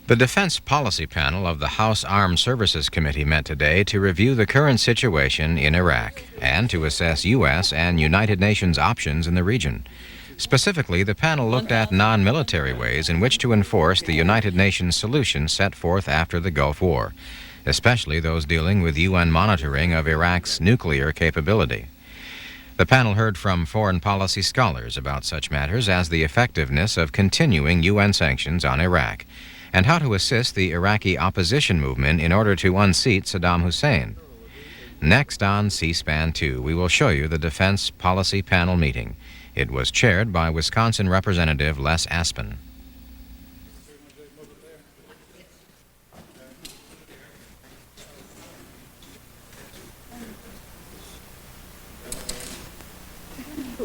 The Defense Policy Panel of the House Armed Services Committee met today to review the current situation in Iraq and to assess U.S. and United Nations options in the region. Specifically, the panel looked at non-military ways in which to enforce the United Nations solution set forth after the Gulf War, especially those dealing with UN monitoring of Iraq's nuclear capability. The panel heard from foreign policy scholars about such matters as the effectiveness of continuing UN sanctions on Iraq and how to assist the Iraqi opposition movement in order to unseat Saddam Hussein. Next on C-SPAN 2, we will show you the Defense Policy Panel meeting. It was chaired by Wisconsin Representative Les Aspin.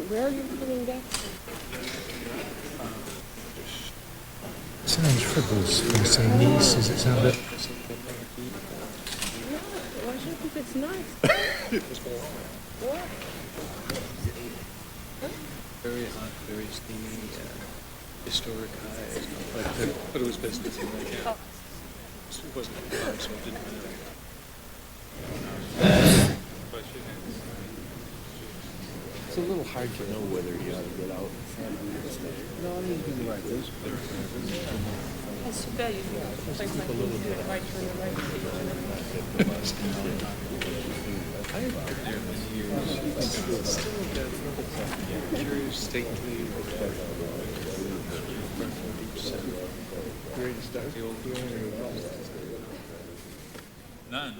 Where are you putting that? Sounds frivolous when you say niece. Does it sound a bit? Why should I think it's nice? What? Very hot, very steamy, historic highs, like that, but it was business. It wasn't fun, so it didn't matter. It's a little hard to know whether you ought to get out. No, I mean, you can write this. That's too bad you do. It's like a little bit. Right turn, right turn. Curious, stately, great stuff. The old none.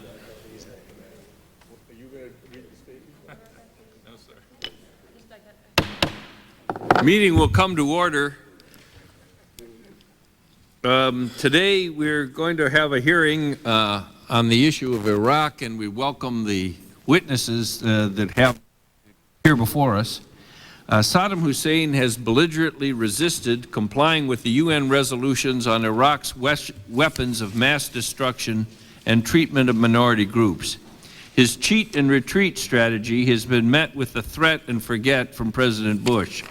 Are you going to read the statement? No, sir. Meeting will come to order. Today we're going to have a hearing on the issue of Iraq, and we welcome the witnesses that have here before us. Saddam Hussein has belligerently resisted complying with the UN resolutions on Iraq's weapons of mass destruction and treatment of minority groups. His cheat and retreat strategy has been met with the threat and forget from President Bush.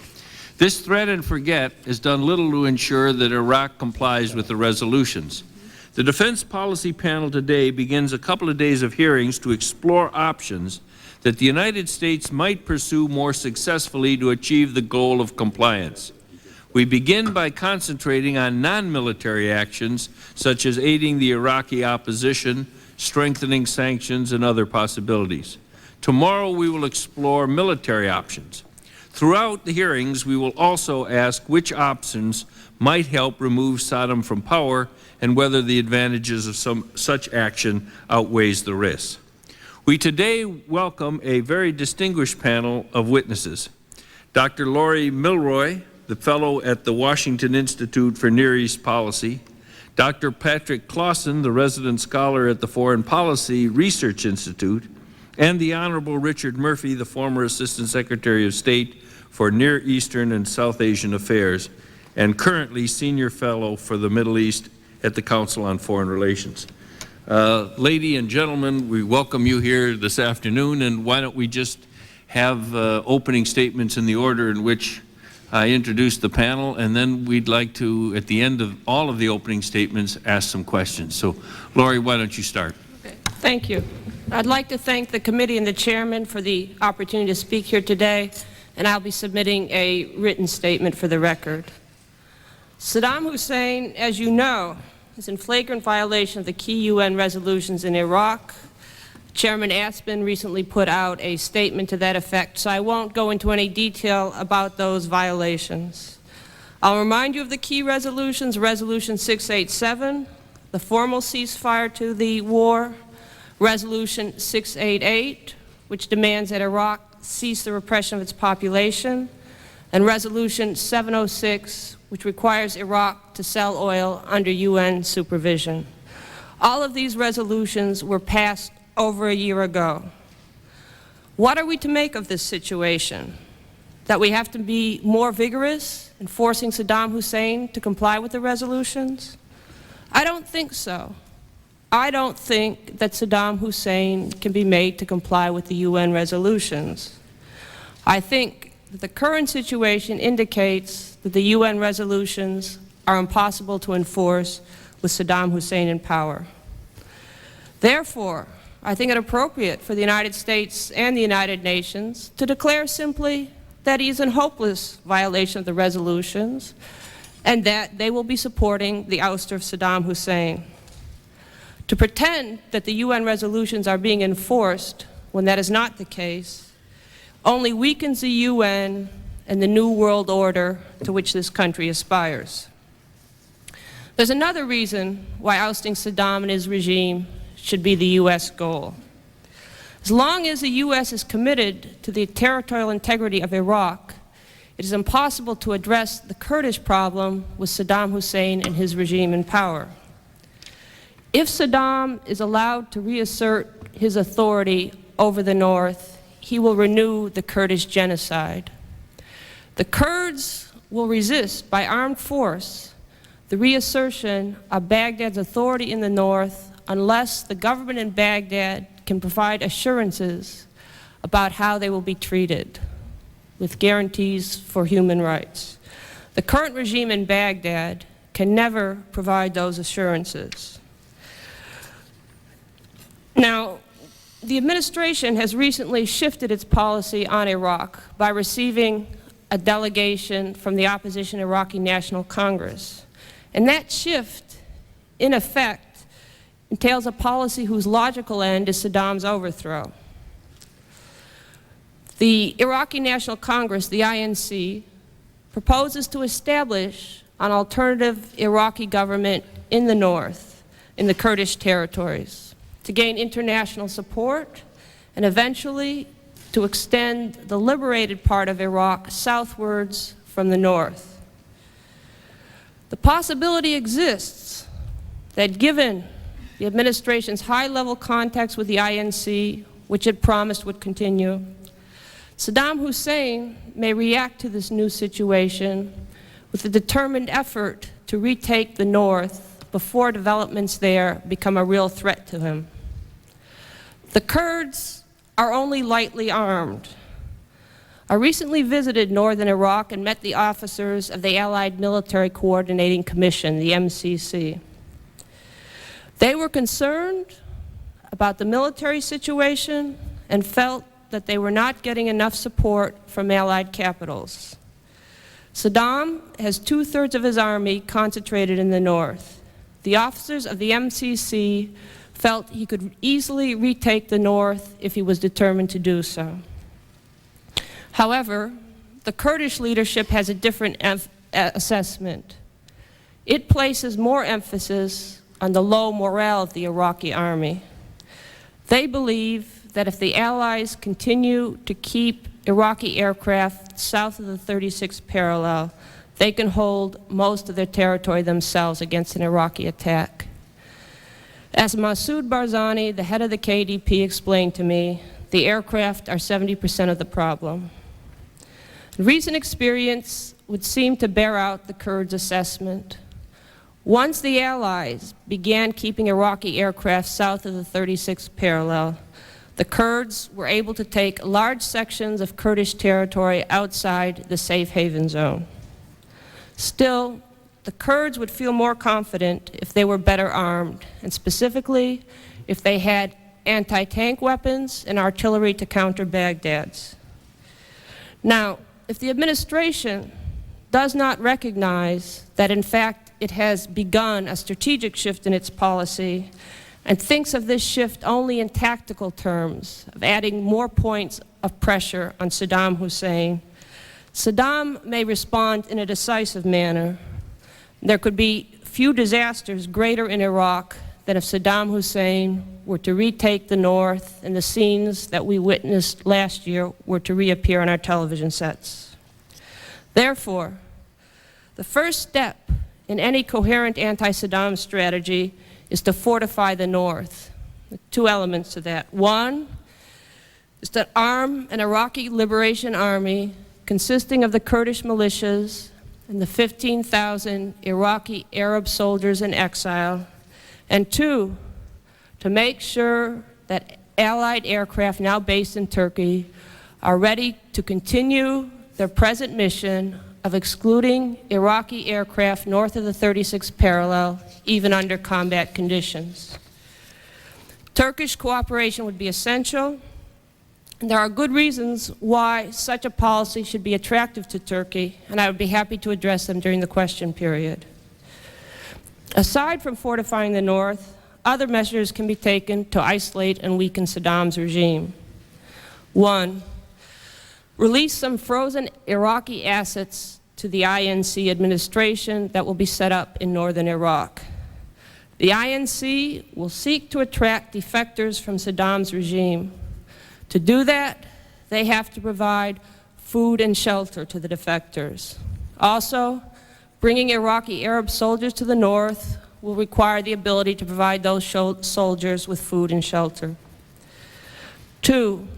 This threat and forget has done little to ensure that Iraq complies with the resolutions. The Defense Policy Panel today begins a couple of days of hearings to explore options that the United States might pursue more successfully to achieve the goal of compliance. We begin by concentrating on non-military actions such as aiding the Iraqi opposition, strengthening sanctions, and other possibilities. Tomorrow we will explore military options. Throughout the hearings, we will also ask which options might help remove Saddam from power and whether the advantages of such action outweighs the risks. We today welcome a very distinguished panel of witnesses. Dr. Laurie Milroy, the fellow at the Washington Institute for Near East Policy, Dr. Patrick Clausen, the resident scholar at the Foreign Policy Research Institute, and the Honorable Richard Murphy, the former Assistant Secretary of State for Near Eastern and South Asian Affairs, and currently Senior Fellow for the Middle East at the Council on Foreign Relations. Lady and gentlemen, we welcome you here this afternoon, and why don't we just have opening statements in the order in which I introduced the panel, and then we'd like to, at the end of all of the opening statements, ask some questions. So, Laurie, why don't you start? Okay. Thank you. I'd like to thank the committee and the chairman for the opportunity to speak here today, and I'll be submitting a written statement for the record. Saddam Hussein, as you know, is in flagrant violation of the key UN resolutions in Iraq. Chairman Aspin recently put out a statement to that effect, so I won't go into any detail about those violations. I'll remind you of the key resolutions: Resolution 687, the formal ceasefire to the war; Resolution 688, which demands that Iraq cease the repression of its population; and Resolution 706, which requires Iraq to sell oil under UN supervision. All of these resolutions were passed over a year ago. What are we to make of this situation? That we have to be more vigorous in forcing Saddam Hussein to comply with the resolutions? I don't think so. I don't think that Saddam Hussein can be made to comply with the UN resolutions. I think that the current situation indicates that the UN resolutions are impossible to enforce with Saddam Hussein in power. Therefore, I think it appropriate for the United States and the United Nations to declare simply that he is in hopeless violation of the resolutions and that they will be supporting the ouster of Saddam Hussein. To pretend that the UN resolutions are being enforced when that is not the case only weakens the UN and the new world order to which this country aspires. There's another reason why ousting Saddam and his regime should be the U.S. goal. As long as the U.S. is committed to the territorial integrity of Iraq, it is impossible to address the Kurdish problem with Saddam Hussein and his regime in power. If Saddam is allowed to reassert his authority over the north, he will renew the Kurdish genocide. The Kurds will resist by armed force the reassertion of Baghdad's authority in the north unless the government in Baghdad can provide assurances about how they will be treated, with guarantees for human rights. The current regime in Baghdad can never provide those assurances. Now, the administration has recently shifted its policy on Iraq by receiving a delegation from the opposition Iraqi National Congress. And that shift, in effect, entails a policy whose logical end is Saddam's overthrow. The Iraqi National Congress, the INC, proposes to establish an alternative Iraqi government in the north, in the Kurdish territories, to gain international support and eventually to extend the liberated part of Iraq southwards from the north. The possibility exists that given the administration's high-level contacts with the INC, which it promised would continue, Saddam Hussein may react to this new situation with a determined effort to retake the north before developments there become a real threat to him. The Kurds are only lightly armed. I recently visited northern Iraq and met the officers of the Allied Military Coordinating Commission, the MCC. They were concerned about the military situation and felt that they were not getting enough support from Allied capitals. Saddam has 2/3 of his army concentrated in the north. The officers of the MCC felt he could easily retake the north if he was determined to do so. However, the Kurdish leadership has a different assessment. It places more emphasis on the low morale of the Iraqi army. They believe that if the Allies continue to keep Iraqi aircraft south of the 36th parallel, they can hold most of their territory themselves against an Iraqi attack. As Masoud Barzani, the head of the KDP, explained to me, the aircraft are 70% of the problem. Recent experience would seem to bear out the Kurds' assessment. Once the Allies began keeping Iraqi aircraft south of the 36th parallel, the Kurds were able to take large sections of Kurdish territory outside the safe haven zone. Still, the Kurds would feel more confident if they were better armed, and specifically, if they had anti-tank weapons and artillery to counter Baghdad's. Now, if the administration does not recognize that, in fact, it has begun a strategic shift in its policy and thinks of this shift only in tactical terms, of adding more points of pressure on Saddam Hussein, Saddam may respond in a decisive manner. There could be few disasters greater in Iraq than if Saddam Hussein were to retake the north and the scenes that we witnessed last year were to reappear on our television sets. Therefore, the first step in any coherent anti-Saddam strategy is to fortify the north. There are two elements to that. One is to arm an Iraqi liberation army consisting of the Kurdish militias and the 15,000 Iraqi Arab soldiers in exile. And two, to make sure that Allied aircraft now based in Turkey are ready to continue their present mission of excluding Iraqi aircraft north of the 36th parallel, even under combat conditions. Turkish cooperation would be essential, and there are good reasons why such a policy should be attractive to Turkey, and I would be happy to address them during the question period. Aside from fortifying the north, other measures can be taken to isolate and weaken Saddam's regime. 1. Release some frozen Iraqi assets to the INC administration that will be set up in northern Iraq. The INC will seek to attract defectors from Saddam's regime. To do that, they have to provide food and shelter to the defectors. Also, bringing Iraqi Arab soldiers to the north will require the ability to provide those soldiers with food and shelter. 2.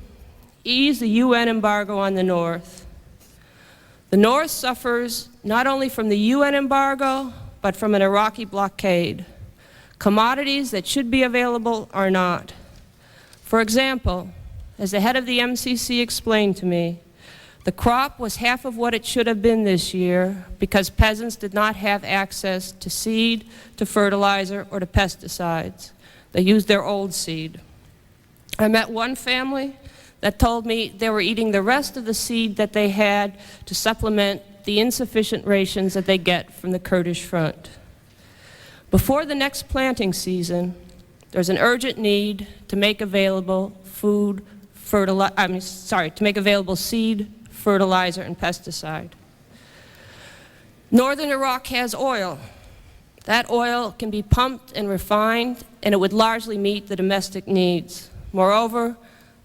Ease the UN embargo on the north. The north suffers not only from the UN embargo, but from an Iraqi blockade. Commodities that should be available are not. For example, as the head of the MCC explained to me, the crop was half of what it should have been this year because peasants did not have access to seed, to fertilizer, or to pesticides. They used their old seed. I met one family that told me they were eating the rest of the seed that they had to supplement the insufficient rations that they get from the Kurdish front. Before the next planting season, there's an urgent need to make available seed, fertilizer, and pesticide. Northern Iraq has oil. That oil can be pumped and refined, and it would largely meet the domestic needs. Moreover,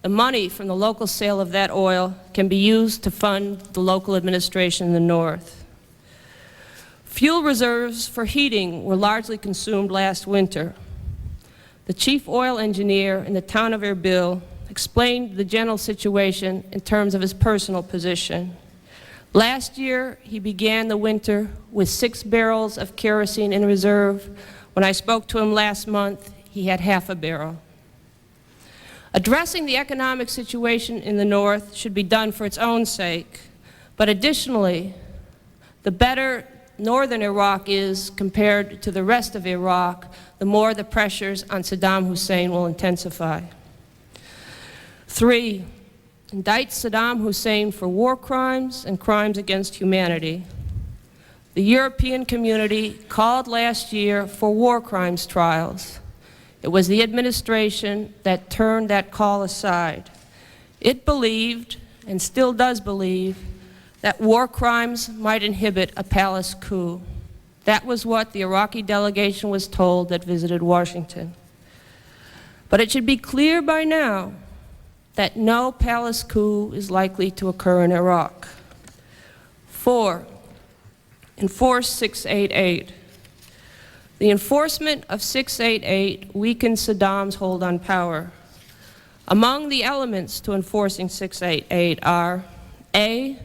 the money from the local sale of that oil can be used to fund the local administration in the north. Fuel reserves for heating were largely consumed last winter. The chief oil engineer in the town of Erbil explained the general situation in terms of his personal position. Last year, he began the winter with 6 barrels of kerosene in reserve. When I spoke to him last month, he had half a barrel. Addressing the economic situation in the north should be done for its own sake, but additionally, the better northern Iraq is compared to the rest of Iraq, the more the pressures on Saddam Hussein will intensify. 3, indict Saddam Hussein for war crimes and crimes against humanity. The European community called last year for war crimes trials. It was the administration that turned that call aside. It believed, and still does believe, that war crimes might inhibit a palace coup. That was what the Iraqi delegation was told that visited Washington. But it should be clear by now that no palace coup is likely to occur in Iraq. 4, enforce 688. The enforcement of 688 weakens Saddam's hold on power. Among the elements to enforcing 688 are: A,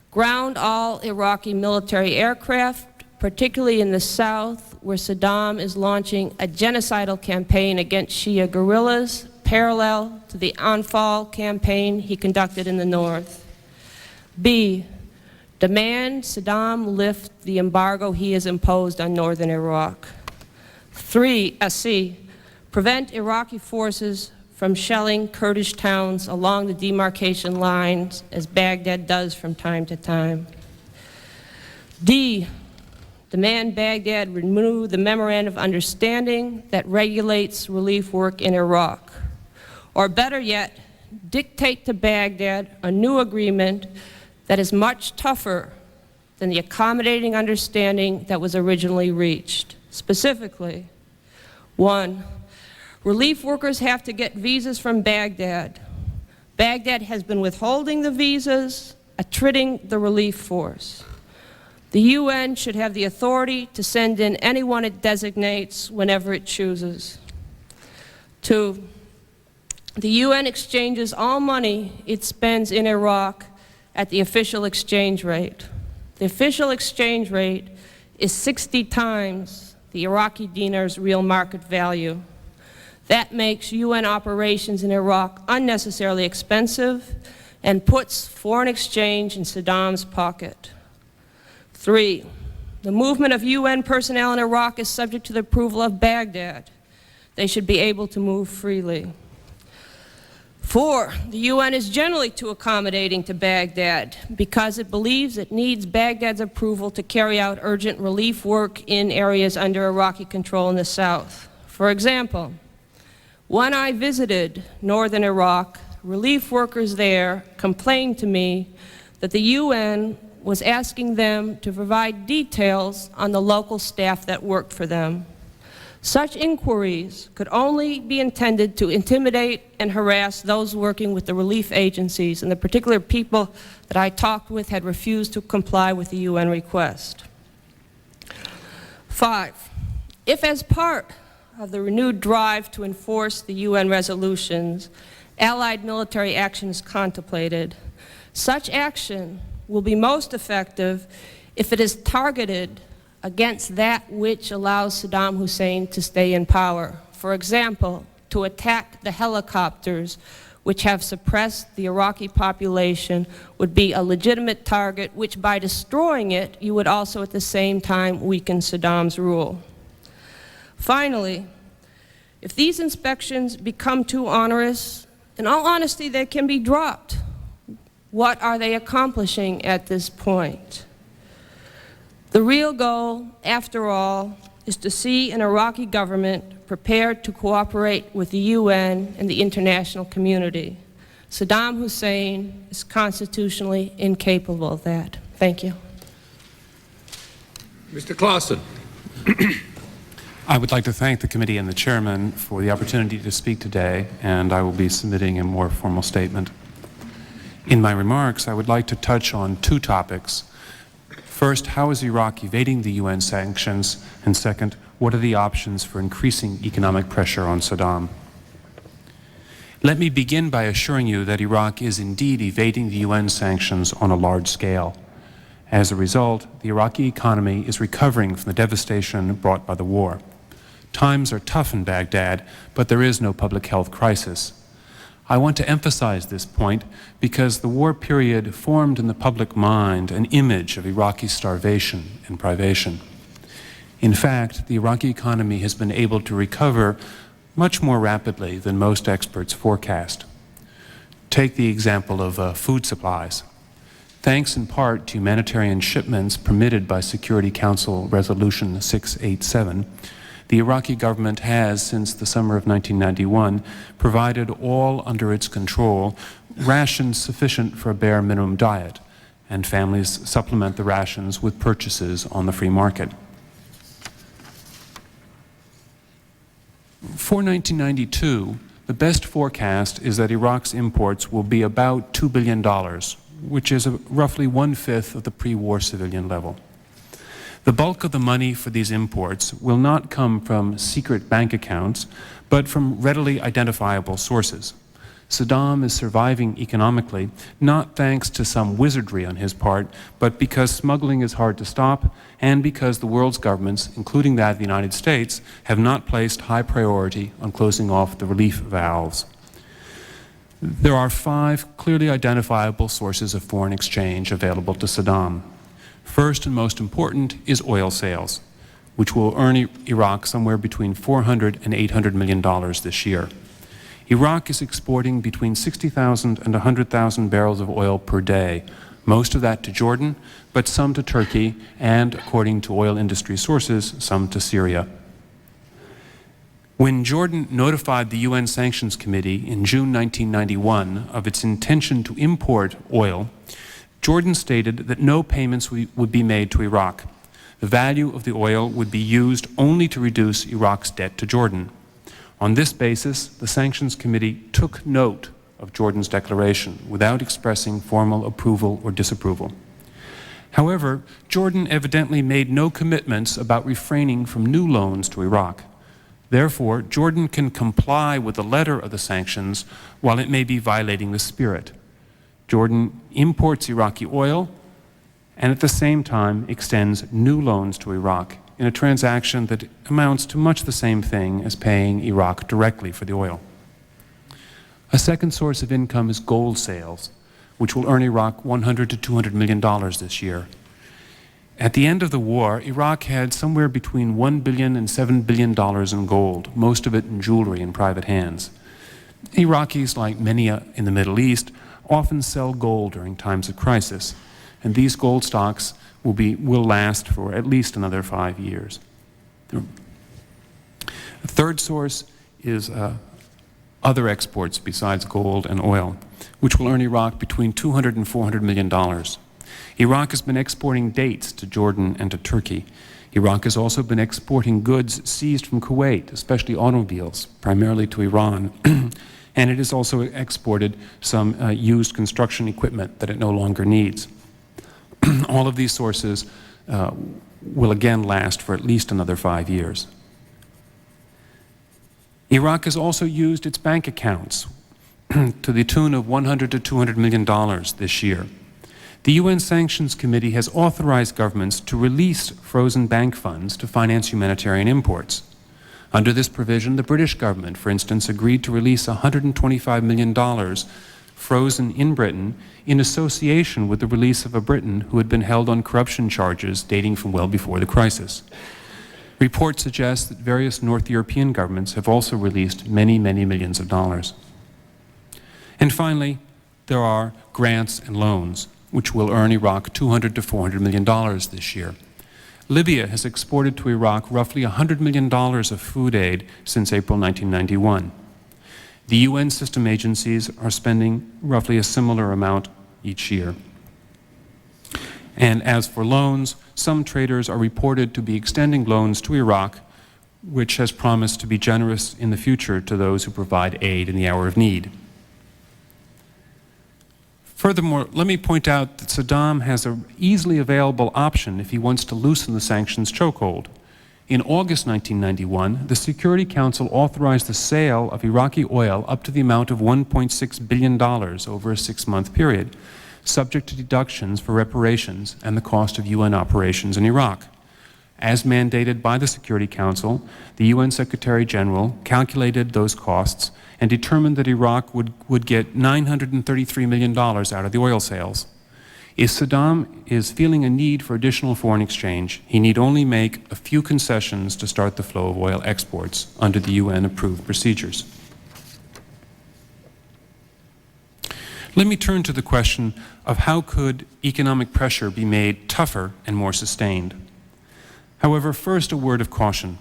ground all Iraqi military aircraft, particularly in the south, where Saddam is launching a genocidal campaign against Shia guerrillas, parallel to the Anfal campaign he conducted in the north. B, demand Saddam lift the embargo he has imposed on northern Iraq. C, prevent Iraqi forces from shelling Kurdish towns along the demarcation lines, as Baghdad does from time to time. D, demand Baghdad renew the memorandum of understanding that regulates relief work in Iraq. Or better yet, dictate to Baghdad a new agreement that is much tougher than the accommodating understanding that was originally reached. Specifically, 1, relief workers have to get visas from Baghdad. Baghdad has been withholding the visas, attriting the relief force. The UN should have the authority to send in anyone it designates whenever it chooses. 2, the UN exchanges all money it spends in Iraq at the official exchange rate. The official exchange rate is 60 times the Iraqi dinar's real market value. That makes UN operations in Iraq unnecessarily expensive and puts foreign exchange in Saddam's pocket. 3, the movement of UN personnel in Iraq is subject to the approval of Baghdad. They should be able to move freely. 4, the UN is generally too accommodating to Baghdad because it believes it needs Baghdad's approval to carry out urgent relief work in areas under Iraqi control in the south. For example, when I visited northern Iraq, relief workers there complained to me that the UN was asking them to provide details on the local staff that worked for them. Such inquiries could only be intended to intimidate and harass those working with the relief agencies, and the particular people that I talked with had refused to comply with the UN request. 5, if as part of the renewed drive to enforce the UN resolutions, Allied military action is contemplated, such action will be most effective if it is targeted against that which allows Saddam Hussein to stay in power. For example, to attack the helicopters which have suppressed the Iraqi population would be a legitimate target, which by destroying it, you would also at the same time weaken Saddam's rule. Finally, if these inspections become too onerous, in all honesty, they can be dropped. What are they accomplishing at this point? The real goal, after all, is to see an Iraqi government prepared to cooperate with the UN and the international community. Saddam Hussein is constitutionally incapable of that. Thank you. Mr. Clausen. I would like to thank the committee and the chairman for the opportunity to speak today, and I will be submitting a more formal statement. In my remarks, I would like to touch on 2 topics. First, how is Iraq evading the UN sanctions? And second, what are the options for increasing economic pressure on Saddam? Let me begin by assuring you that Iraq is indeed evading the UN sanctions on a large scale. As a result, the Iraqi economy is recovering from the devastation brought by the war. Times are tough in Baghdad, but there is no public health crisis. I want to emphasize this point because the war period formed in the public mind an image of Iraqi starvation and privation. In fact, the Iraqi economy has been able to recover much more rapidly than most experts forecast. Take the example of food supplies. Thanks in part to humanitarian shipments permitted by Security Council Resolution 687, the Iraqi government has, since the summer of 1991, provided all under its control rations sufficient for a bare minimum diet, and families supplement the rations with purchases on the free market. For 1992, the best forecast is that Iraq's imports will be about $2 billion, which is roughly 1/5 of the pre-war civilian level. The bulk of the money for these imports will not come from secret bank accounts, but from readily identifiable sources. Saddam is surviving economically, not thanks to some wizardry on his part, but because smuggling is hard to stop, and because the world's governments, including that of the United States, have not placed high priority on closing off the relief valves. There are 5 clearly identifiable sources of foreign exchange available to Saddam. First and most important is oil sales, which will earn Iraq somewhere between $400 and $800 million this year. Iraq is exporting between 60,000 and 100,000 barrels of oil per day, most of that to Jordan, but some to Turkey, and, according to oil industry sources, some to Syria. When Jordan notified the UN Sanctions Committee in June 1991 of its intention to import oil, Jordan stated that no payments would be made to Iraq. The value of the oil would be used only to reduce Iraq's debt to Jordan. On this basis, the Sanctions Committee took note of Jordan's declaration without expressing formal approval or disapproval. However, Jordan evidently made no commitments about refraining from new loans to Iraq. Therefore, Jordan can comply with the letter of the sanctions while it may be violating the spirit. Jordan imports Iraqi oil and at the same time extends new loans to Iraq in a transaction that amounts to much the same thing as paying Iraq directly for the oil. A second source of income is gold sales, which will earn Iraq $100 to $200 million this year. At the end of the war, Iraq had somewhere between $1 billion and $7 billion in gold, most of it in jewelry in private hands. Iraqis, like many in the Middle East, often sell gold during times of crisis, and these gold stocks will last for at least another 5 years. A third source is other exports besides gold and oil, which will earn Iraq between $200 and $400 million. Iraq has been exporting dates to Jordan and to Turkey. Iraq has also been exporting goods seized from Kuwait, especially automobiles, primarily to Iran. And it has also exported some used construction equipment that it no longer needs. All of these sources will again last for at least another 5 years. Iraq has also used its bank accounts to the tune of $100 to $200 million this year. The UN Sanctions Committee has authorized governments to release frozen bank funds to finance humanitarian imports. Under this provision, the British government, for instance, agreed to release $125 million frozen in Britain in association with the release of a Briton who had been held on corruption charges dating from well before the crisis. Reports suggest that various North European governments have also released many, many millions of dollars. And finally, there are grants and loans, which will earn Iraq $200 to $400 million this year. Libya has exported to Iraq roughly $100 million of food aid since April 1991. The UN system agencies are spending roughly a similar amount each year. And as for loans, some traders are reported to be extending loans to Iraq, which has promised to be generous in the future to those who provide aid in the hour of need. Furthermore, let me point out that Saddam has an easily available option if he wants to loosen the sanctions chokehold. In August 1991, the Security Council authorized the sale of Iraqi oil up to the amount of $1.6 billion over a 6-month period, subject to deductions for reparations and the cost of UN operations in Iraq. As mandated by the Security Council, the UN Secretary General calculated those costs and determined that Iraq would get $933 million out of the oil sales. If Saddam is feeling a need for additional foreign exchange, he need only make a few concessions to start the flow of oil exports under the UN-approved procedures. Let me turn to the question of how could economic pressure be made tougher and more sustained. However, first a word of caution.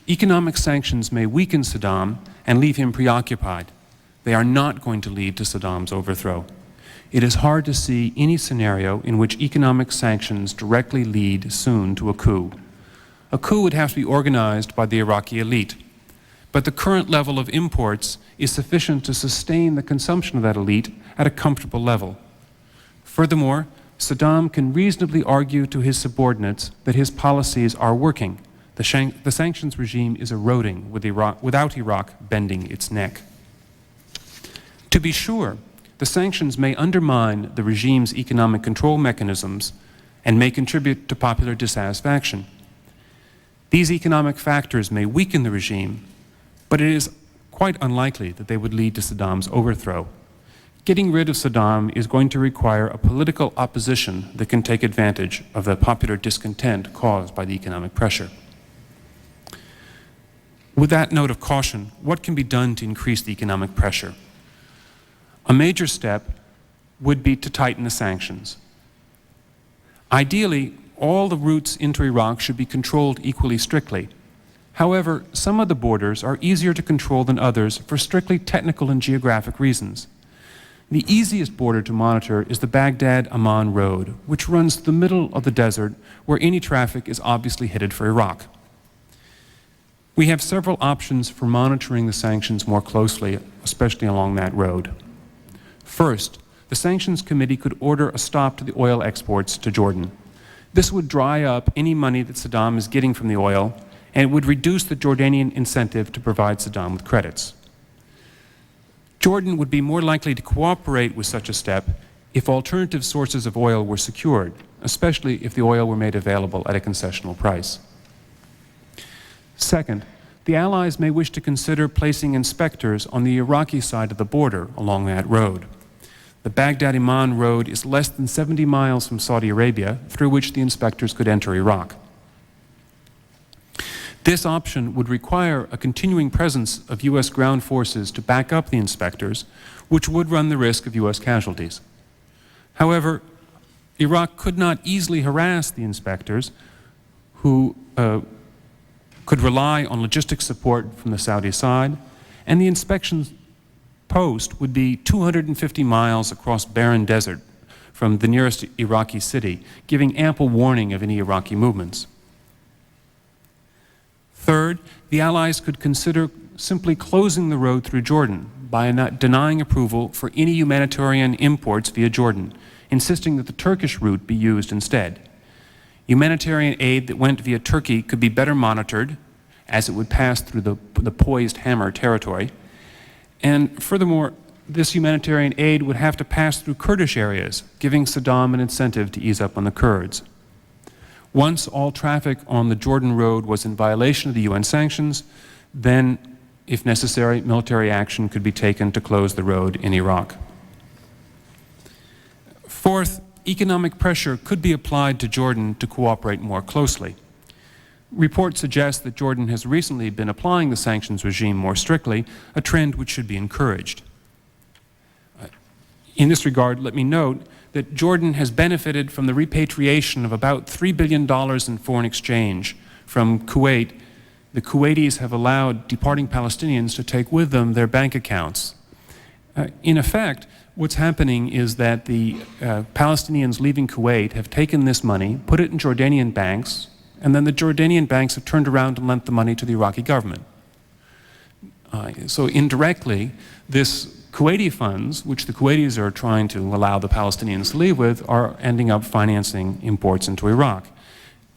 Economic sanctions may weaken Saddam and leave him preoccupied. They are not going to lead to Saddam's overthrow. It is hard to see any scenario in which economic sanctions directly lead soon to a coup. A coup would have to be organized by the Iraqi elite, but the current level of imports is sufficient to sustain the consumption of that elite at a comfortable level. Furthermore, Saddam can reasonably argue to his subordinates that his policies are working. The sanctions regime is eroding without Iraq bending its neck. To be sure, the sanctions may undermine the regime's economic control mechanisms and may contribute to popular dissatisfaction. These economic factors may weaken the regime, but it is quite unlikely that they would lead to Saddam's overthrow. Getting rid of Saddam is going to require a political opposition that can take advantage of the popular discontent caused by the economic pressure. With that note of caution, what can be done to increase the economic pressure? A major step would be to tighten the sanctions. Ideally, all the routes into Iraq should be controlled equally strictly. However, some of the borders are easier to control than others for strictly technical and geographic reasons. The easiest border to monitor is the Baghdad-Amman road, which runs through the middle of the desert where any traffic is obviously headed for Iraq. We have several options for monitoring the sanctions more closely, especially along that road. First, the Sanctions Committee could order a stop to the oil exports to Jordan. This would dry up any money that Saddam is getting from the oil, and it would reduce the Jordanian incentive to provide Saddam with credits. Jordan would be more likely to cooperate with such a step if alternative sources of oil were secured, especially if the oil were made available at a concessional price. Second, the Allies may wish to consider placing inspectors on the Iraqi side of the border along that road. The Baghdad-Iman road is less than 70 miles from Saudi Arabia, through which the inspectors could enter Iraq. This option would require a continuing presence of U.S. ground forces to back up the inspectors, which would run the risk of U.S. casualties. However, Iraq could not easily harass the inspectors, who could rely on logistic support from the Saudi side, and the inspection post would be 250 miles across barren desert from the nearest Iraqi city, giving ample warning of any Iraqi movements. Third, the Allies could consider simply closing the road through Jordan by not denying approval for any humanitarian imports via Jordan, insisting that the Turkish route be used instead. Humanitarian aid that went via Turkey could be better monitored, as it would pass through the poised hammer territory. And furthermore, this humanitarian aid would have to pass through Kurdish areas, giving Saddam an incentive to ease up on the Kurds. Once all traffic on the Jordan road was in violation of the UN sanctions, then, if necessary, military action could be taken to close the road in Iraq. Fourth, economic pressure could be applied to Jordan to cooperate more closely. Reports suggest that Jordan has recently been applying the sanctions regime more strictly, a trend which should be encouraged. In this regard, let me note that Jordan has benefited from the repatriation of about $3 billion in foreign exchange from Kuwait. The Kuwaitis have allowed departing Palestinians to take with them their bank accounts. In effect, what's happening is that the Palestinians leaving Kuwait have taken this money, put it in Jordanian banks, and then the Jordanian banks have turned around and lent the money to the Iraqi government. So indirectly, this Kuwaiti funds, which the Kuwaitis are trying to allow the Palestinians to leave with, are ending up financing imports into Iraq.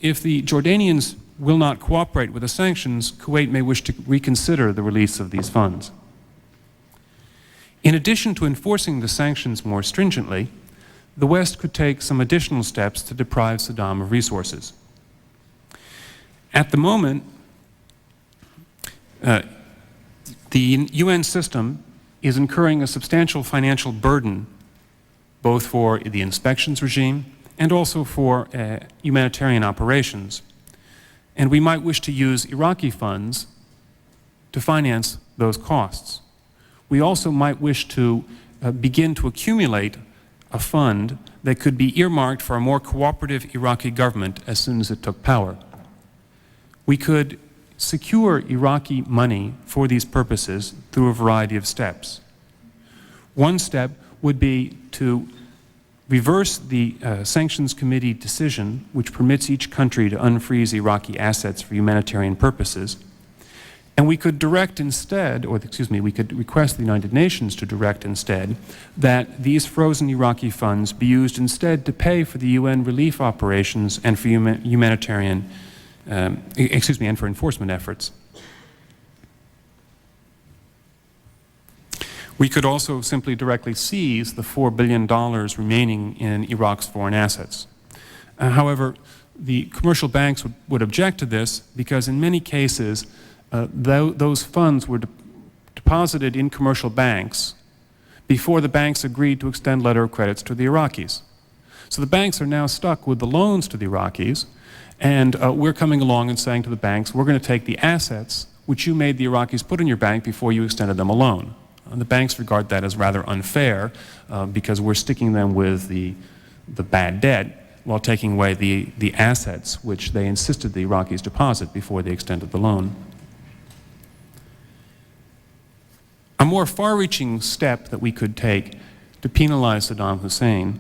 If the Jordanians will not cooperate with the sanctions, Kuwait may wish to reconsider the release of these funds. In addition to enforcing the sanctions more stringently, the West could take some additional steps to deprive Saddam of resources. At the moment, the UN system is incurring a substantial financial burden, both for the inspections regime and also for humanitarian operations. And we might wish to use Iraqi funds to finance those costs. We also might wish to begin to accumulate a fund that could be earmarked for a more cooperative Iraqi government as soon as it took power. We could secure Iraqi money for these purposes through a variety of steps. One step would be to reverse the Sanctions Committee decision, which permits each country to unfreeze Iraqi assets for humanitarian purposes. And we could direct instead, or excuse me, we could request the United Nations to direct instead that these frozen Iraqi funds be used instead to pay for the UN relief operations and for humanitarian and for enforcement efforts. We could also simply directly seize the $4 billion remaining in Iraq's foreign assets. However, the commercial banks would object to this because in many cases, those funds were deposited in commercial banks before the banks agreed to extend letter of credits to the Iraqis. So the banks are now stuck with the loans to the Iraqis, and we're coming along and saying to the banks, we're going to take the assets which you made the Iraqis put in your bank before you extended them a loan. And the banks regard that as rather unfair because we're sticking them with the bad debt while taking away the assets which they insisted the Iraqis deposit before they extended the loan. A more far-reaching step that we could take to penalize Saddam Hussein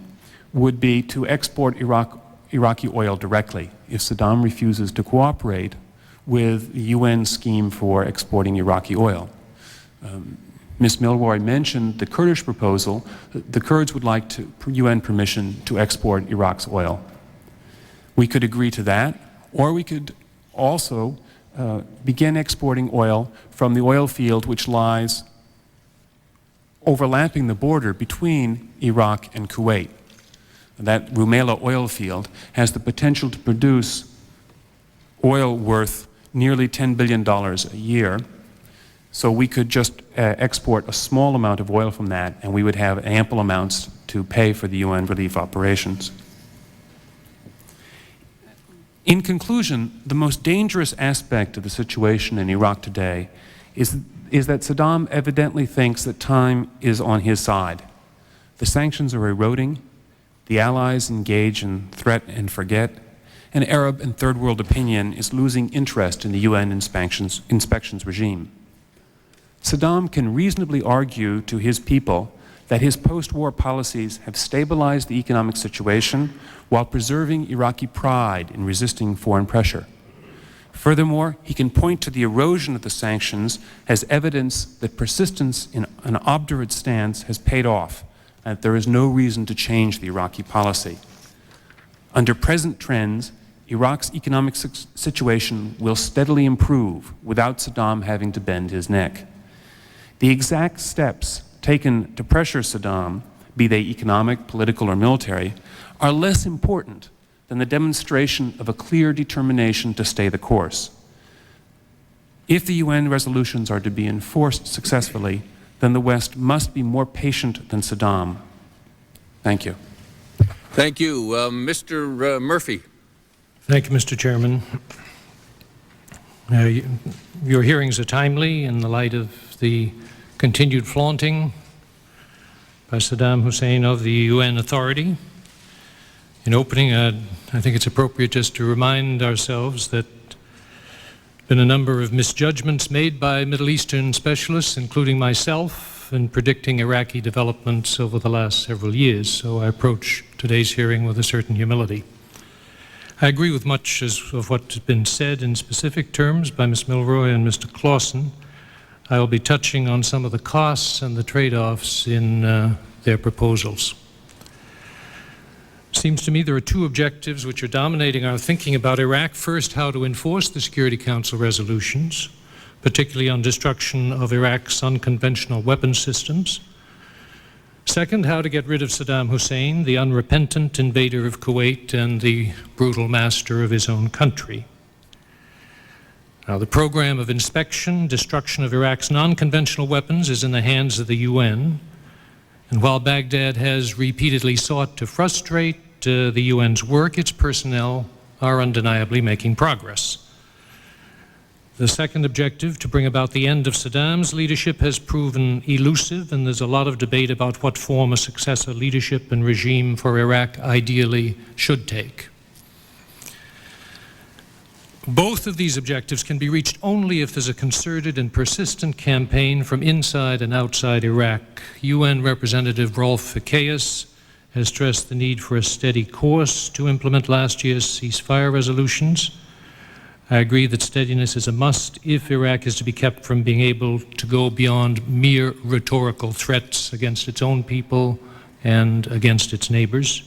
would be to export Iraqi oil directly if Saddam refuses to cooperate with the UN scheme for exporting Iraqi oil. Ms. Milroy mentioned the Kurdish proposal. The Kurds would like UN permission to export Iraq's oil. We could agree to that, or we could also begin exporting oil from the oil field which lies overlapping the border between Iraq and Kuwait. That Rumaila oil field has the potential to produce oil worth nearly $10 billion a year. So we could just export a small amount of oil from that, and we would have ample amounts to pay for the UN relief operations. In conclusion, the most dangerous aspect of the situation in Iraq today is that Saddam evidently thinks that time is on his side. The sanctions are eroding, the Allies engage in threat and forget, and Arab and Third World opinion is losing interest in the UN inspections regime. Saddam can reasonably argue to his people that his post-war policies have stabilized the economic situation while preserving Iraqi pride in resisting foreign pressure. Furthermore, he can point to the erosion of the sanctions as evidence that persistence in an obdurate stance has paid off, and that there is no reason to change the Iraqi policy. Under present trends, Iraq's economic situation will steadily improve without Saddam having to bend his neck. The exact steps taken to pressure Saddam, be they economic, political, or military, are less important than the demonstration of a clear determination to stay the course. If the UN resolutions are to be enforced successfully, then the West must be more patient than Saddam. Thank you. Thank you. Mr. Murphy. Thank you, Mr. Chairman. Your hearings are timely in the light of the continued flaunting by Saddam Hussein of the UN authority. In opening, I think it's appropriate just to remind ourselves that there have been a number of misjudgments made by Middle Eastern specialists, including myself, in predicting Iraqi developments over the last several years, so I approach today's hearing with a certain humility. I agree with much of what has been said in specific terms by Ms. Milroy and Mr. Clausen. I will be touching on some of the costs and the trade-offs in their proposals. It seems to me there are two objectives which are dominating our thinking about Iraq. First, how to enforce the Security Council resolutions, particularly on destruction of Iraq's unconventional weapons systems. Second, how to get rid of Saddam Hussein, the unrepentant invader of Kuwait and the brutal master of his own country. Now, the program of inspection, destruction of Iraq's non-conventional weapons is in the hands of the UN. And while Baghdad has repeatedly sought to frustrate the UN's work, its personnel are undeniably making progress. The second objective, to bring about the end of Saddam's leadership, has proven elusive, and there's a lot of debate about what form a successor leadership and regime for Iraq ideally should take. Both of these objectives can be reached only if there's a concerted and persistent campaign from inside and outside Iraq. UN Representative Rolf Fakeas has stressed the need for a steady course to implement last year's ceasefire resolutions. I agree that steadiness is a must if Iraq is to be kept from being able to go beyond mere rhetorical threats against its own people and against its neighbors.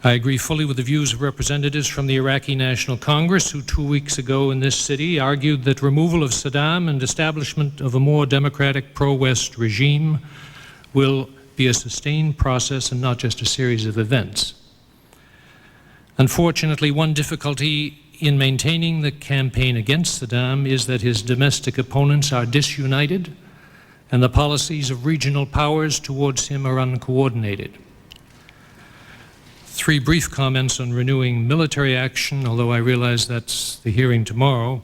I agree fully with the views of representatives from the Iraqi National Congress who 2 weeks ago in this city argued that removal of Saddam and establishment of a more democratic pro-West regime will be a sustained process and not just a series of events. Unfortunately, one difficulty in maintaining the campaign against Saddam is that his domestic opponents are disunited and the policies of regional powers towards him are uncoordinated. Three brief comments on renewing military action, although I realize that's the hearing tomorrow,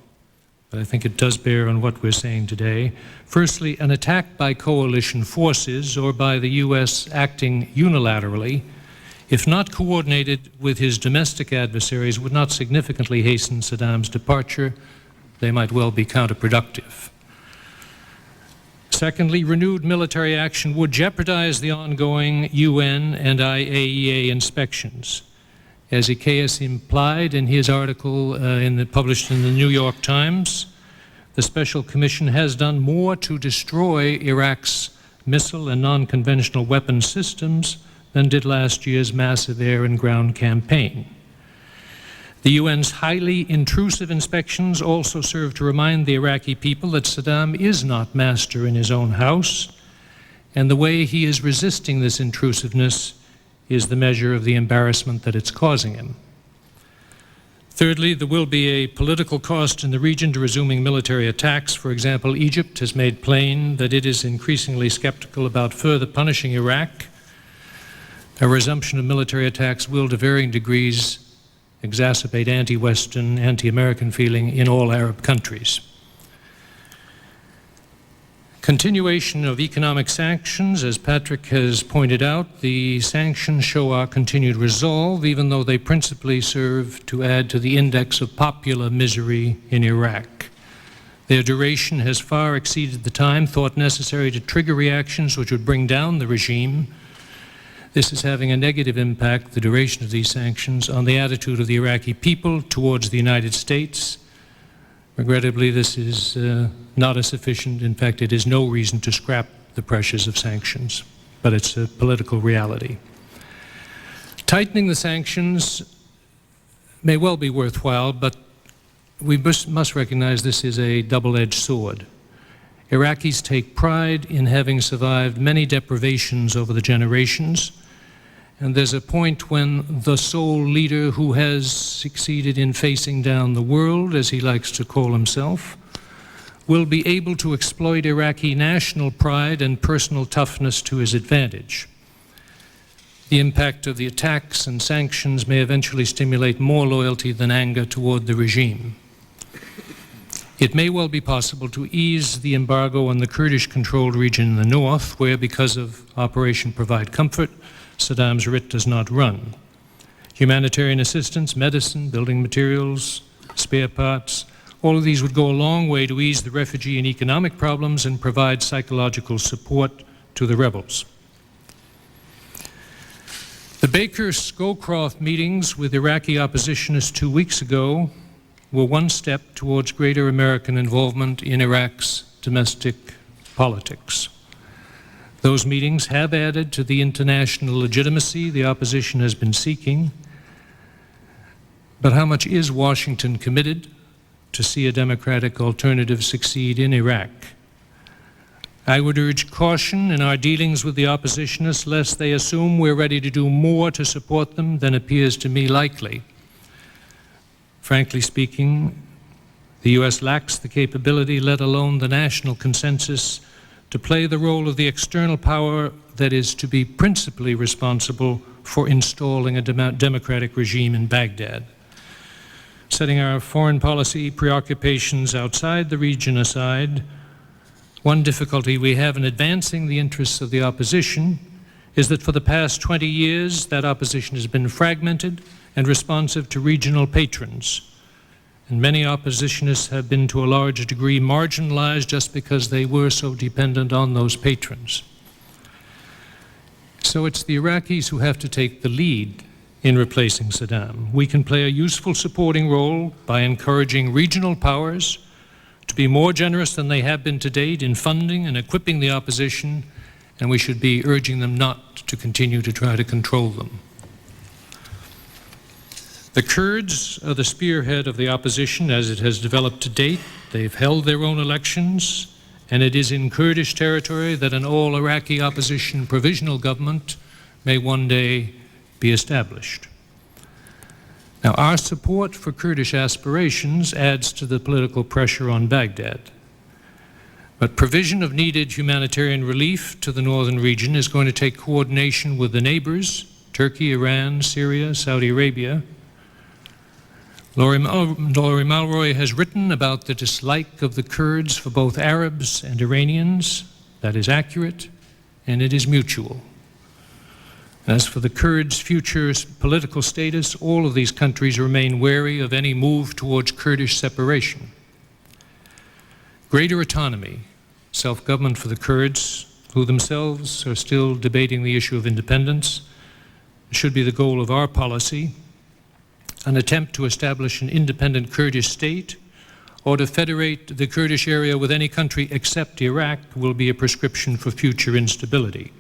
but I think it does bear on what we're saying today. Firstly, an attack by coalition forces or by the U.S. acting unilaterally, if not coordinated with his domestic adversaries, would not significantly hasten Saddam's departure. They might well be counterproductive. Secondly, renewed military action would jeopardize the ongoing UN and IAEA inspections. As Fakeas implied in his article published in the New York Times, the Special Commission has done more to destroy Iraq's missile and non-conventional weapons systems than did last year's massive air and ground campaign. The UN's highly intrusive inspections also serve to remind the Iraqi people that Saddam is not master in his own house, and the way he is resisting this intrusiveness is the measure of the embarrassment that it's causing him. Thirdly, there will be a political cost in the region to resuming military attacks. For example, Egypt has made plain that it is increasingly skeptical about further punishing Iraq. A resumption of military attacks will, to varying degrees, exacerbate anti-Western, anti-American feeling in all Arab countries. Continuation of economic sanctions, as Patrick has pointed out, the sanctions show our continued resolve, even though they principally serve to add to the index of popular misery in Iraq. Their duration has far exceeded the time thought necessary to trigger reactions which would bring down the regime. This is having a negative impact, the duration of these sanctions, on the attitude of the Iraqi people towards the United States. Regrettably, this is not a sufficient, in fact, it is no reason to scrap the pressures of sanctions, but it's a political reality. Tightening the sanctions may well be worthwhile, but we must recognize this is a double-edged sword. Iraqis take pride in having survived many deprivations over the generations, and there's a point when the sole leader who has succeeded in facing down the world, as he likes to call himself, will be able to exploit Iraqi national pride and personal toughness to his advantage. The impact of the attacks and sanctions may eventually stimulate more loyalty than anger toward the regime. It may well be possible to ease the embargo on the Kurdish-controlled region in the north, where, because of Operation Provide Comfort, Saddam's writ does not run. Humanitarian assistance, medicine, building materials, spare parts, all of these would go a long way to ease the refugee and economic problems and provide psychological support to the rebels. The Baker-Scowcroft meetings with Iraqi oppositionists 2 weeks ago were one step towards greater American involvement in Iraq's domestic politics. Those meetings have added to the international legitimacy the opposition has been seeking. But how much is Washington committed to see a democratic alternative succeed in Iraq? I would urge caution in our dealings with the oppositionists, lest they assume we're ready to do more to support them than appears to me likely. Frankly speaking, the U.S. lacks the capability, let alone the national consensus, to play the role of the external power that is to be principally responsible for installing a democratic regime in Baghdad. Setting our foreign policy preoccupations outside the region aside, one difficulty we have in advancing the interests of the opposition is that for the past 20 years, that opposition has been fragmented and responsive to regional patrons. And many oppositionists have been to a large degree marginalized just because they were so dependent on those patrons. So it's the Iraqis who have to take the lead in replacing Saddam. We can play a useful supporting role by encouraging regional powers to be more generous than they have been to date in funding and equipping the opposition, and we should be urging them not to continue to try to control them. The Kurds are the spearhead of the opposition as it has developed to date. They've held their own elections, and it is in Kurdish territory that an all-Iraqi opposition provisional government may one day be established. Now, our support for Kurdish aspirations adds to the political pressure on Baghdad. But provision of needed humanitarian relief to the northern region is going to take coordination with the neighbors, Turkey, Iran, Syria, Saudi Arabia. Laurie Malroy has written about the dislike of the Kurds for both Arabs and Iranians. That is accurate, and it is mutual. As for the Kurds' future political status, all of these countries remain wary of any move towards Kurdish separation. Greater autonomy, self-government for the Kurds, who themselves are still debating the issue of independence, should be the goal of our policy. An attempt to establish an independent Kurdish state or to federate the Kurdish area with any country except Iraq will be a prescription for future instability.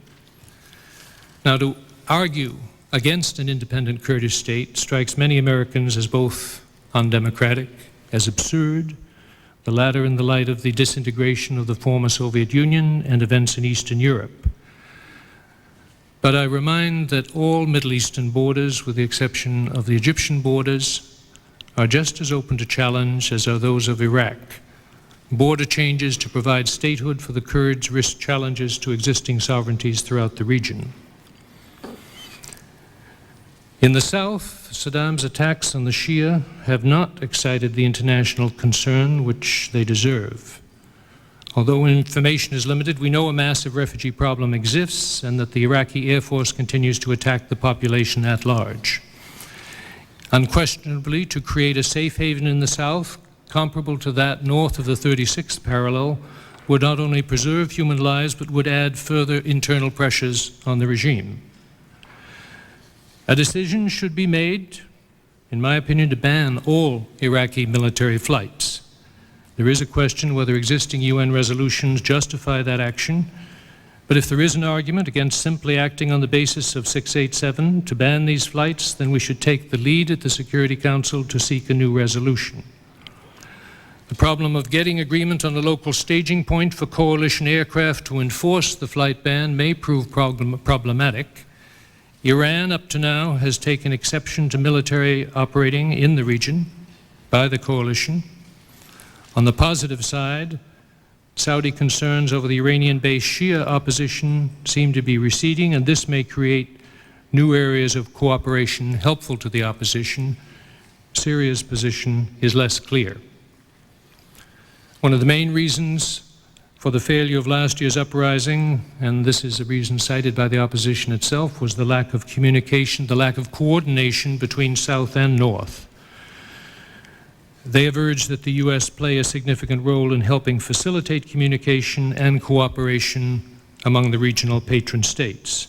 Now, to argue against an independent Kurdish state strikes many Americans as both undemocratic, as absurd, the latter in the light of the disintegration of the former Soviet Union and events in Eastern Europe. But I remind that all Middle Eastern borders, with the exception of the Egyptian borders, are just as open to challenge as are those of Iraq. Border changes to provide statehood for the Kurds risk challenges to existing sovereignties throughout the region. In the south, Saddam's attacks on the Shia have not excited the international concern which they deserve. Although information is limited, we know a massive refugee problem exists and that the Iraqi Air Force continues to attack the population at large. Unquestionably, to create a safe haven in the south, comparable to that north of the 36th parallel, would not only preserve human lives, but would add further internal pressures on the regime. A decision should be made, in my opinion, to ban all Iraqi military flights. There is a question whether existing UN resolutions justify that action, but if there is an argument against simply acting on the basis of 687 to ban these flights, then we should take the lead at the Security Council to seek a new resolution. The problem of getting agreement on a local staging point for coalition aircraft to enforce the flight ban may prove problematic. Iran, up to now, has taken exception to military operating in the region by the coalition. On the positive side, Saudi concerns over the Iranian-based Shia opposition seem to be receding, and this may create new areas of cooperation helpful to the opposition. Syria's position is less clear. One of the main reasons for the failure of last year's uprising, and this is a reason cited by the opposition itself, was the lack of communication, the lack of coordination between South and North. They have urged that the U.S. play a significant role in helping facilitate communication and cooperation among the regional patron states.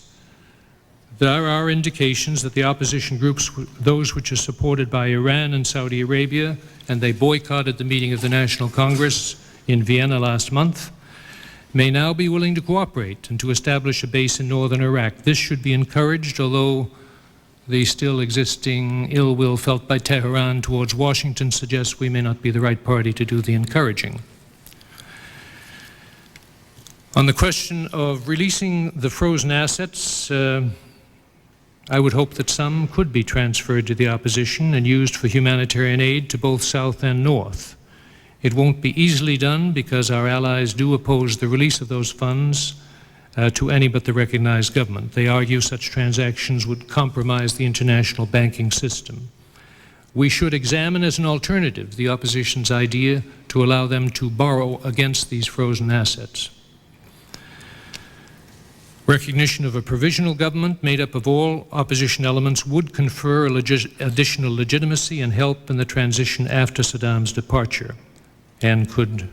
There are indications that the opposition groups, those which are supported by Iran and Saudi Arabia, and they boycotted the meeting of the National Congress in Vienna last month, may now be willing to cooperate and to establish a base in northern Iraq. This should be encouraged, although the still existing ill will felt by Tehran towards Washington suggests we may not be the right party to do the encouraging. On the question of releasing the frozen assets, I would hope that some could be transferred to the opposition and used for humanitarian aid to both South and North. It won't be easily done because our allies do oppose the release of those funds to any but the recognized government. They argue such transactions would compromise the international banking system. We should examine as an alternative the opposition's idea to allow them to borrow against these frozen assets. Recognition of a provisional government made up of all opposition elements would confer additional legitimacy and help in the transition after Saddam's departure, and could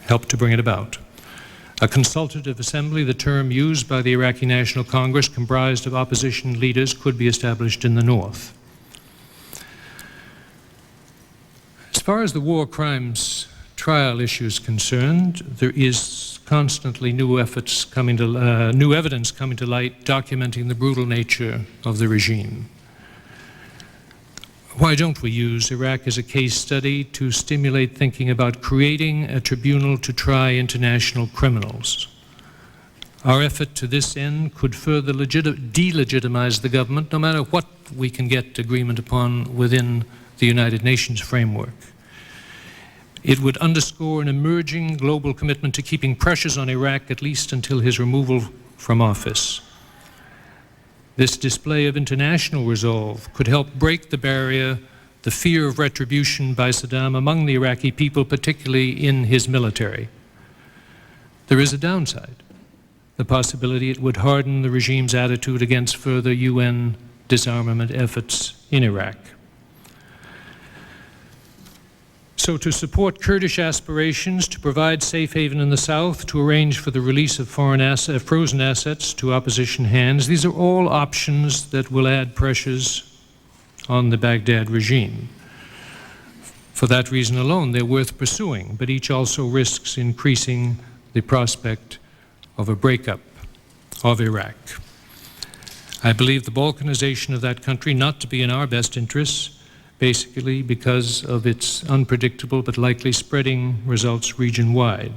help to bring it about. A consultative assembly, the term used by the Iraqi National Congress, comprised of opposition leaders, could be established in the north. As far as the war crimes trial issue is concerned, there is constantly new evidence coming to light documenting the brutal nature of the regime. Why don't we use Iraq as a case study to stimulate thinking about creating a tribunal to try international criminals? Our effort to this end could further delegitimize the government, no matter what we can get agreement upon within the United Nations framework. It would underscore an emerging global commitment to keeping pressures on Iraq at least until his removal from office. This display of international resolve could help break the barrier, the fear of retribution by Saddam among the Iraqi people, particularly in his military. There is a downside, the possibility it would harden the regime's attitude against further UN disarmament efforts in Iraq. So to support Kurdish aspirations to provide safe haven in the south, to arrange for the release of frozen assets to opposition hands, these are all options that will add pressures on the Baghdad regime. For that reason alone, they're worth pursuing, but each also risks increasing the prospect of a breakup of Iraq. I believe the balkanization of that country not to be in our best interests, basically because of its unpredictable but likely spreading results region-wide.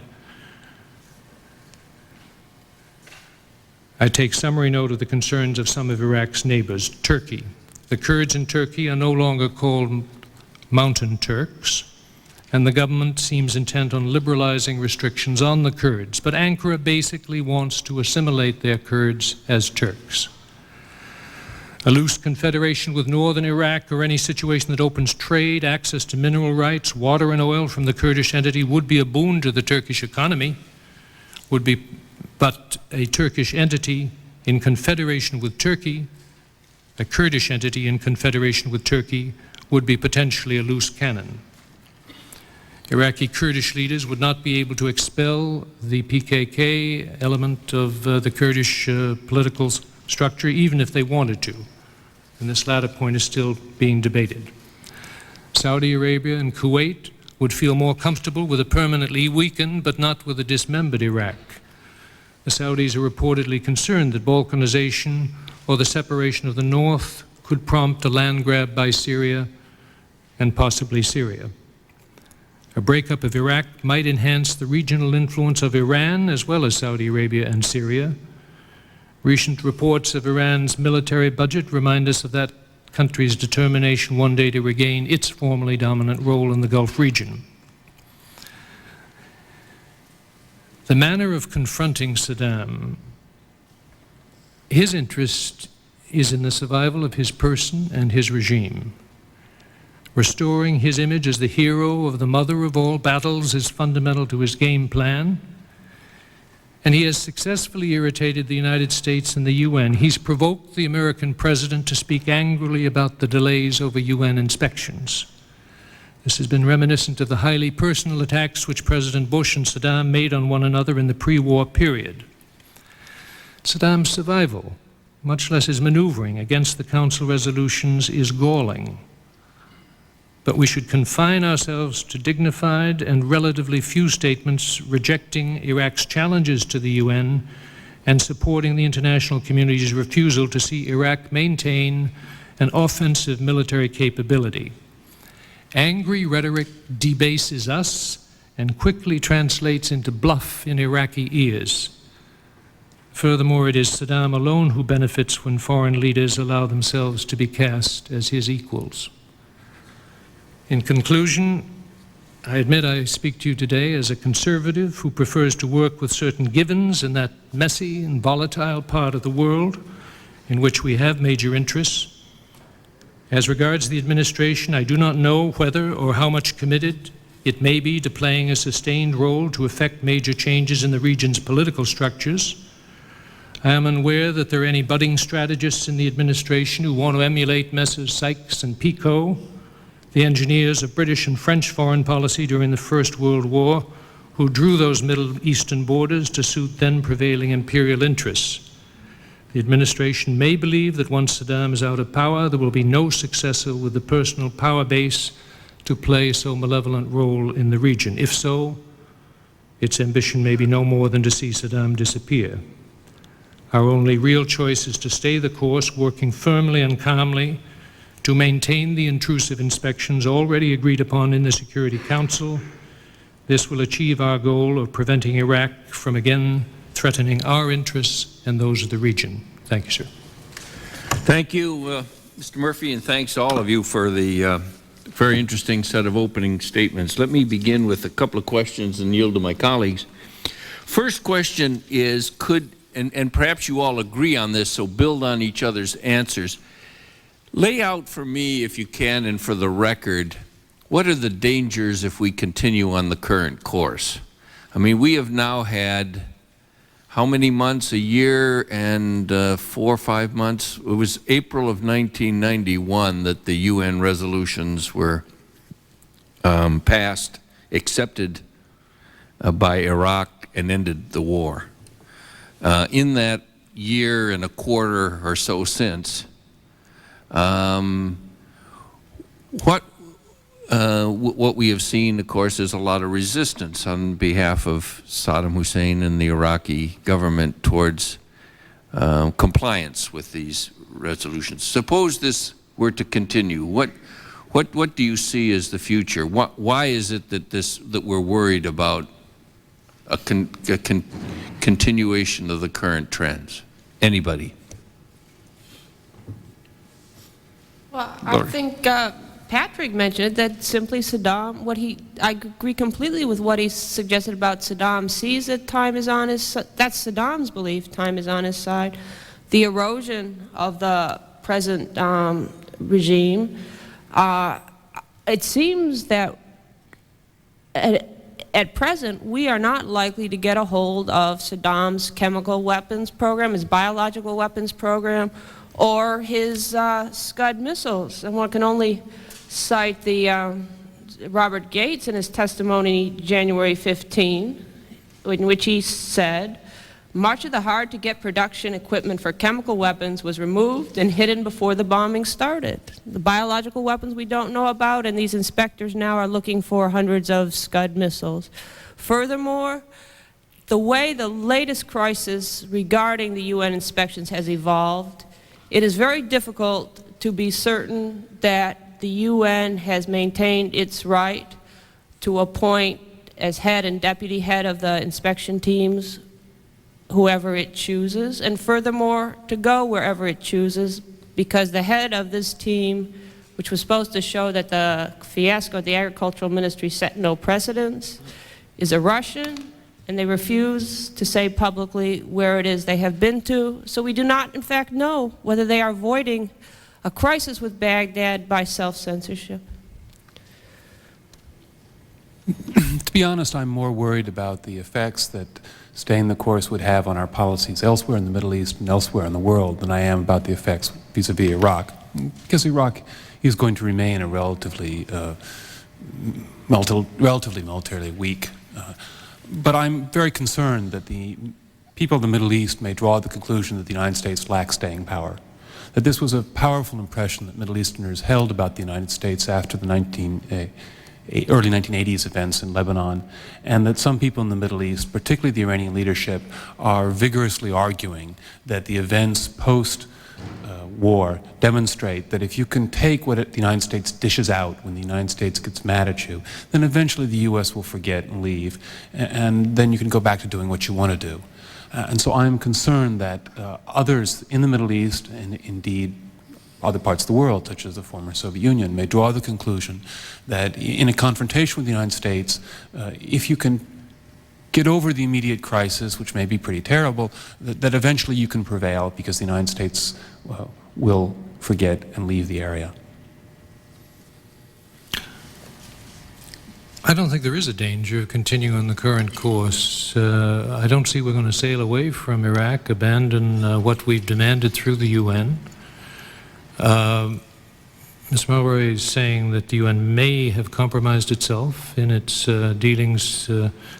I take summary note of the concerns of some of Iraq's neighbors. Turkey. The Kurds in Turkey are no longer called mountain Turks, and the government seems intent on liberalizing restrictions on the Kurds. But Ankara basically wants to assimilate their Kurds as Turks. A loose confederation with northern Iraq or any situation that opens trade, access to mineral rights, water and oil from the Kurdish entity would be a boon to the Turkish economy, but a Turkish entity in confederation with Turkey, a Kurdish entity in confederation with Turkey, would be potentially a loose cannon. Iraqi Kurdish leaders would not be able to expel the PKK element of the Kurdish political structure, even if they wanted to. And this latter point is still being debated. Saudi Arabia and Kuwait would feel more comfortable with a permanently weakened but not with a dismembered Iraq. The Saudis are reportedly concerned that balkanization or the separation of the north could prompt a land grab by Syria and possibly Syria. A breakup of Iraq might enhance the regional influence of Iran as well as Saudi Arabia and Syria. Recent reports of Iran's military budget remind us of that country's determination one day to regain its formerly dominant role in the Gulf region. The manner of confronting Saddam, his interest is in the survival of his person and his regime. Restoring his image as the hero of the mother of all battles is fundamental to his game plan. And he has successfully irritated the United States and the UN. He's provoked the American president to speak angrily about the delays over UN inspections. This has been reminiscent of the highly personal attacks which President Bush and Saddam made on one another in the pre-war period. Saddam's survival, much less his maneuvering against the Council resolutions, is galling. But we should confine ourselves to dignified and relatively few statements rejecting Iraq's challenges to the UN and supporting the international community's refusal to see Iraq maintain an offensive military capability. Angry rhetoric debases us and quickly translates into bluff in Iraqi ears. Furthermore, it is Saddam alone who benefits when foreign leaders allow themselves to be cast as his equals. In conclusion, I admit I speak to you today as a conservative who prefers to work with certain givens in that messy and volatile part of the world in which we have major interests. As regards the administration, I do not know whether or how much committed it may be to playing a sustained role to effect major changes in the region's political structures. I am unaware that there are any budding strategists in the administration who want to emulate Messrs. Sykes and Picot, the engineers of British and French foreign policy during the First World War, who drew those Middle Eastern borders to suit then prevailing imperial interests. The administration may believe that once Saddam is out of power, there will be no successor with the personal power base to play so malevolent role in the region. If so, its ambition may be no more than to see Saddam disappear. Our only real choice is to stay the course, working firmly and calmly to maintain the intrusive inspections already agreed upon in the Security Council. This will achieve our goal of preventing Iraq from again threatening our interests and those of the region. Thank you, sir. Thank you, Mr. Murphy, and thanks to all of you for the very interesting set of opening statements. Let me begin with a couple of questions and yield to my colleagues. First question is, and perhaps you all agree on this, so build on each other's answers. Lay out for me, if you can, and for the record, what are the dangers if we continue on the current course? I mean, we have now had how many months? A year and 4 or 5 months? It was April of 1991 that the UN resolutions were passed, accepted by Iraq, and ended the war. In that year and a quarter or so since, what we have seen, of course, is a lot of resistance on behalf of Saddam Hussein and the Iraqi government towards compliance with these resolutions. Suppose this were to continue. What do you see as the future? Why is it that we're worried about a continuation of the current trends? Anybody? Well, I think Patrick mentioned that simply Saddam, I agree completely with what he suggested about Saddam sees that time is on his, that's Saddam's belief, time is on his side. The erosion of the present regime, it seems that at present we are not likely to get a hold of Saddam's chemical weapons program, his biological weapons program, or his Scud missiles. And one can only cite the Robert Gates in his testimony January 15, in which he said, much of the hard-to-get production equipment for chemical weapons was removed and hidden before the bombing started. The biological weapons we don't know about, and these inspectors now are looking for hundreds of Scud missiles. Furthermore, the way the latest crisis regarding the UN inspections has evolved, it is very difficult to be certain that the UN has maintained its right to appoint as head and deputy head of the inspection teams whoever it chooses, and furthermore, to go wherever it chooses, because the head of this team, which was supposed to show that the fiasco of the agricultural ministry set no precedents, is a Russian, and they refuse to say publicly where it is they have been to. So we do not, in fact, know whether they are avoiding a crisis with Baghdad by self-censorship. To be honest, I'm more worried about the effects that staying the course would have on our policies elsewhere in the Middle East and elsewhere in the world than I am about the effects vis-a-vis Iraq. Because Iraq is going to remain a relatively militarily weak. But I'm very concerned that the people of the Middle East may draw the conclusion that the United States lacks staying power. That this was a powerful impression that Middle Easterners held about the United States after the early 1980s events in Lebanon, and that some people in the Middle East, particularly the Iranian leadership, are vigorously arguing that the events post-war demonstrate that if you can take what the United States dishes out when the United States gets mad at you, then eventually the U.S. will forget and leave, and then you can go back to doing what you want to do. And so I'm concerned that others in the Middle East, and indeed other parts of the world, such as the former Soviet Union, may draw the conclusion that in a confrontation with the United States, if you can get over the immediate crisis, which may be pretty terrible, that eventually you can prevail because the United States will forget and leave the area. I don't think there is a danger of continuing on the current course. I don't see we're going to sail away from Iraq, abandon what we've demanded through the UN. Ms. Mulroy is saying that the UN may have compromised itself in its dealings,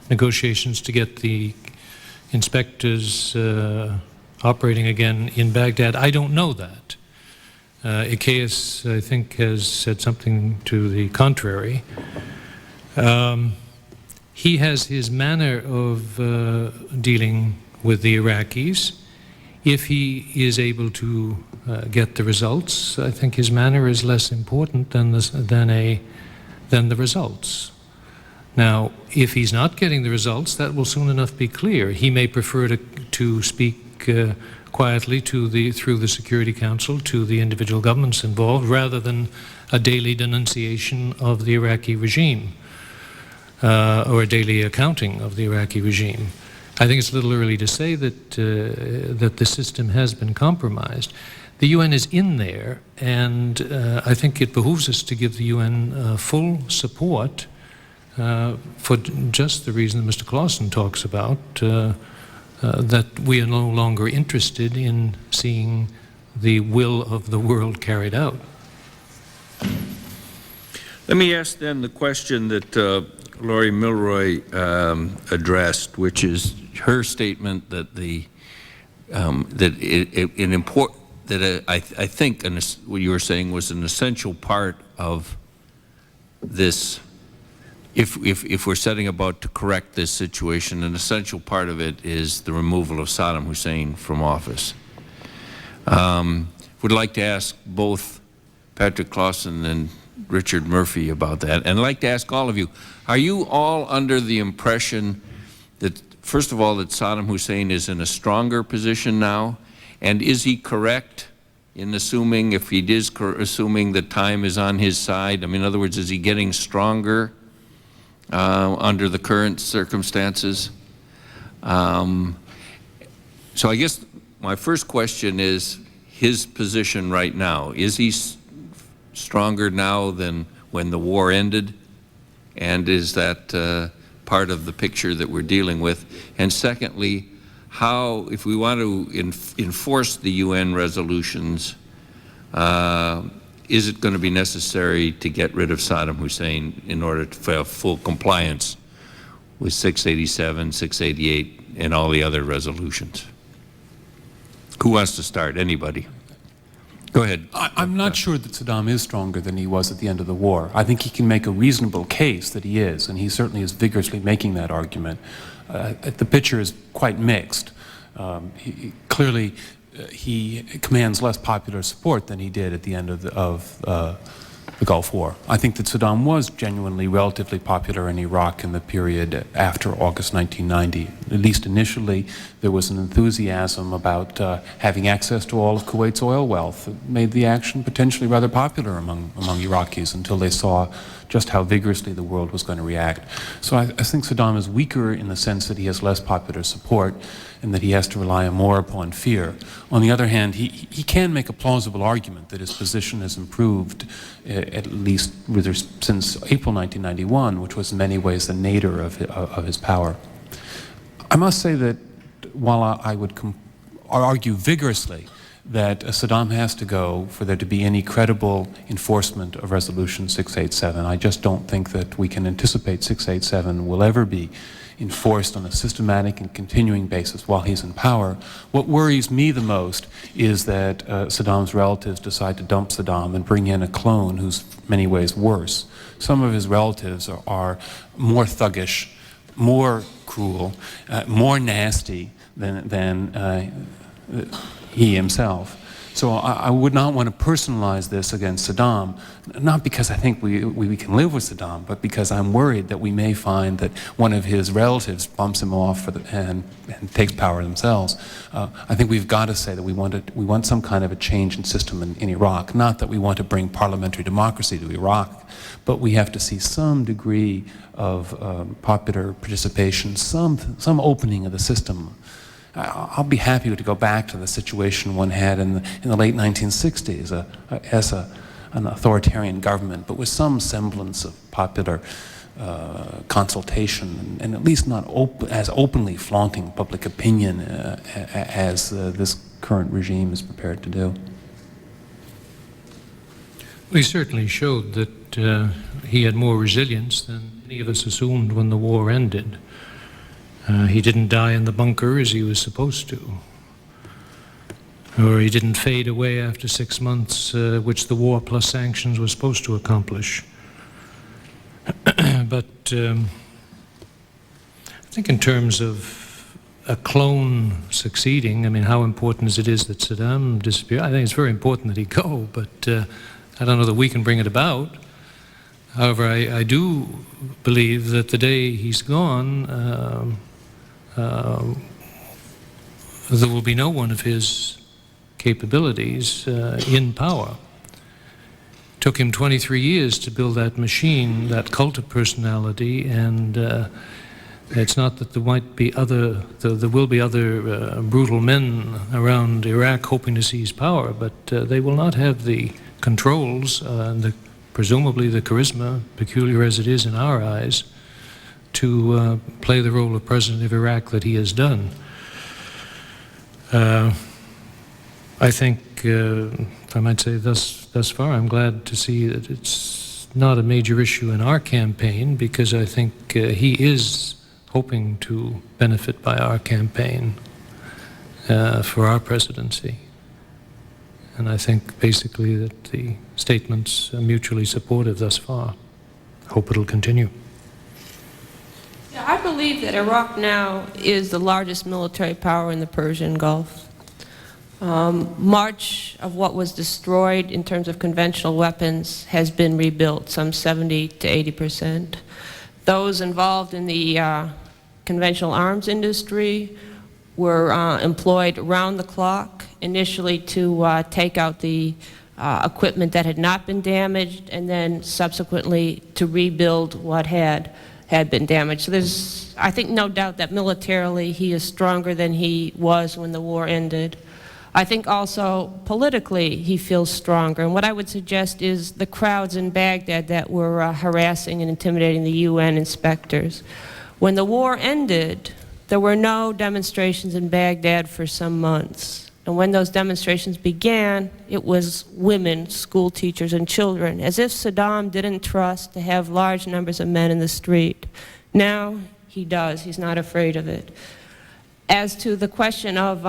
negotiations to get the inspectors operating again in Baghdad. I don't know that. Ikeas, I think, has said something to the contrary. He has his manner of dealing with the Iraqis. If he is able to get the results, I think his manner is less important than the results. Now, if he's not getting the results, that will soon enough be clear. He may prefer to speak quietly through the Security Council to the individual governments involved, rather than a daily denunciation of the Iraqi regime or a daily accounting of the Iraqi regime. I think it's a little early to say that the system has been compromised. The UN is in there, and I think it behooves us to give the UN full support for just the reason that Mr. Clausen talks about, that we are no longer interested in seeing the will of the world carried out. Let me ask then the question that Laurie Milroy addressed, which is her statement that I think what you were saying was an essential part of this. If we're setting about to correct this situation, an essential part of it is the removal of Saddam Hussein from office. Would like to ask both Patrick Clausen and Richard Murphy about that, and I'd like to ask all of you, are you all under the impression that, first of all, that Saddam Hussein is in a stronger position now, and is he correct in assuming, if he is assuming that time is on his side? I mean, in other words, is he getting stronger under the current circumstances? So I guess my first question is his position right now. Is he stronger now than when the war ended? And is that part of the picture that we're dealing with? And secondly, how, if we want to enforce the UN resolutions, is it going to be necessary to get rid of Saddam Hussein in order to have full compliance with 687, 688, and all the other resolutions? Who wants to start? Anybody? Go ahead. I'm not sure that Saddam is stronger than he was at the end of the war. I think he can make a reasonable case that he is, and he certainly is vigorously making that argument. The picture is quite mixed. Clearly, he commands less popular support than he did at the end of the Gulf War. I think that Saddam was genuinely relatively popular in Iraq in the period after August 1990. At least initially, there was an enthusiasm about having access to all of Kuwait's oil wealth. It made the action potentially rather popular among Iraqis until they saw just how vigorously the world was going to react. So I think Saddam is weaker in the sense that he has less popular support and that he has to rely more upon fear. On the other hand, he can make a plausible argument that his position has improved at least since April 1991, which was in many ways the nadir of his power. I must say that while I would argue vigorously that Saddam has to go for there to be any credible enforcement of Resolution 687, I just don't think that we can anticipate 687 will ever be enforced on a systematic and continuing basis while he's in power. What worries me the most is that Saddam's relatives decide to dump Saddam and bring in a clone who's in many ways worse. Some of his relatives are more thuggish, more cruel, more nasty than he himself. So I would not want to personalize this against Saddam, not because I think we can live with Saddam, but because I'm worried that we may find that one of his relatives bumps him off and takes power themselves. I think we've got to say that we want some kind of a change in system in Iraq, not that we want to bring parliamentary democracy to Iraq, but we have to see some degree of popular participation, some opening of the system. I'll be happy to go back to the situation one had in the late 1960s as an authoritarian government, but with some semblance of popular consultation and at least not as openly flaunting public opinion as this current regime is prepared to do. He certainly showed that he had more resilience than many of us assumed when the war ended. He didn't die in the bunker as he was supposed to. Or he didn't fade away after 6 months, which the war plus sanctions was supposed to accomplish. But I think in terms of a clone succeeding, I mean, how important it is that Saddam disappear? I think it's very important that he go, but I don't know that we can bring it about. However, I do believe that the day he's gone, there will be no one of his capabilities in power. It took him 23 years to build that machine, that cult of personality, and it's not that there might be there will be other brutal men around Iraq hoping to seize power, but they will not have the controls and presumably the charisma, peculiar as it is in our eyes, to play the role of president of Iraq that he has done. I think, if I might say thus far, I'm glad to see that it's not a major issue in our campaign, because I think he is hoping to benefit by our campaign for our presidency. And I think basically that the statements are mutually supportive thus far. Hope it'll continue. Yeah, I believe that Iraq now is the largest military power in the Persian Gulf. Much of what was destroyed in terms of conventional weapons has been rebuilt, some 70 to 80%. Those involved in the conventional arms industry were employed around the clock initially to take out the equipment that had not been damaged, and then subsequently to rebuild what had been damaged. So there's, I think, no doubt that militarily he is stronger than he was when the war ended. I think also politically he feels stronger. And what I would suggest is the crowds in Baghdad that were harassing and intimidating the UN inspectors. When the war ended, there were no demonstrations in Baghdad for some months. And when those demonstrations began, it was women, school teachers, and children, as if Saddam didn't trust to have large numbers of men in the street. Now he does. He's not afraid of it. As to the question of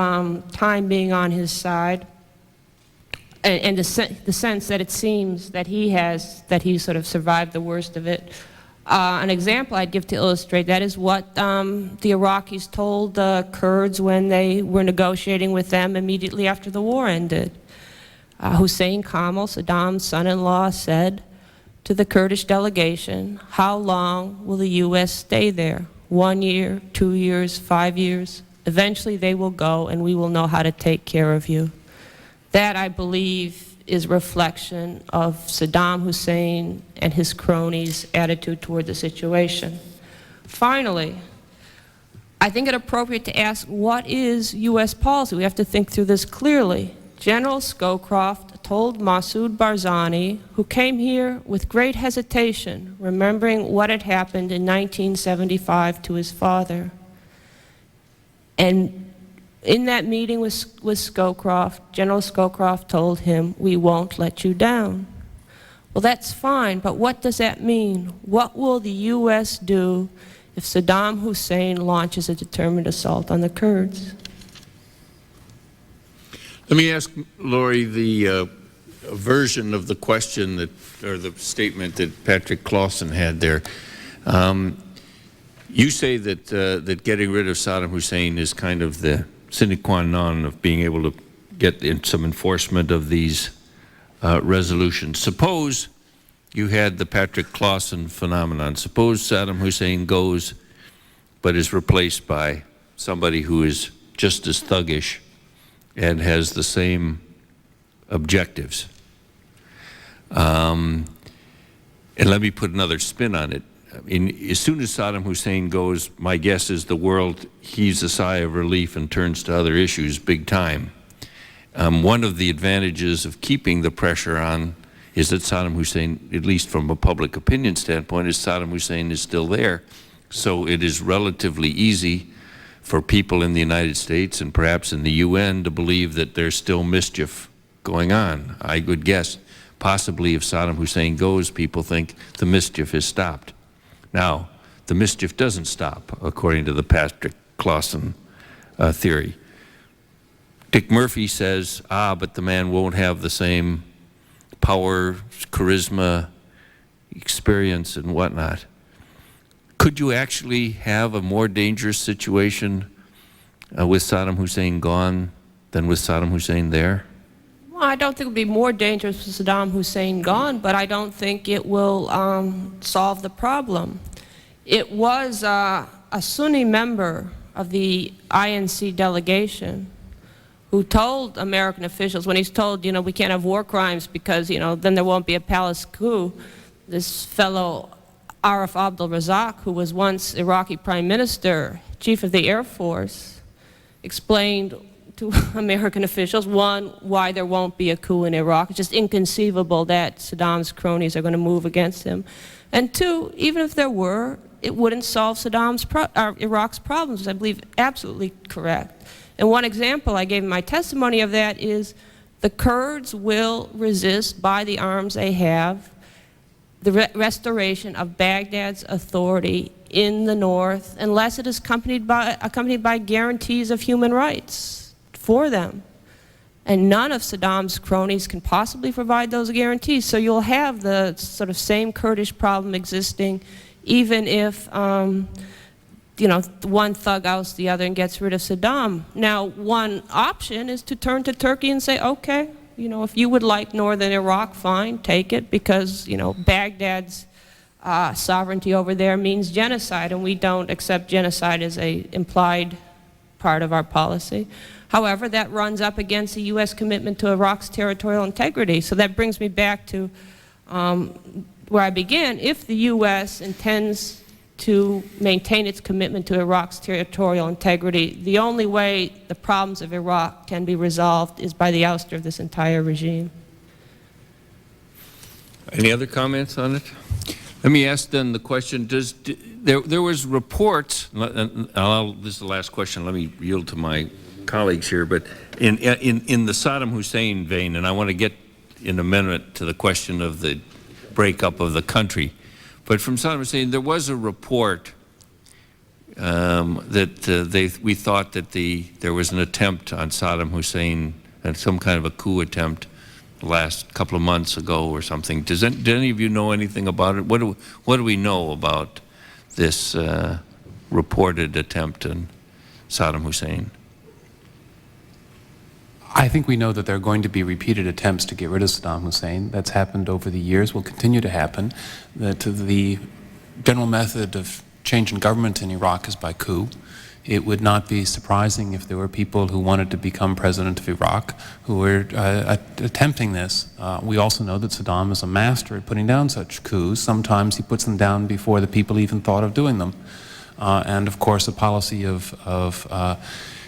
time being on his side, and the sense that it seems that he sort of survived the worst of it, an example I'd give to illustrate that is what the Iraqis told the Kurds when they were negotiating with them immediately after the war ended. Hussein Kamal, Saddam's son-in-law, said to the Kurdish delegation, "How long will the U.S. stay there? 1 year, 2 years, 5 years? Eventually they will go and we will know how to take care of you." That, I believe, is reflection of Saddam Hussein and his cronies' attitude toward the situation. Finally, I think it appropriate to ask, what is U.S. policy? We have to think through this clearly. General Scowcroft told Massoud Barzani, who came here with great hesitation, remembering what had happened in 1975 to his father. And in that meeting with Scowcroft, General Scowcroft told him, "We won't let you down." Well, that's fine, but what does that mean? What will the U.S. do if Saddam Hussein launches a determined assault on the Kurds? Let me ask Lori the version of the question that, or the statement that Patrick Clausen had there. You say that that getting rid of Saddam Hussein is kind of the sine qua non of being able to get in some enforcement of these resolutions. Suppose you had the Patrick Clausen phenomenon. Suppose Saddam Hussein goes but is replaced by somebody who is just as thuggish and has the same objectives. And let me put another spin on it. I mean, as soon as Saddam Hussein goes, my guess is the world heaves a sigh of relief and turns to other issues big time. One of the advantages of keeping the pressure on is that Saddam Hussein, at least from a public opinion standpoint, is Saddam Hussein is still there. So it is relatively easy for people in the United States and perhaps in the UN to believe that there's still mischief going on. I would guess possibly if Saddam Hussein goes, people think the mischief is stopped. Now, the mischief doesn't stop, according to the Patrick Clausen theory. Dick Murphy says, but the man won't have the same power, charisma, experience, and whatnot. Could you actually have a more dangerous situation with Saddam Hussein gone than with Saddam Hussein there? Well, I don't think it would be more dangerous with Saddam Hussein gone, but I don't think it will solve the problem. It was a Sunni member of the INC delegation who told American officials, when he's told, we can't have war crimes because, then there won't be a palace coup, this fellow Arif Abdul Razak, who was once Iraqi Prime Minister, Chief of the Air Force, explained to American officials, one, why there won't be a coup in Iraq. It's just inconceivable that Saddam's cronies are going to move against him. And two, even if there were, it wouldn't solve Iraq's problems, which I believe absolutely correct. And one example I gave in my testimony of that is the Kurds will resist by the arms they have the restoration of Baghdad's authority in the north unless it is accompanied by guarantees of human rights for them. And none of Saddam's cronies can possibly provide those guarantees. So you'll have the sort of same Kurdish problem existing even if one thug outs the other and gets rid of Saddam. Now, one option is to turn to Turkey and say, okay, if you would like northern Iraq, fine, take it, because, Baghdad's sovereignty over there means genocide, and we don't accept genocide as an implied part of our policy. However, that runs up against the U.S. commitment to Iraq's territorial integrity. So that brings me back to where I began. If the U.S. intends to maintain its commitment to Iraq's territorial integrity, the only way the problems of Iraq can be resolved is by the ouster of this entire regime. Any other comments on it? Let me ask then the question, there was reports, this is the last question, let me yield to my colleagues here, but in the Saddam Hussein vein, and I want to get in a minute to the question of the breakup of the country, but from Saddam Hussein, there was a report that we thought that there was an attempt on Saddam Hussein, and some kind of a coup attempt the last couple of months ago or something. Did any of you know anything about it? What do we know about this reported attempt on Saddam Hussein? I think we know that there are going to be repeated attempts to get rid of Saddam Hussein. That's happened over the years, will continue to happen. That the general method of changing government in Iraq is by coup. It would not be surprising if there were people who wanted to become president of Iraq who were attempting this. We also know that Saddam is a master at putting down such coups. Sometimes he puts them down before the people even thought of doing them. And of course, a policy of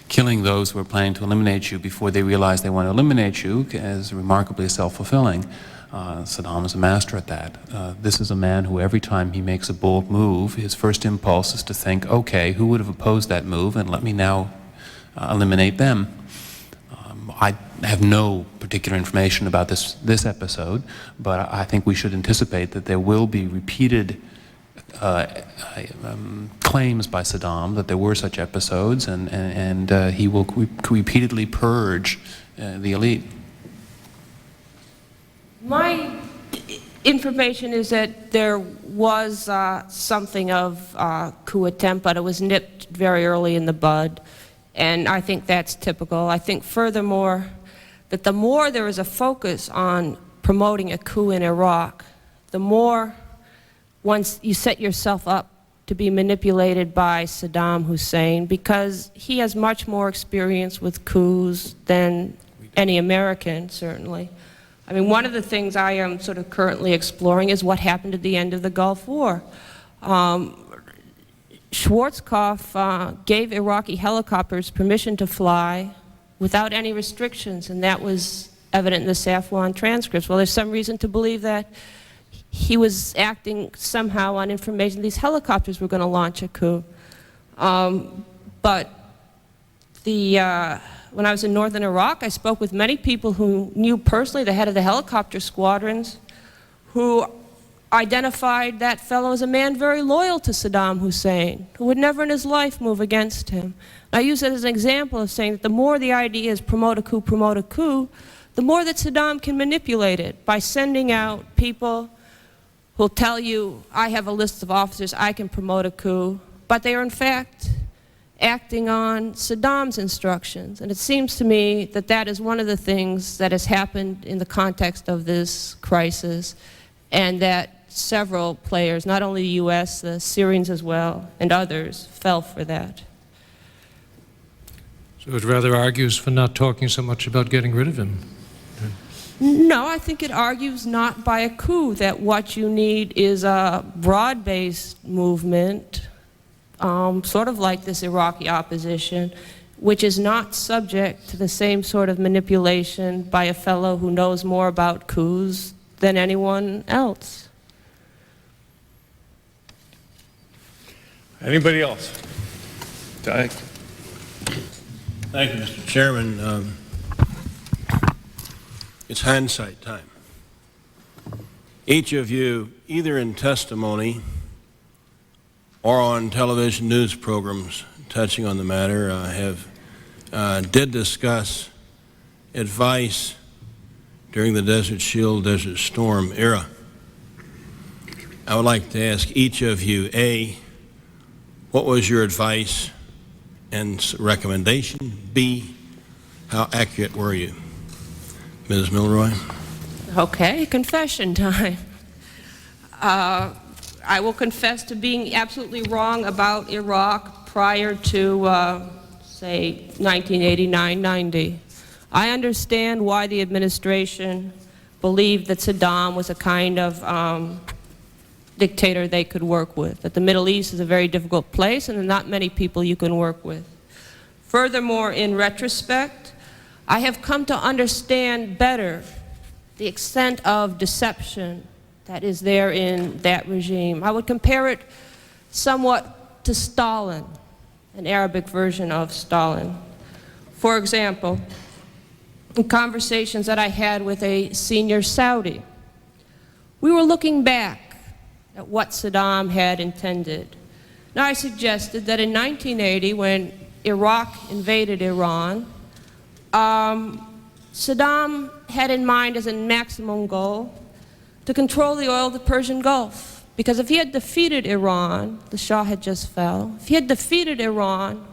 killing those who are planning to eliminate you before they realize they want to eliminate you is remarkably self-fulfilling. Saddam is a master at that. This is a man who every time he makes a bold move, his first impulse is to think, okay, who would have opposed that move, and let me now eliminate them. I have no particular information about this episode, but I think we should anticipate that there will be repeated claims by Saddam that there were such episodes, and he will repeatedly purge the elite. My information is that there was something of a coup attempt, but it was nipped very early in the bud, and I think that's typical. I think furthermore that the more there is a focus on promoting a coup in Iraq, the more once you set yourself up to be manipulated by Saddam Hussein, because he has much more experience with coups than any American, certainly. I mean, one of the things I am sort of currently exploring is what happened at the end of the Gulf War. Schwarzkopf gave Iraqi helicopters permission to fly without any restrictions, and that was evident in the Safwan transcripts. Well, there's some reason to believe that he was acting somehow on information these helicopters were going to launch a coup. But when I was in northern Iraq, I spoke with many people who knew personally the head of the helicopter squadrons, who identified that fellow as a man very loyal to Saddam Hussein, who would never in his life move against him. I use it as an example of saying that the more the idea is promote a coup, the more that Saddam can manipulate it by sending out people who'll tell you, I have a list of officers, I can promote a coup, but they are in fact acting on Saddam's instructions. And it seems to me that that is one of the things that has happened in the context of this crisis, and that several players, not only the U.S., the Syrians as well, and others, fell for that. So it rather argues for not talking so much about getting rid of him. No, I think it argues not by a coup, that what you need is a broad-based movement, sort of like this Iraqi opposition, which is not subject to the same sort of manipulation by a fellow who knows more about coups than anyone else. Anybody else? Thank you, Mr. Chairman. It's hindsight time. Each of you, either in testimony or on television news programs touching on the matter, did discuss advice during the Desert Shield, Desert Storm era. I would like to ask each of you, A, what was your advice and recommendation? B, how accurate were you? Ms. Milroy? Okay, confession time. I will confess to being absolutely wrong about Iraq prior to say 1989-90. I understand why the administration believed that Saddam was a kind of dictator they could work with, that the Middle East is a very difficult place and there are not many people you can work with. Furthermore, in retrospect, I have come to understand better the extent of deception that is there in that regime. I would compare it somewhat to Stalin, an Arabic version of Stalin. For example, in conversations that I had with a senior Saudi, we were looking back at what Saddam had intended. Now, I suggested that in 1980, when Iraq invaded Iran, Saddam had in mind as a maximum goal to control the oil of the Persian Gulf. Because if he had defeated Iran, the Shah had just fell, if he had defeated Iran,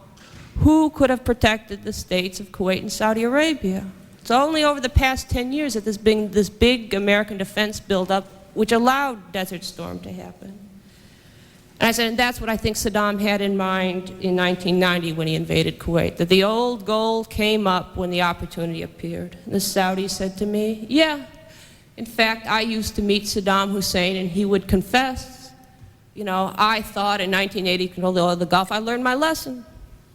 who could have protected the states of Kuwait and Saudi Arabia? It's only over the past 10 years that there's been this big American defense buildup which allowed Desert Storm to happen. And I said, and that's what I think Saddam had in mind in 1990 when he invaded Kuwait, that the old goal came up when the opportunity appeared. And the Saudis said to me, yeah, in fact, I used to meet Saddam Hussein and he would confess, you know, I thought in 1980 control the oil of the Gulf, I learned my lesson.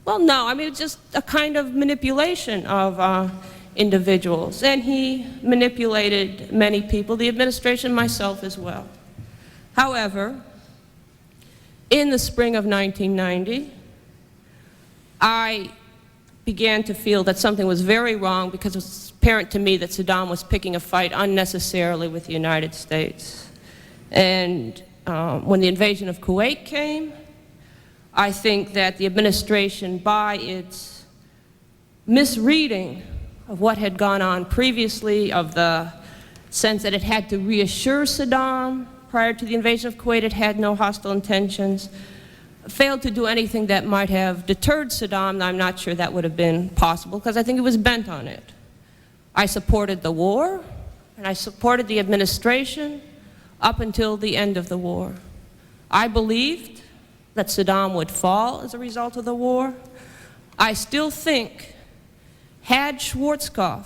Well, no, I mean, it's just a kind of manipulation of individuals. And he manipulated many people, the administration, myself as well. However, in the spring of 1990, I began to feel that something was very wrong because it was apparent to me that Saddam was picking a fight unnecessarily with the United States. And when the invasion of Kuwait came, I think that the administration, by its misreading of what had gone on previously, of the sense that it had to reassure Saddam prior to the invasion of Kuwait, it had no hostile intentions, failed to do anything that might have deterred Saddam, and I'm not sure that would have been possible, because I think it was bent on it. I supported the war, and I supported the administration up until the end of the war. I believed that Saddam would fall as a result of the war. I still think, had Schwarzkopf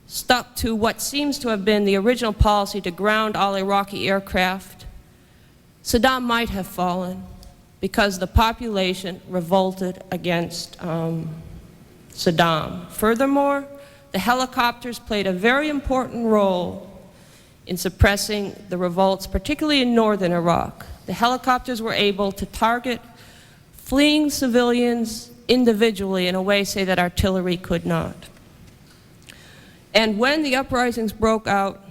stuck to what seems to have been the original policy to ground all Iraqi aircraft, Saddam might have fallen because the population revolted against Saddam. Furthermore, the helicopters played a very important role in suppressing the revolts, particularly in northern Iraq. The helicopters were able to target fleeing civilians individually in a way, say, that artillery could not. And when the uprisings broke out,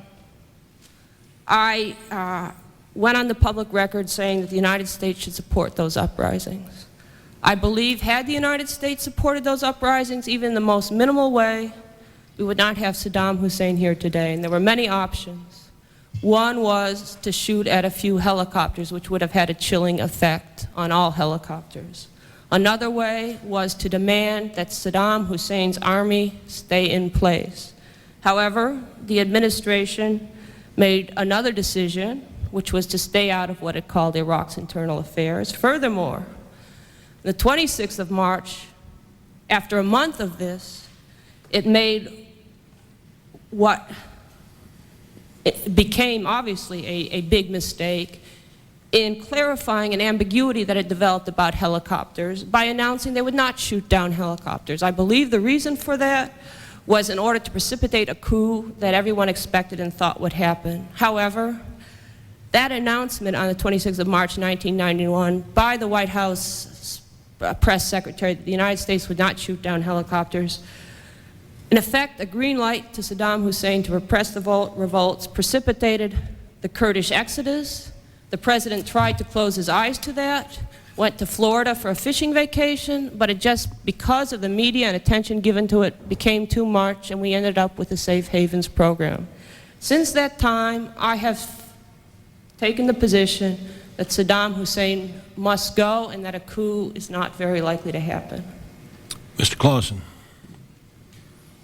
I went on the public record saying that the United States should support those uprisings. I believe had the United States supported those uprisings, even in the most minimal way, we would not have Saddam Hussein here today. And there were many options. One was to shoot at a few helicopters, which would have had a chilling effect on all helicopters. Another way was to demand that Saddam Hussein's army stay in place. However, the administration made another decision, which was to stay out of what it called Iraq's internal affairs. Furthermore, the 26th of March, after a month of this, it made what it became obviously a big mistake in clarifying an ambiguity that had developed about helicopters by announcing they would not shoot down helicopters. I believe the reason for that was in order to precipitate a coup that everyone expected and thought would happen. However, that announcement on the 26th of March 1991 by the White House press secretary that the United States would not shoot down helicopters, in effect, a green light to Saddam Hussein to repress the revolts, precipitated the Kurdish exodus. The president tried to close his eyes to that, went to Florida for a fishing vacation, but it just, because of the media and attention given to it, became too much, and we ended up with the Safe Havens program. Since that time, I have taken the position that Saddam Hussein must go and that a coup is not very likely to happen. Mr. Clausen.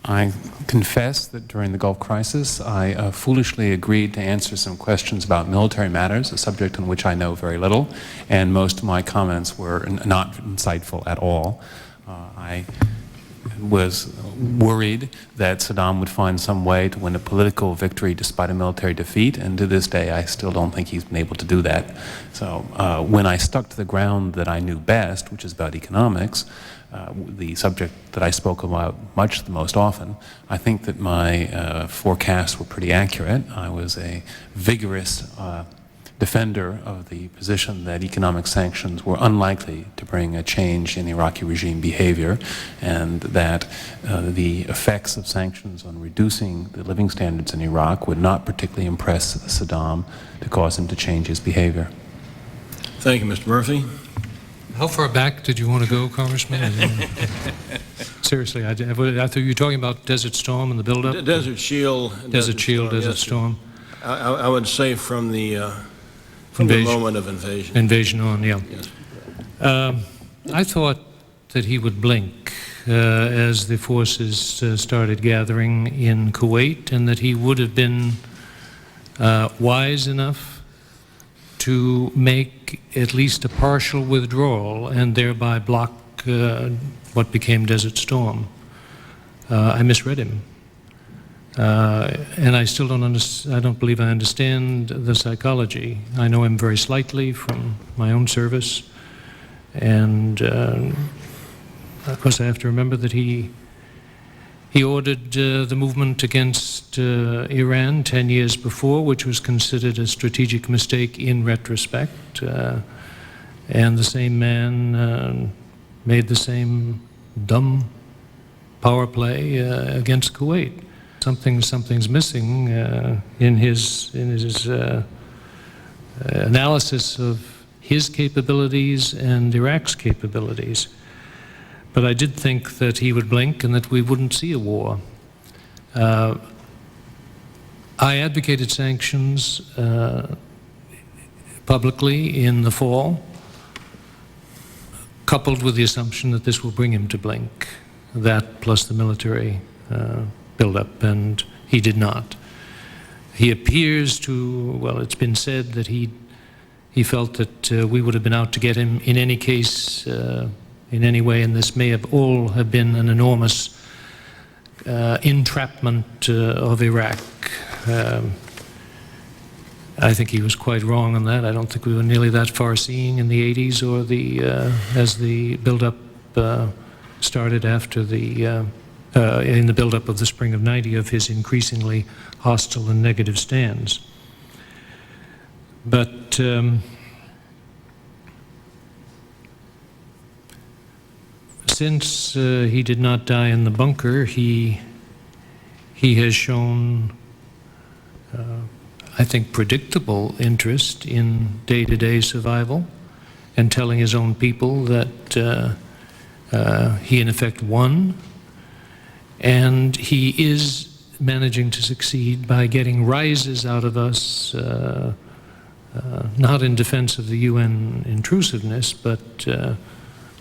I confess that during the Gulf crisis, I foolishly agreed to answer some questions about military matters, a subject on which I know very little, and most of my comments were not insightful at all. I was worried that Saddam would find some way to win a political victory despite a military defeat, and to this day I still don't think he's been able to do that. So when I stuck to the ground that I knew best, which is about economics, the subject that I spoke about the most often, I think that my forecasts were pretty accurate. I was a vigorous defender of the position that economic sanctions were unlikely to bring a change in Iraqi regime behavior, and that the effects of sanctions on reducing the living standards in Iraq would not particularly impress Saddam to cause him to change his behavior. Thank you, Mr. Murphy. How far back did you want to go, Congressman? Seriously, I thought you were talking about Desert Storm and the buildup. Desert Shield. Desert Shield, Desert Storm. I would say from the moment of invasion. Invasion on, yeah. Yes. I thought that he would blink as the forces started gathering in Kuwait, and that he would have been wise enough to make at least a partial withdrawal and thereby block what became Desert Storm. I misread him. And I still I don't believe I understand the psychology. I know him very slightly from my own service, and of course I have to remember that he ordered the movement against Iran 10 years before, which was considered a strategic mistake in retrospect, and the same man made the same dumb power play against Kuwait. Something's missing in his analysis of his capabilities and Iraq's capabilities. But I did think that he would blink and that we wouldn't see a war. I advocated sanctions publicly in the fall, coupled with the assumption that this will bring him to blink, that plus the military build-up, and he did not. He appears to, well, it's been said that he felt that we would have been out to get him in any case, in any way, and this may have all have been an enormous entrapment of Iraq. I think he was quite wrong on that. I don't think we were nearly that far-seeing in the 80s or as the build-up started after in the build-up of the spring of '90 of his increasingly hostile and negative stands. But since he did not die in the bunker, he has shown, I think, predictable interest in day-to-day survival and telling his own people that he in effect won. And he is managing to succeed by getting rises out of us, not in defense of the UN intrusiveness, but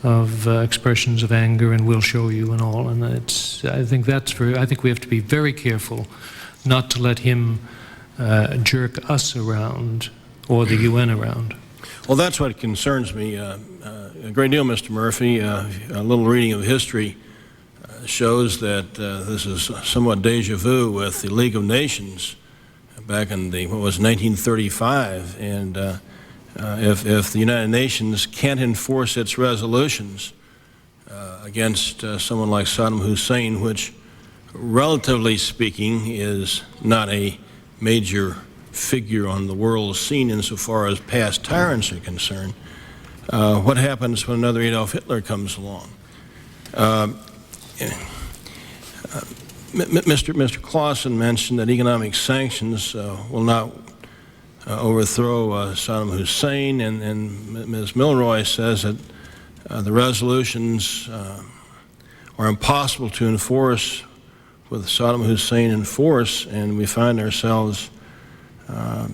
of expressions of anger and "we'll show you" and all. And I think we have to be very careful not to let him jerk us around or the UN around. Well, that's what concerns me a great deal, Mr. Murphy. A little reading of history shows that this is somewhat deja vu with the League of Nations back in 1935, and if the United Nations can't enforce its resolutions against someone like Saddam Hussein, which relatively speaking is not a major figure on the world scene insofar as past tyrants are concerned, what happens when another Adolf Hitler comes along? Mr. Clausen mentioned that economic sanctions will not overthrow Saddam Hussein, and Ms. Milroy says that the resolutions are impossible to enforce with Saddam Hussein in force, and we find ourselves... well,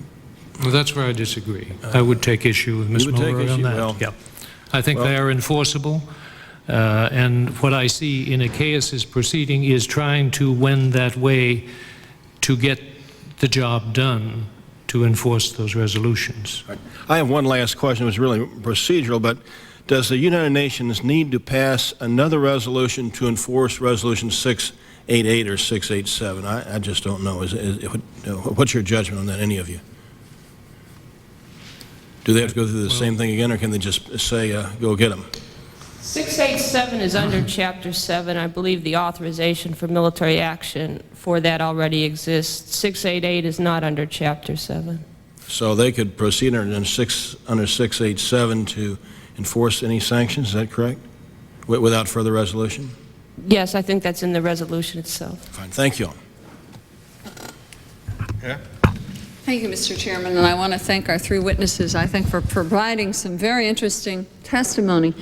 that's where I disagree. I would take issue with Ms. Milroy on that. Well, yeah. I think they are enforceable. And what I see in Achaeus's proceeding is trying to wend that way to get the job done to enforce those resolutions. I have one last question. It was really procedural, but Does the United Nations need to pass another resolution to enforce Resolution 688 or 687? I just don't know. What's your judgment on that, any of you? Do they have to go through the same thing again, or can they just say, go get them? 687 is under Chapter 7. I believe the authorization for military action for that already exists. 688 is not under Chapter 7. So they could proceed under 687 to enforce any sanctions, is that correct? Without further resolution? Yes, I think that's in the resolution itself. Fine, thank you. Yeah. Thank you, Mr. Chairman, and I want to thank our three witnesses, I think, for providing some very interesting testimony.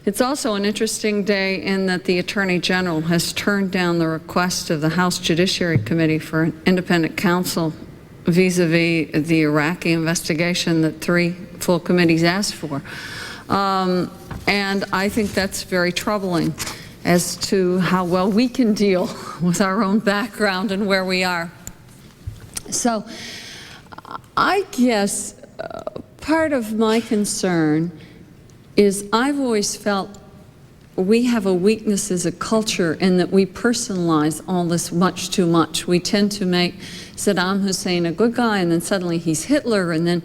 It's also an interesting day in that the Attorney General has turned down the request of the House Judiciary Committee for an independent counsel vis-a-vis the Iraqi investigation that three full committees asked for. And I think that's very troubling as to how well we can deal with our own background and where we are. So I guess part of my concern is I've always felt we have a weakness as a culture in that we personalize all this much too much. We tend to make Saddam Hussein a good guy, and then suddenly he's Hitler, and then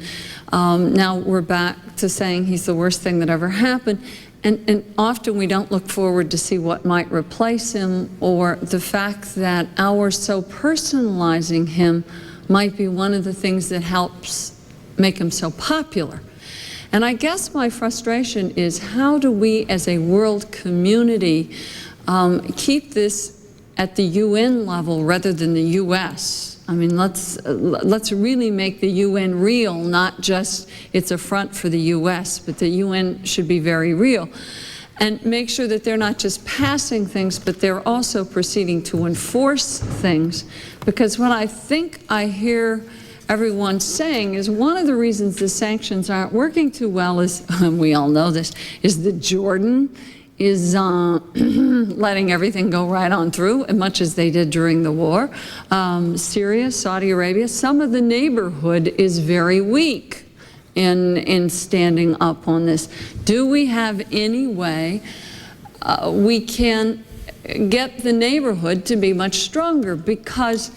now we're back to saying he's the worst thing that ever happened. And often we don't look forward to see what might replace him, or the fact that our so personalizing him might be one of the things that helps make him so popular. And I guess my frustration is, how do we as a world community keep this at the UN level rather than the US? I mean, let's really make the UN real, not just it's a front for the US, but the UN should be very real. And make sure that they're not just passing things, but they're also proceeding to enforce things. Because what I think I hear everyone saying is one of the reasons the sanctions aren't working too well is, we all know this, is that Jordan is letting everything go right on through, as much as they did during the war. Syria, Saudi Arabia, some of the neighborhood is very weak in standing up on this. Do we have any way we can get the neighborhood to be much stronger? Because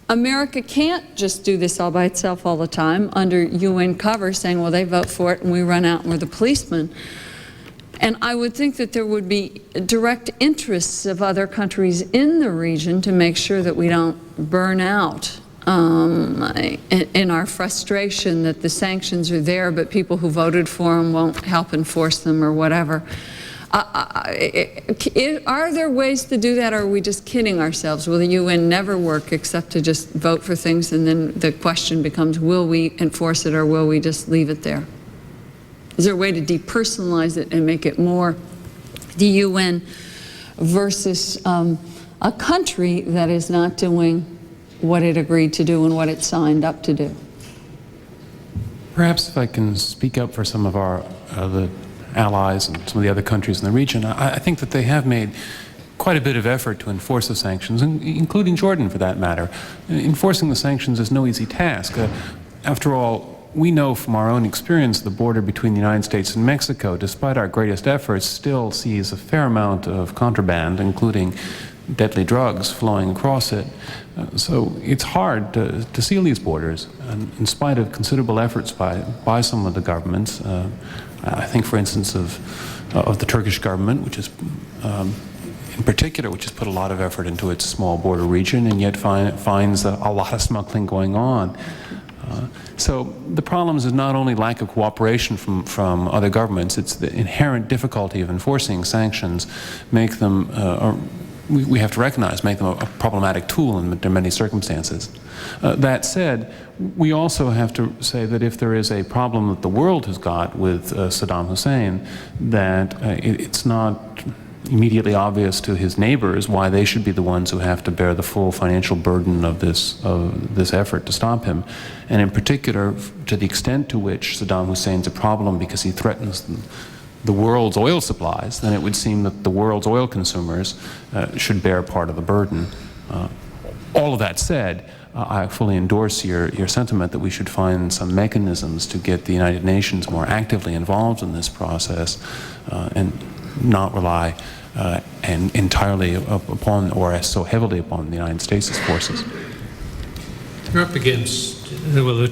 America can't just do this all by itself all the time under UN cover, saying, well, they vote for it and we run out and we're the policemen. And I would think that there would be direct interests of other countries in the region to make sure that we don't burn out in our frustration that the sanctions are there, but people who voted for them won't help enforce them or whatever. Are there ways to do that, or are we just kidding ourselves? Will the UN never work except to just vote for things, and then the question becomes, will we enforce it or will we just leave it there? Is there a way to depersonalize it and make it more the UN versus a country that is not doing what it agreed to do and what it signed up to do? Perhaps if I can speak up for some of our the allies and some of the other countries in the region, I think that they have made quite a bit of effort to enforce the sanctions, including Jordan for that matter. Enforcing the sanctions is no easy task. After all, we know from our own experience the border between the United States and Mexico, despite our greatest efforts, still sees a fair amount of contraband, including deadly drugs, flowing across it. So it's hard to seal these borders, and in spite of considerable efforts by some of the governments. I think, for instance, of the Turkish government, which is, in particular, which has put a lot of effort into its small border region, and yet finds a lot of smuggling going on. So the problem is not only lack of cooperation from other governments, it's the inherent difficulty of enforcing sanctions make them, we have to recognize, make them a problematic tool in many circumstances. That said, we also have to say that if there is a problem that the world has got with Saddam Hussein, that it's not immediately obvious to his neighbors why they should be the ones who have to bear the full financial burden of this effort to stop him. And in particular, to the extent to which Saddam Hussein's a problem because he threatens the world's oil supplies, then it would seem that the world's oil consumers should bear part of the burden. All of that said, I fully endorse your sentiment that we should find some mechanisms to get the United Nations more actively involved in this process and not rely and entirely upon or so heavily upon the United States' forces. You're up against, well,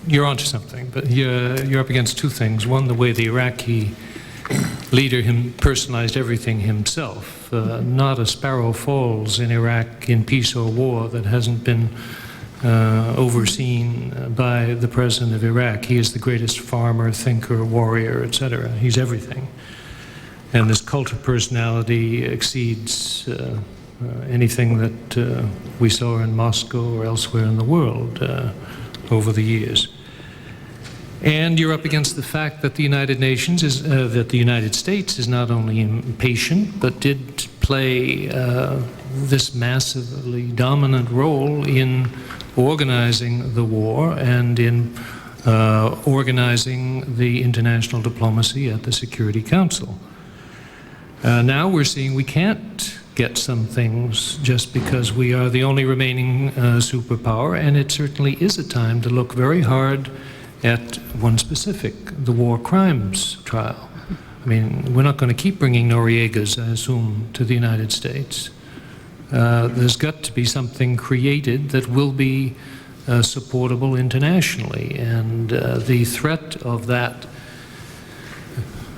you're onto something, but you're up against two things. One, the way the Iraqi leader personalized everything himself. Not a sparrow falls in Iraq in peace or war that hasn't been overseen by the president of Iraq. He is the greatest farmer, thinker, warrior, etc. He's everything. And this cult of personality exceeds anything that we saw in Moscow or elsewhere in the world over the years. And you're up against the fact that the United Nations is, that the United States is not only impatient, but did play this massively dominant role in organizing the war and in organizing the international diplomacy at the Security Council. Now we're seeing we can't get some things just because we are the only remaining superpower, and it certainly is a time to look very hard at one specific, the war crimes trial. I mean, we're not going to keep bringing Noriegas, I assume, to the United States. There's got to be something created that will be supportable internationally, and the threat of that,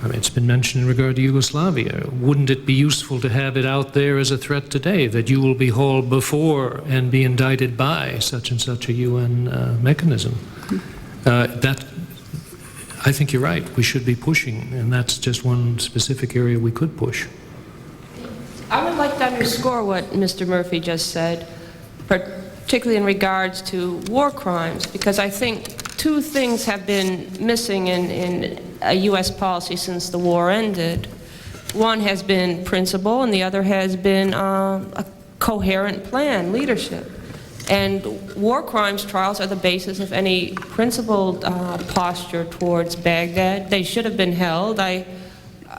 I mean, it's been mentioned in regard to Yugoslavia. Wouldn't it be useful to have it out there as a threat today, that you will be hauled before and be indicted by such and such a UN mechanism? That, I think you're right, we should be pushing, and that's just one specific area we could push. I would like to underscore what Mr. Murphy just said, particularly in regards to war crimes, because I think two things have been missing in a U.S. policy since the war ended. One has been principle, and the other has been a coherent plan, leadership. And war crimes trials are the basis of any principled posture towards Baghdad. They should have been held.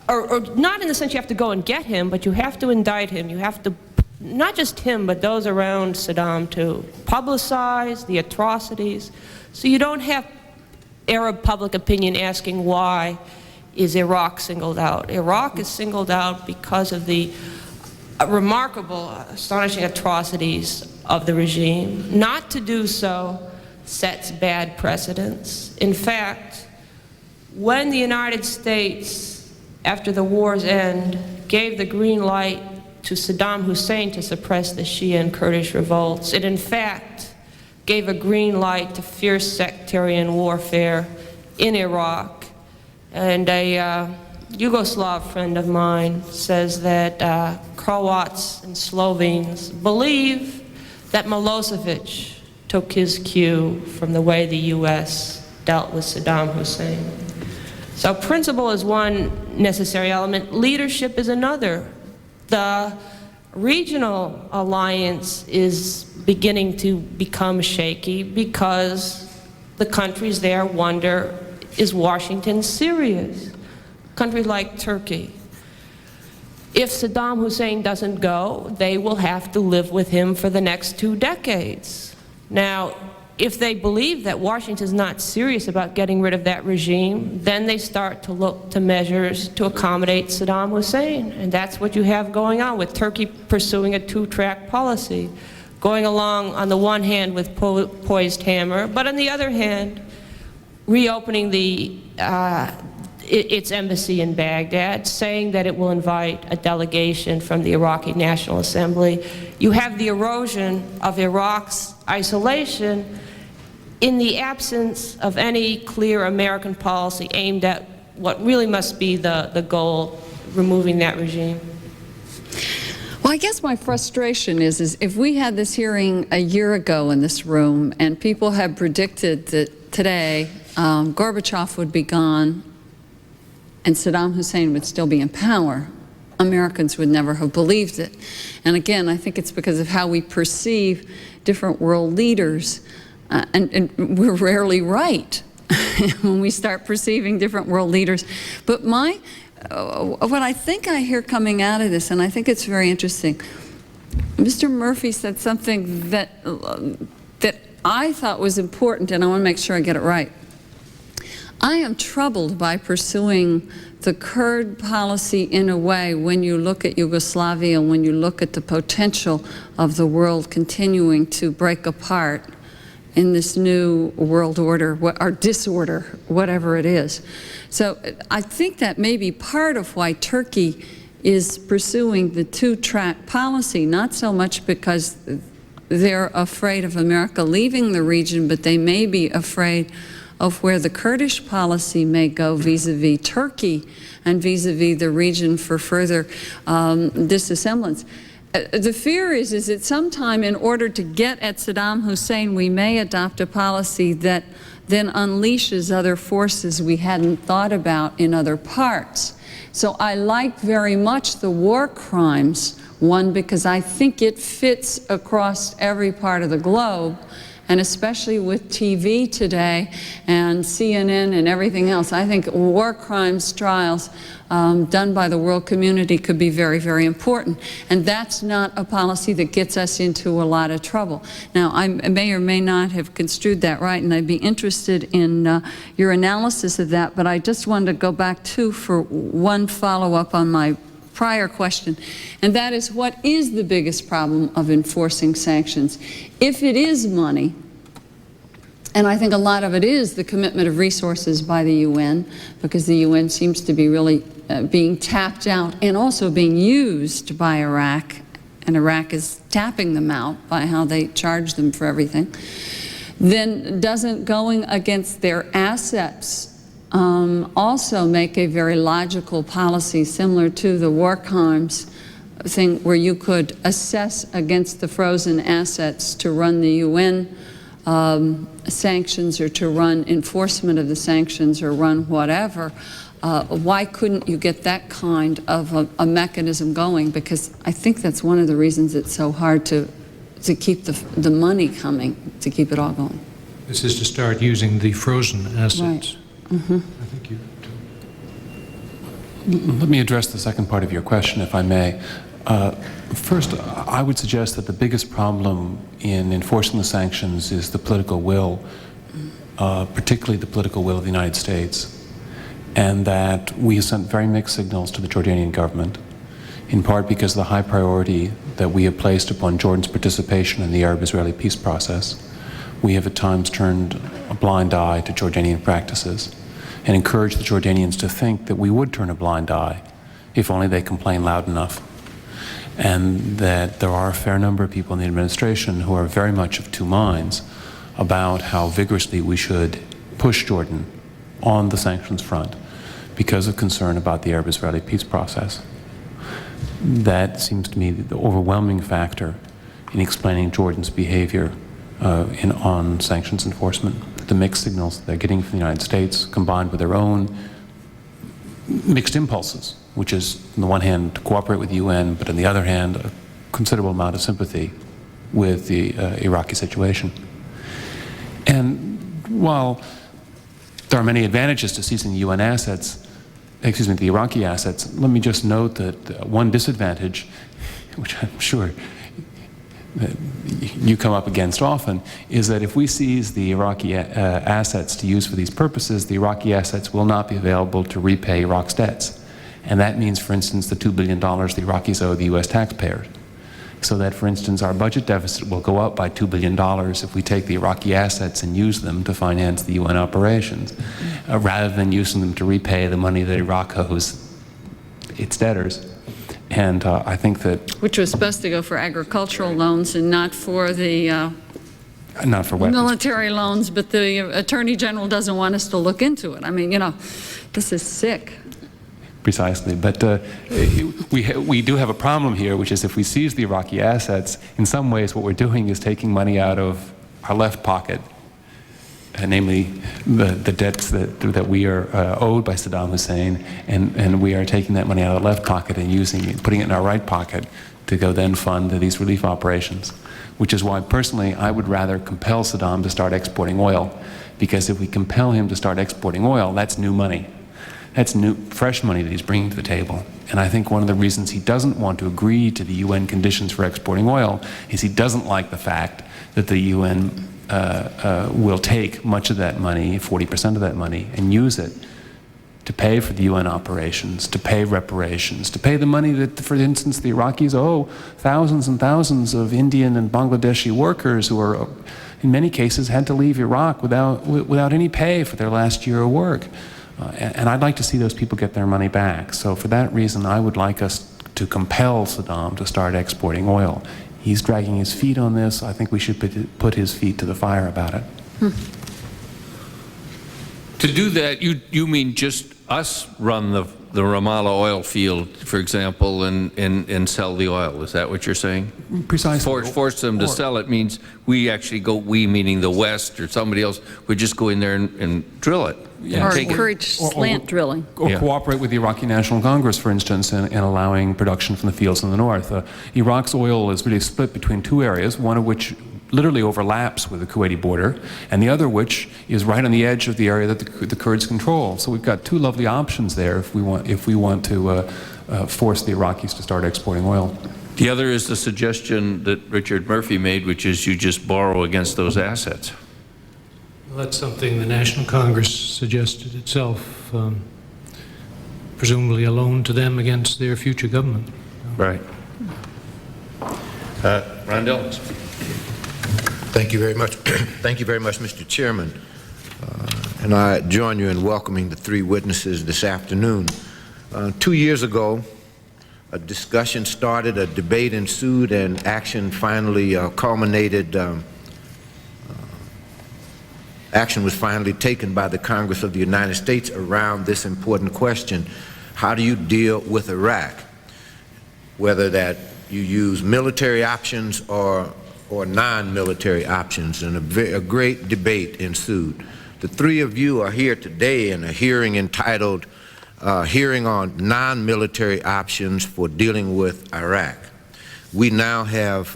Or not in the sense you have to go and get him, but you have to indict him. You have to, not just him, but those around Saddam, to publicize the atrocities. So you don't have Arab public opinion asking why is Iraq singled out. Iraq is singled out because of the remarkable, astonishing atrocities of the regime. Not to do so sets bad precedents. In fact, when the United States, after the war's end, gave the green light to Saddam Hussein to suppress the Shia and Kurdish revolts, it in fact gave a green light to fierce sectarian warfare in Iraq. And a Yugoslav friend of mine says that Croats and Slovenes believe that Milosevic took his cue from the way the U.S. dealt with Saddam Hussein. So principle is one necessary element. Leadership is another. The regional alliance is beginning to become shaky because the countries there wonder, is Washington serious? Countries like Turkey. If Saddam Hussein doesn't go, they will have to live with him for the next 2 decades. Now, if they believe that Washington's not serious about getting rid of that regime, then they start to look to measures to accommodate Saddam Hussein. And that's what you have going on with Turkey pursuing a 2-track policy, going along on the one hand with poised hammer, but on the other hand, reopening its embassy in Baghdad, saying that it will invite a delegation from the Iraqi National Assembly. You have the erosion of Iraq's isolation in the absence of any clear American policy aimed at what really must be the goal, removing that regime. Well, I guess my frustration is if we had this hearing a year ago in this room and people had predicted that today Gorbachev would be gone and Saddam Hussein would still be in power, Americans would never have believed it. And again, I think it's because of how we perceive different world leaders, and we're rarely right when we start perceiving different world leaders. But what I think I hear coming out of this, and I think it's very interesting, Mr. Murphy said something that I thought was important, and I want to make sure I get it right. I am troubled by pursuing the Kurd policy in a way when you look at Yugoslavia, when you look at the potential of the world continuing to break apart in this new world order, or disorder, whatever it is. So I think that may be part of why Turkey is pursuing the two-track policy, not so much because they're afraid of America leaving the region, but they may be afraid of where the Kurdish policy may go vis-a-vis Turkey and vis-a-vis the region for further disassemblance. The fear is that sometime in order to get at Saddam Hussein, we may adopt a policy that then unleashes other forces we hadn't thought about in other parts. So I like very much the war crimes one, because I think it fits across every part of the globe, and especially with TV today and CNN and everything else, I think war crimes trials done by the world community could be very, very important. And that's not a policy that gets us into a lot of trouble. Now, I may or may not have construed that right, and I'd be interested in your analysis of that, but I just wanted to go back too for one follow-up on my prior question, and that is, what is the biggest problem of enforcing sanctions? If it is money, and I think a lot of it is the commitment of resources by the UN, because the UN seems to be really being tapped out and also being used by Iraq, and Iraq is tapping them out by how they charge them for everything, then doesn't going against their assets also make a very logical policy similar to the war crimes thing, where you could assess against the frozen assets to run the UN sanctions, or to run enforcement of the sanctions, or run whatever? Why couldn't you get that kind of a mechanism going? Because I think that's one of the reasons it's so hard to keep the money coming, to keep it all going. This is to start using the frozen assets. Right. Mm-hmm. I think let me address the second part of your question, if I may. First, I would suggest that the biggest problem in enforcing the sanctions is the political will, particularly the political will of the United States, and that we have sent very mixed signals to the Jordanian government, in part because of the high priority that we have placed upon Jordan's participation in the Arab-Israeli peace process. We have at times turned a blind eye to Jordanian practices and encouraged the Jordanians to think that we would turn a blind eye if only they complain loud enough. And that there are a fair number of people in the administration who are very much of two minds about how vigorously we should push Jordan on the sanctions front because of concern about the Arab-Israeli peace process. That seems to me the overwhelming factor in explaining Jordan's behavior on sanctions enforcement. The mixed signals they're getting from the United States, combined with their own mixed impulses, which is, on the one hand, to cooperate with the UN, but on the other hand, a considerable amount of sympathy with the Iraqi situation. And while there are many advantages to seizing the UN assets, the Iraqi assets, let me just note that one disadvantage, which I'm sure that you come up against often, is that if we seize the Iraqi assets to use for these purposes, the Iraqi assets will not be available to repay Iraq's debts. And that means, for instance, the $2 billion the Iraqis owe the U.S. taxpayers. So that, for instance, our budget deficit will go up by $2 billion if we take the Iraqi assets and use them to finance the UN operations, rather than using them to repay the money that Iraq owes its debtors. And I think that... Which was supposed to go for agricultural loans and not for the not for weapons. Military loans, but the Attorney General doesn't want us to look into it. I mean, you know, this is sick. Precisely, but we do have a problem here, which is if we seize the Iraqi assets, in some ways what we're doing is taking money out of our left pocket, namely the debts that we are owed by Saddam Hussein, and we are taking that money out of the left pocket and putting it in our right pocket to go then fund these relief operations, which is why personally I would rather compel Saddam to start exporting oil, because if we compel him to start exporting oil, that's new money. That's new, fresh money that he's bringing to the table. And I think one of the reasons he doesn't want to agree to the UN conditions for exporting oil is he doesn't like the fact that the UN will take much of that money, 40% of that money, and use it to pay for the UN operations, to pay reparations, to pay the money that, for instance, the Iraqis owe thousands and thousands of Indian and Bangladeshi workers who are, in many cases, had to leave Iraq without any pay for their last year of work. And I'd like to see those people get their money back. So for that reason, I would like us to compel Saddam to start exporting oil. He's dragging his feet on this. I think we should put his feet to the fire about it. To do that, you mean just us run the Ramallah oil field, for example, and sell the oil? Is that what you're saying? Precisely. Force them to sell it means we actually go, we meaning the West or somebody else, would just go in there and drill it. Yeah. Or encourage slant drilling. Or cooperate with the Iraqi National Congress, for instance, in allowing production from the fields in the north. Iraq's oil is really split between two areas, one of which literally overlaps with the Kuwaiti border, and the other which is right on the edge of the area that the Kurds control. So we've got two lovely options there if we want to force the Iraqis to start exporting oil. The other is the suggestion that Richard Murphy made, which is you just borrow against those assets. Well, that's something the National Congress suggested itself, presumably a loan to them against their future government. Right. Ron Dillons. Thank you very much. Thank you very much, Mr. Chairman. And I join you in welcoming the three witnesses this afternoon. 2 years ago, a discussion started, a debate ensued, and action finally culminated. Action was finally taken by the Congress of the United States around this important question. How do you deal with Iraq? Whether that you use military options or non-military options, and a great debate ensued. The three of you are here today in a hearing entitled Hearing on Non-Military Options for Dealing with Iraq. We now have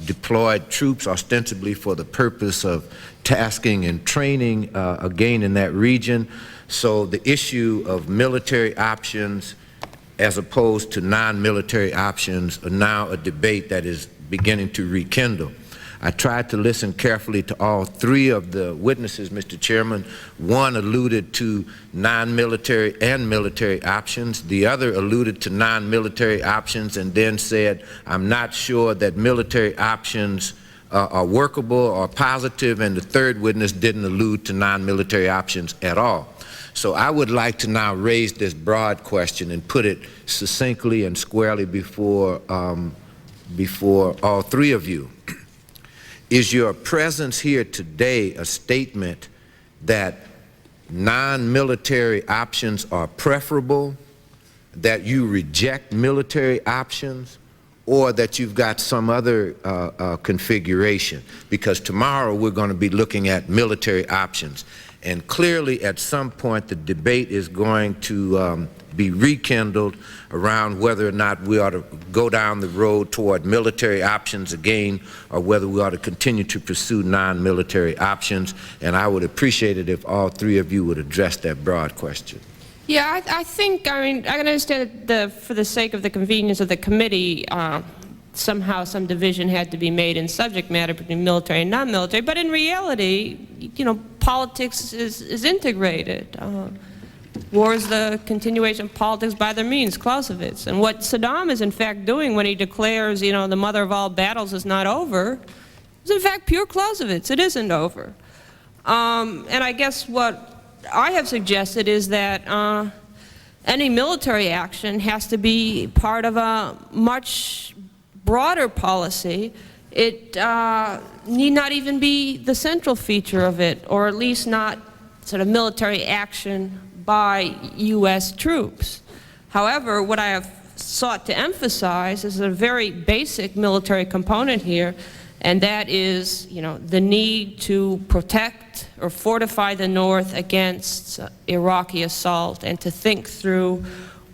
deployed troops ostensibly for the purpose of tasking and training again in that region. So the issue of military options as opposed to non-military options are now a debate that is beginning to rekindle. I tried to listen carefully to all three of the witnesses, Mr. Chairman. One alluded to non-military and military options. The other alluded to non-military options and then said, I'm not sure that military options are workable or positive, and the third witness didn't allude to non-military options at all. So I would like to now raise this broad question and put it succinctly and squarely before all three of you. Is your presence here today a statement that non-military options are preferable, that you reject military options, or that you've got some other configuration? Because tomorrow we're going to be looking at military options. And clearly at some point the debate is going to be rekindled around whether or not we ought to go down the road toward military options again, or whether we ought to continue to pursue non-military options. And I would appreciate it if all three of you would address that broad question. Yeah, I think, I can understand that for the sake of the convenience of the committee, somehow some division had to be made in subject matter between military and non-military, but in reality, you know, politics is integrated. War is the continuation of politics by their means, Clausewitz. And what Saddam is in fact doing when he declares, you know, the mother of all battles is not over, is in fact pure Clausewitz. It isn't over. And I guess what I have suggested is that any military action has to be part of a much broader policy. It need not even be the central feature of it, or at least not sort of military action by U.S. troops. However, what I have sought to emphasize is a very basic military component here, and that is, you know, the need to protect or fortify the North against Iraqi assault, and to think through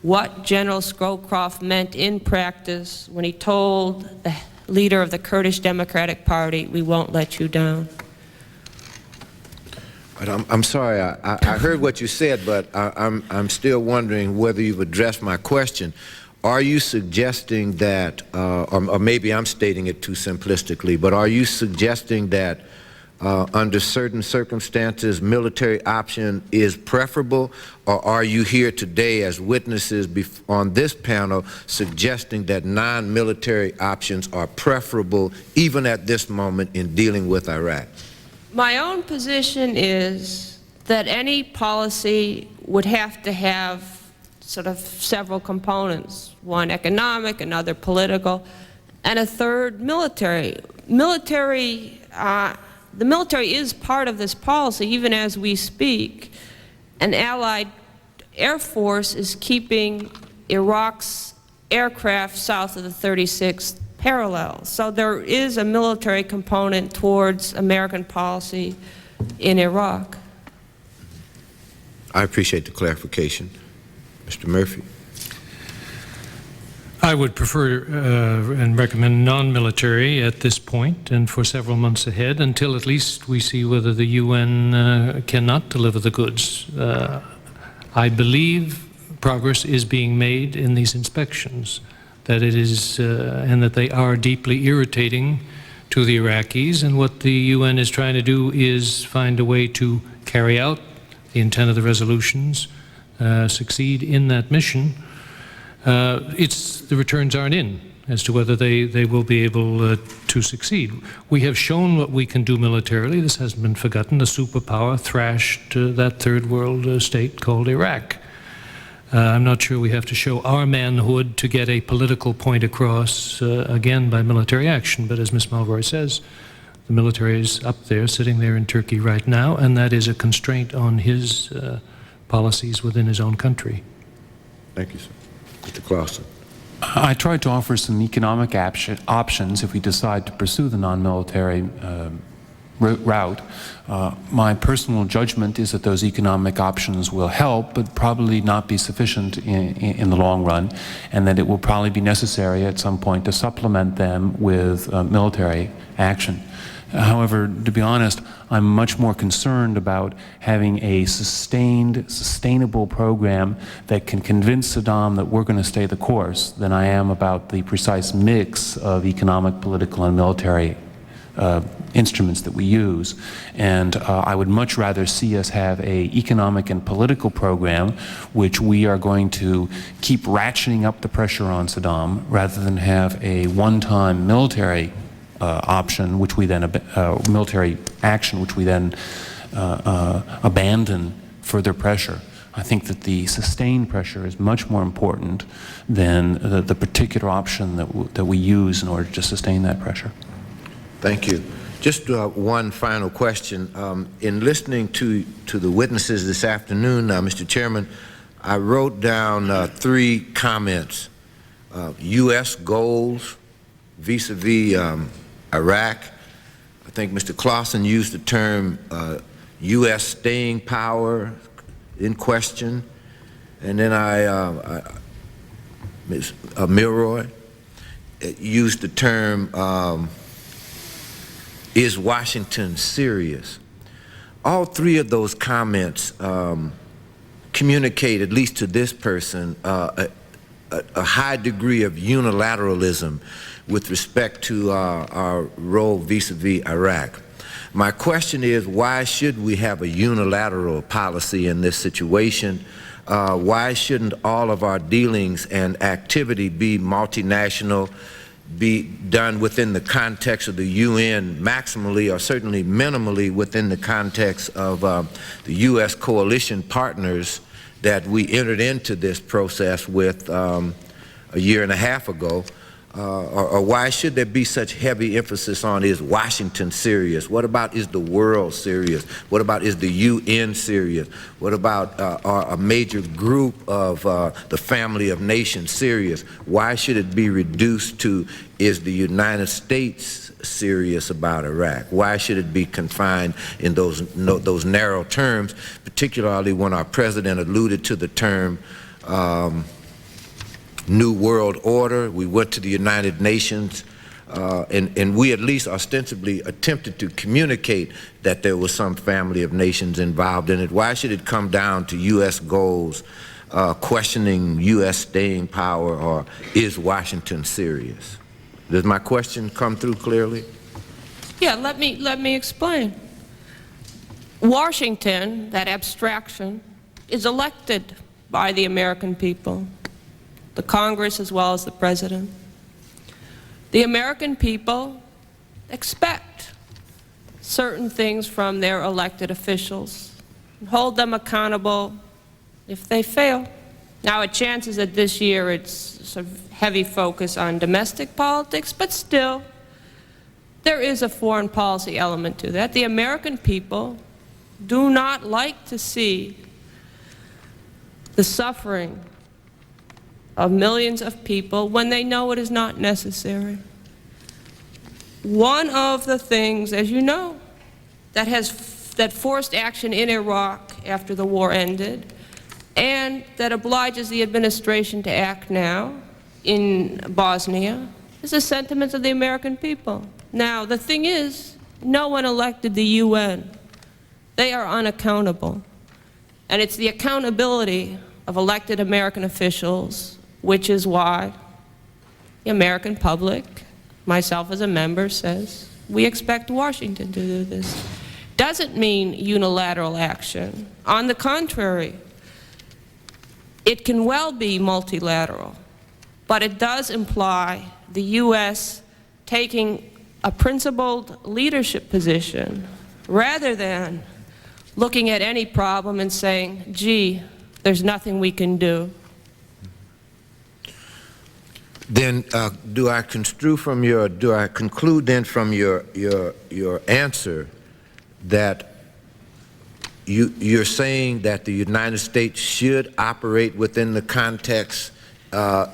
what General Scowcroft meant in practice when he told the leader of the Kurdish Democratic Party, "We won't let you down." But I'm sorry, I heard what you said, but I'm still wondering whether you've addressed my question. Are you suggesting that, or maybe I'm stating it too simplistically, but are you suggesting that under certain circumstances, military option is preferable, or are you here today as witnesses on this panel suggesting that non-military options are preferable even at this moment in dealing with Iraq? My own position is that any policy would have to have sort of several components, one economic, another political, and a third military. The military is part of this policy even as we speak. An Allied Air Force is keeping Iraq's aircraft south of the 36th parallel. So there is a military component towards American policy in Iraq. I appreciate the clarification. Mr. Murphy. I would prefer and recommend non-military at this point and for several months ahead until at least we see whether the UN cannot deliver the goods. I believe progress is being made in these inspections, that it is, and that they are deeply irritating to the Iraqis, and what the UN is trying to do is find a way to carry out the intent of the resolutions, succeed in that mission. The returns aren't in as to whether they will be able to succeed. We have shown what we can do militarily. This hasn't been forgotten. The superpower thrashed that third world state called Iraq. I'm not sure we have to show our manhood to get a political point across, again, by military action. But as Ms. Mulroy says, the military is up there, sitting there in Turkey right now, and that is a constraint on his policies within his own country. Thank you, sir. Mr. Clausen. I tried to offer some economic options if we decide to pursue the non-military route. My personal judgment is that those economic options will help, but probably not be sufficient in the long run, and that it will probably be necessary at some point to supplement them with military action. However, to be honest, I'm much more concerned about having a sustainable program that can convince Saddam that we're going to stay the course than I am about the precise mix of economic, political, and military instruments that we use. And I would much rather see us have an economic and political program which we are going to keep ratcheting up the pressure on Saddam rather than have a one-time military option, which we then military action, which we then abandon further pressure. I think that the sustained pressure is much more important than the particular option that we use in order to sustain that pressure. Thank you. Just one final question. In listening to the witnesses this afternoon, Mr. Chairman, I wrote down 3 comments. U.S. goals vis-a-vis Iraq. I think Mr. Clausen used the term U.S. staying power in question. And then Ms. Milroy used the term is Washington serious? All 3 of those comments communicate, at least to this person, a high degree of unilateralism with respect to our role vis-a-vis Iraq. My question is, why should we have a unilateral policy in this situation? Why shouldn't all of our dealings and activity be multinational, be done within the context of the UN maximally or certainly minimally within the context of the U.S. coalition partners that we entered into this process with a year and a half ago? Or why should there be such heavy emphasis on is Washington serious? What about is the world serious? What about is the UN serious? What about are a major group of the family of nations serious? Why should it be reduced to is the United States serious about Iraq? Why should it be confined in those narrow terms, particularly when our president alluded to the term New World Order? We went to the United Nations and we at least ostensibly attempted to communicate that there was some family of nations involved in it. Why should it come down to U.S. goals, questioning U.S. staying power, or is Washington serious? Does my question come through clearly? Yeah, let me explain. Washington, that abstraction, is elected by the American people, the Congress as well as the President. The American people expect certain things from their elected officials and hold them accountable if they fail. Now, it chances that this year it's sort of heavy focus on domestic politics, but still, there is a foreign policy element to that. The American people do not like to see the suffering of millions of people when they know it is not necessary. One of the things, as you know, that forced action in Iraq after the war ended, and that obliges the administration to act now in Bosnia, is the sentiments of the American people. Now, the thing is, no one elected the UN. They are unaccountable. And it's the accountability of elected American officials, which is why the American public, myself as a member, says we expect Washington to do this. Doesn't mean unilateral action. On the contrary, it can well be multilateral, but it does imply the U.S. taking a principled leadership position rather than looking at any problem and saying, gee, there's nothing we can do. Then do I conclude then from your answer that you're saying that the United States should operate within the context,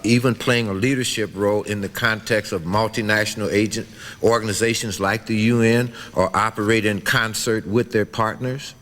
even playing a leadership role in the context of multinational organizations like the UN, or operate in concert with their partners?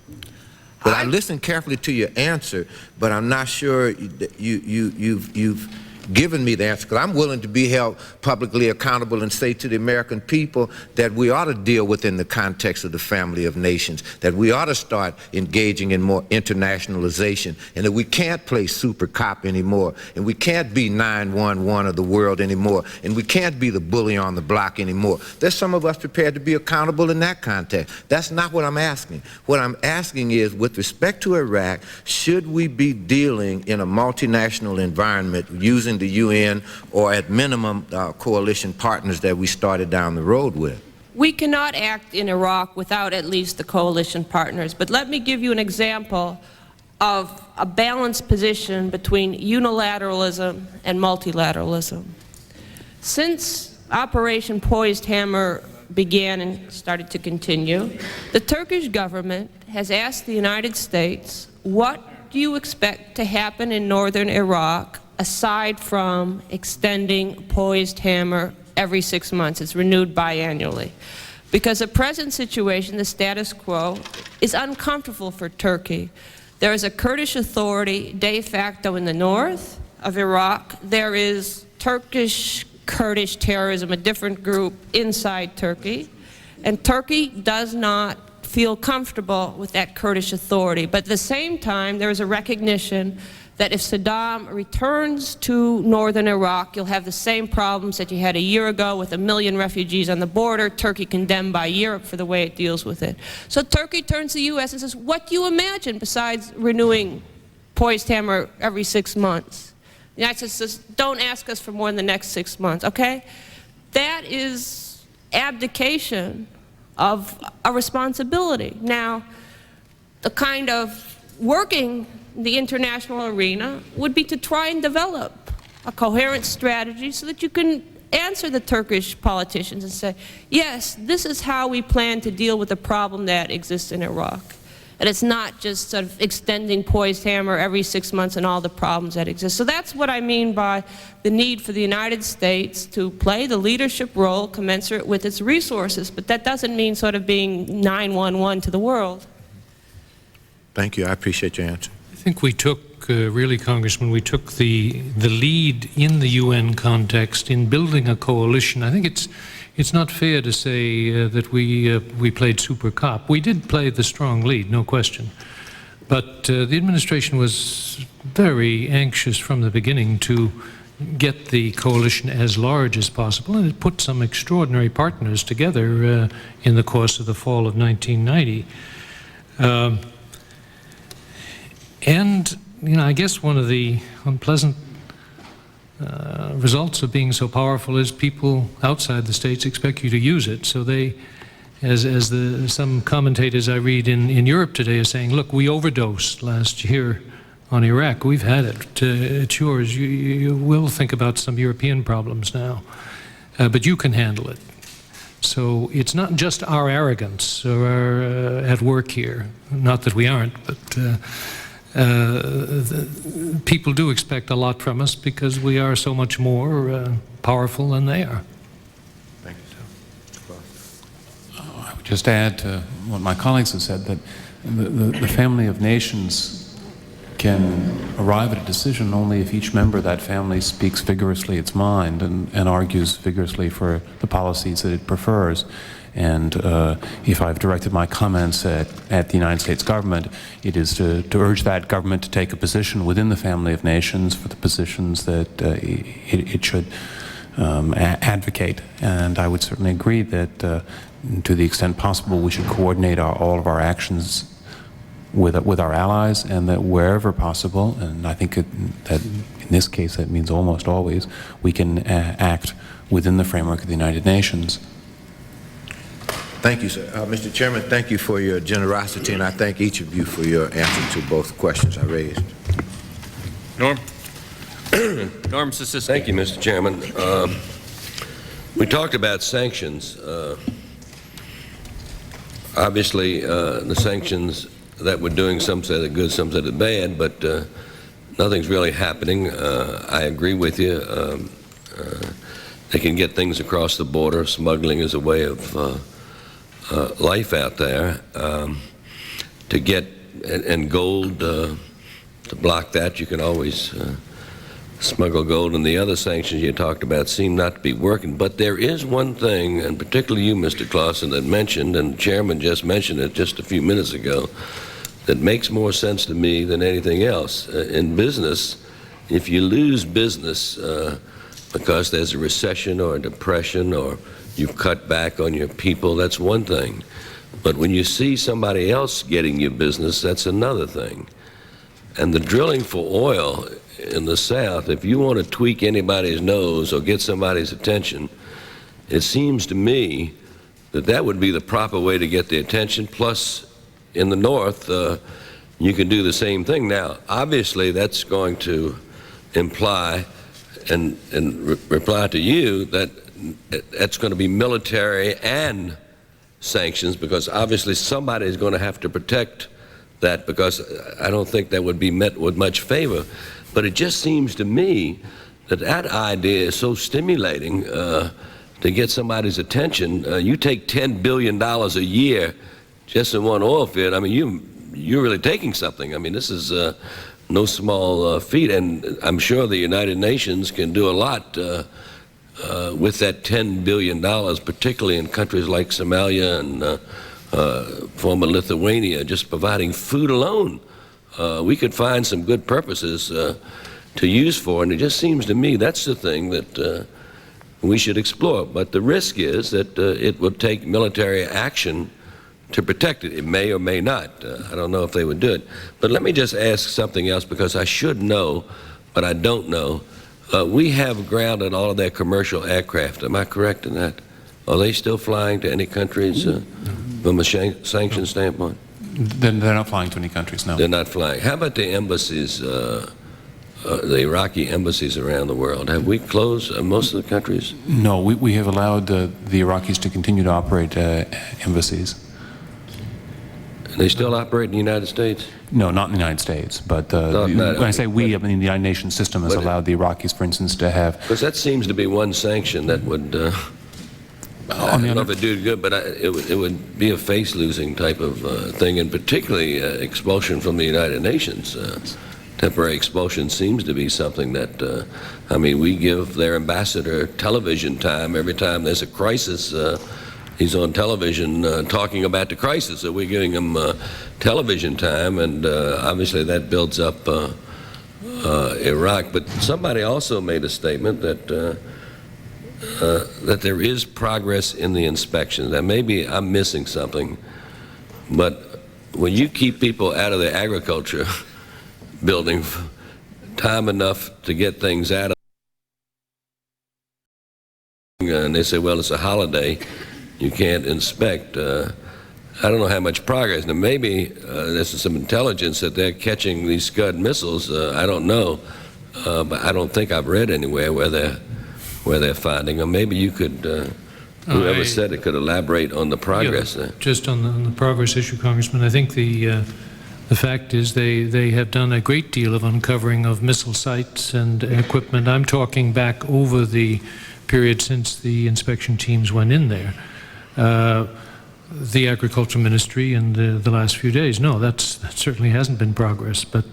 But I listened carefully to your answer, but I'm not sure that you've given me the answer, because I'm willing to be held publicly accountable and say to the American people that we ought to deal within the context of the family of nations, that we ought to start engaging in more internationalization, and that we can't play super cop anymore, and we can't be 911 of the world anymore, and we can't be the bully on the block anymore. There's some of us prepared to be accountable in that context. That's not what I'm asking. What I'm asking is, with respect to Iraq, should we be dealing in a multinational environment using the UN, or at minimum coalition partners that we started down the road with? We cannot act in Iraq without at least the coalition partners. But let me give you an example of a balanced position between unilateralism and multilateralism. Since Operation Poised Hammer began and started to continue, the Turkish government has asked the United States, what do you expect to happen in northern Iraq aside from extending Poised Hammer every 6 months? It's renewed biannually. Because the present situation, the status quo, is uncomfortable for Turkey. There is a Kurdish authority de facto in the north of Iraq. There is Turkish Kurdish terrorism, a different group inside Turkey. And Turkey does not feel comfortable with that Kurdish authority. But at the same time, there is a recognition that if Saddam returns to northern Iraq, you'll have the same problems that you had a year ago with 1 million refugees on the border, Turkey condemned by Europe for the way it deals with it. So Turkey turns to the U.S. and says, what do you imagine besides renewing Poised Hammer every 6 months? The United States says, don't ask us for more in the next 6 months, okay? That is abdication of a responsibility. Now, the kind of working the international arena would be to try and develop a coherent strategy so that you can answer the Turkish politicians and say, yes, this is how we plan to deal with the problem that exists in Iraq. And it's not just sort of extending Poised Hammer every 6 months and all the problems that exist. So that's what I mean by the need for the United States to play the leadership role commensurate with its resources. But that doesn't mean sort of being 911 to the world. Thank you. I appreciate your answer. think we took, really, Congressman, we took the lead in the UN context in building a coalition. I think it's not fair to say that we played super cop. We did play the strong lead, no question. But the administration was very anxious from the beginning to get the coalition as large as possible, and it put some extraordinary partners together in the course of the fall of 1990. And, you know, I guess one of the unpleasant results of being so powerful is people outside the States expect you to use it. So they, some commentators I read in Europe today are saying, look, we overdosed last year on Iraq. We've had it. It's yours. You will think about some European problems now, but you can handle it. So it's not just our arrogance or our, at work here. Not that we aren't, but people do expect a lot from us because we are so much more powerful than they are. Thank you, sir. I would just add to what my colleagues have said, that the family of nations can arrive at a decision only if each member of that family speaks vigorously its mind and argues vigorously for the policies that it prefers. And if I've directed my comments at the United States government, it is to urge that government to take a position within the family of nations for the positions that it should advocate. And I would certainly agree that to the extent possible we should coordinate all of our actions with our allies, and that wherever possible, and I think that in this case that means almost always, we can act within the framework of the United Nations. Thank you, sir. Mr. Chairman, thank you for your generosity, and I thank each of you for your answer to both questions I raised. Norm? Norm Sisisky. Thank you, Mr. Chairman. We talked about sanctions. Obviously, the sanctions that we're doing, some say they're good, some say they're bad, but nothing's really happening. I agree with you. They can get things across the border. Smuggling is a way of life out there. To get, and gold, to block that, you can always smuggle gold, and the other sanctions you talked about seem not to be working. But there is one thing, and particularly you, Mr. Clausen, that mentioned, and the Chairman just mentioned it just a few minutes ago, that makes more sense to me than anything else. In business, if you lose business because there's a recession or a depression, or you've cut back on your people, that's one thing. But when you see somebody else getting your business, that's another thing. And the drilling for oil in the South, if you want to tweak anybody's nose or get somebody's attention, it seems to me that that would be the proper way to get the attention. Plus, in the North, you can do the same thing. Now, obviously, that's going to imply and reply to you that that's going to be military and sanctions, because obviously somebody is going to have to protect that, because I don't think that would be met with much favor. But it just seems to me that that idea is so stimulating to get somebody's attention. You take $10 billion a year just in one oil field. I mean, you're really taking something. I mean, this is no small feat, and I'm sure the United Nations can do a lot with that $10 billion, particularly in countries like Somalia and former Lithuania, just providing food alone. We could find some good purposes to use for, and it just seems to me that's the thing that we should explore. But the risk is that it will take military action to protect it. It may or may not. I don't know if they would do it. But let me just ask something else, because I should know, but I don't know. We have grounded all of their commercial aircraft. Am I correct in that? Are they still flying to any countries from a sanction standpoint? They're not flying to any countries, no. They're not flying. How about the embassies, the Iraqi embassies around the world? Have we closed most of the countries? No, we have allowed the Iraqis to continue to operate embassies. And they still operate in the United States? No, not in the United States, but when I say we, I mean the United Nations system has allowed the Iraqis, for instance, to have... Because that seems to be one sanction that would I don't know if it did good, but it would be a face-losing type of thing, and particularly expulsion from the United Nations. Temporary expulsion seems to be something that, I mean, we give their ambassador television time every time there's a crisis. He's on television talking about the crisis, so we're giving him television time, and obviously that builds up Iraq. But somebody also made a statement that that there is progress in the inspections. Now, maybe I'm missing something, but when you keep people out of the agriculture building time enough to get things out of, and they say, well, it's a holiday, you can't inspect. I don't know how much progress. Now, maybe there's some intelligence that they're catching these Scud missiles. I don't know, but I don't think I've read anywhere where they're finding them. Maybe you could, whoever said it, could elaborate on the progress there. Just on the progress issue, Congressman, I think the fact is they have done a great deal of uncovering of missile sites and equipment. I'm talking back over the period since the inspection teams went in there. The Agriculture Ministry in the last few days, no, that certainly hasn't been progress. But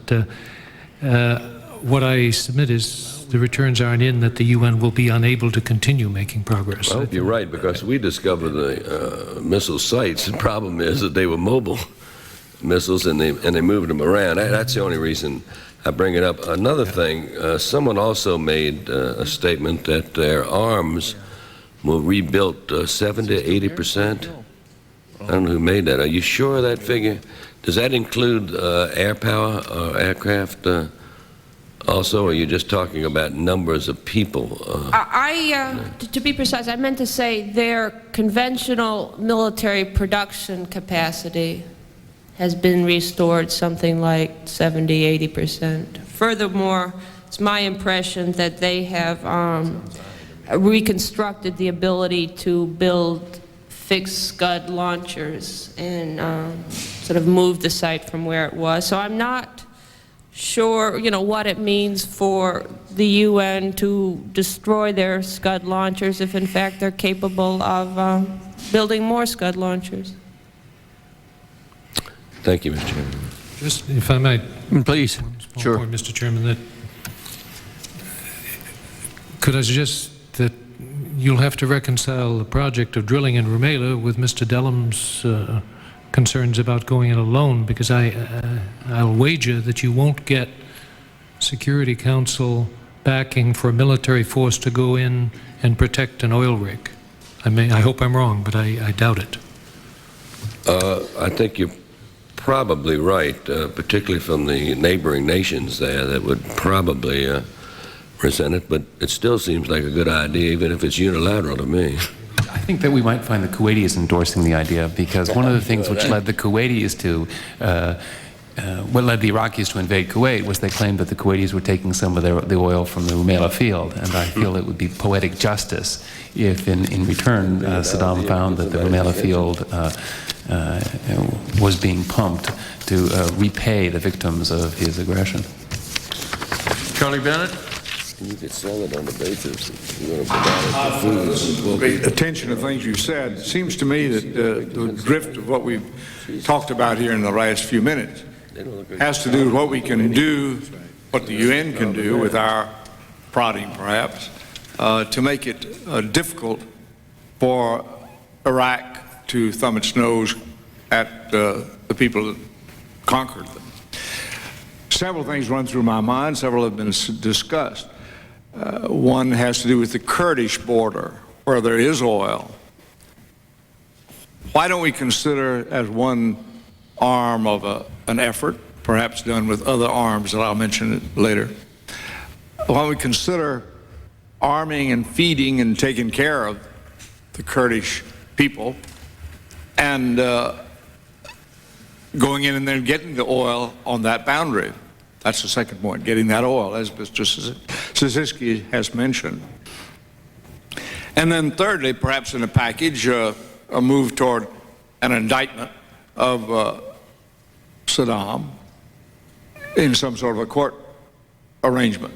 what I submit is the returns aren't in that the UN will be unable to continue making progress. Well, you're right, because we discovered the missile sites. The problem is that they were mobile missiles, and they moved them around. That's the only reason I bring it up. Another thing, someone also made a statement that their arms were rebuilt 70 to 80%. I don't know who made that. Are you sure of that figure? Does that include air power or aircraft also, or are you just talking about numbers of people? To be precise, I meant to say their conventional military production capacity has been restored something like 70, 80%. Furthermore, it's my impression that they have reconstructed the ability to build fixed Scud launchers and sort of move the site from where it was. So I'm not sure, what it means for the UN to destroy their Scud launchers if in fact they're capable of building more Scud launchers. Thank you, Mr. Chairman. Just, if I might, please. Sure. Point, Mr. Chairman, that could I suggest that you'll have to reconcile the project of drilling in Rumaila with Mr. Dellum's concerns about going it alone, because I'll wager that you won't get Security Council backing for a military force to go in and protect an oil rig. I hope I'm wrong, but I doubt it. I think you're probably right, particularly from the neighboring nations there that would probably resent it, but it still seems like a good idea, even if it's unilateral to me. I think that we might find the Kuwaitis endorsing the idea, because one of the things which led the Kuwaitis to, what led the Iraqis to invade Kuwait was they claimed that the Kuwaitis were taking some of the oil from the Rumaila field, and I feel it would be poetic justice if in return Saddam found that the Rumaila field was being pumped to repay the victims of his aggression. Charlie Bennett? You could sell it on the basis that you're going to provide it for food. Great attention to things you said. It seems to me that the drift of what we've talked about here in the last few minutes has to do with what we can do, what the UN can do with our prodding perhaps, to make it difficult for Iraq to thumb its nose at the people that conquered them. Several things run through my mind, several have been discussed. One has to do with the Kurdish border, where there is oil. Why don't we consider as one arm of an effort, perhaps done with other arms that I'll mention later, why don't we consider arming and feeding and taking care of the Kurdish people and going in and then getting the oil on that boundary. That's the second point, getting that oil, as Mr. Szyszewski has mentioned. And then thirdly, perhaps in a package, a move toward an indictment of Saddam in some sort of a court arrangement.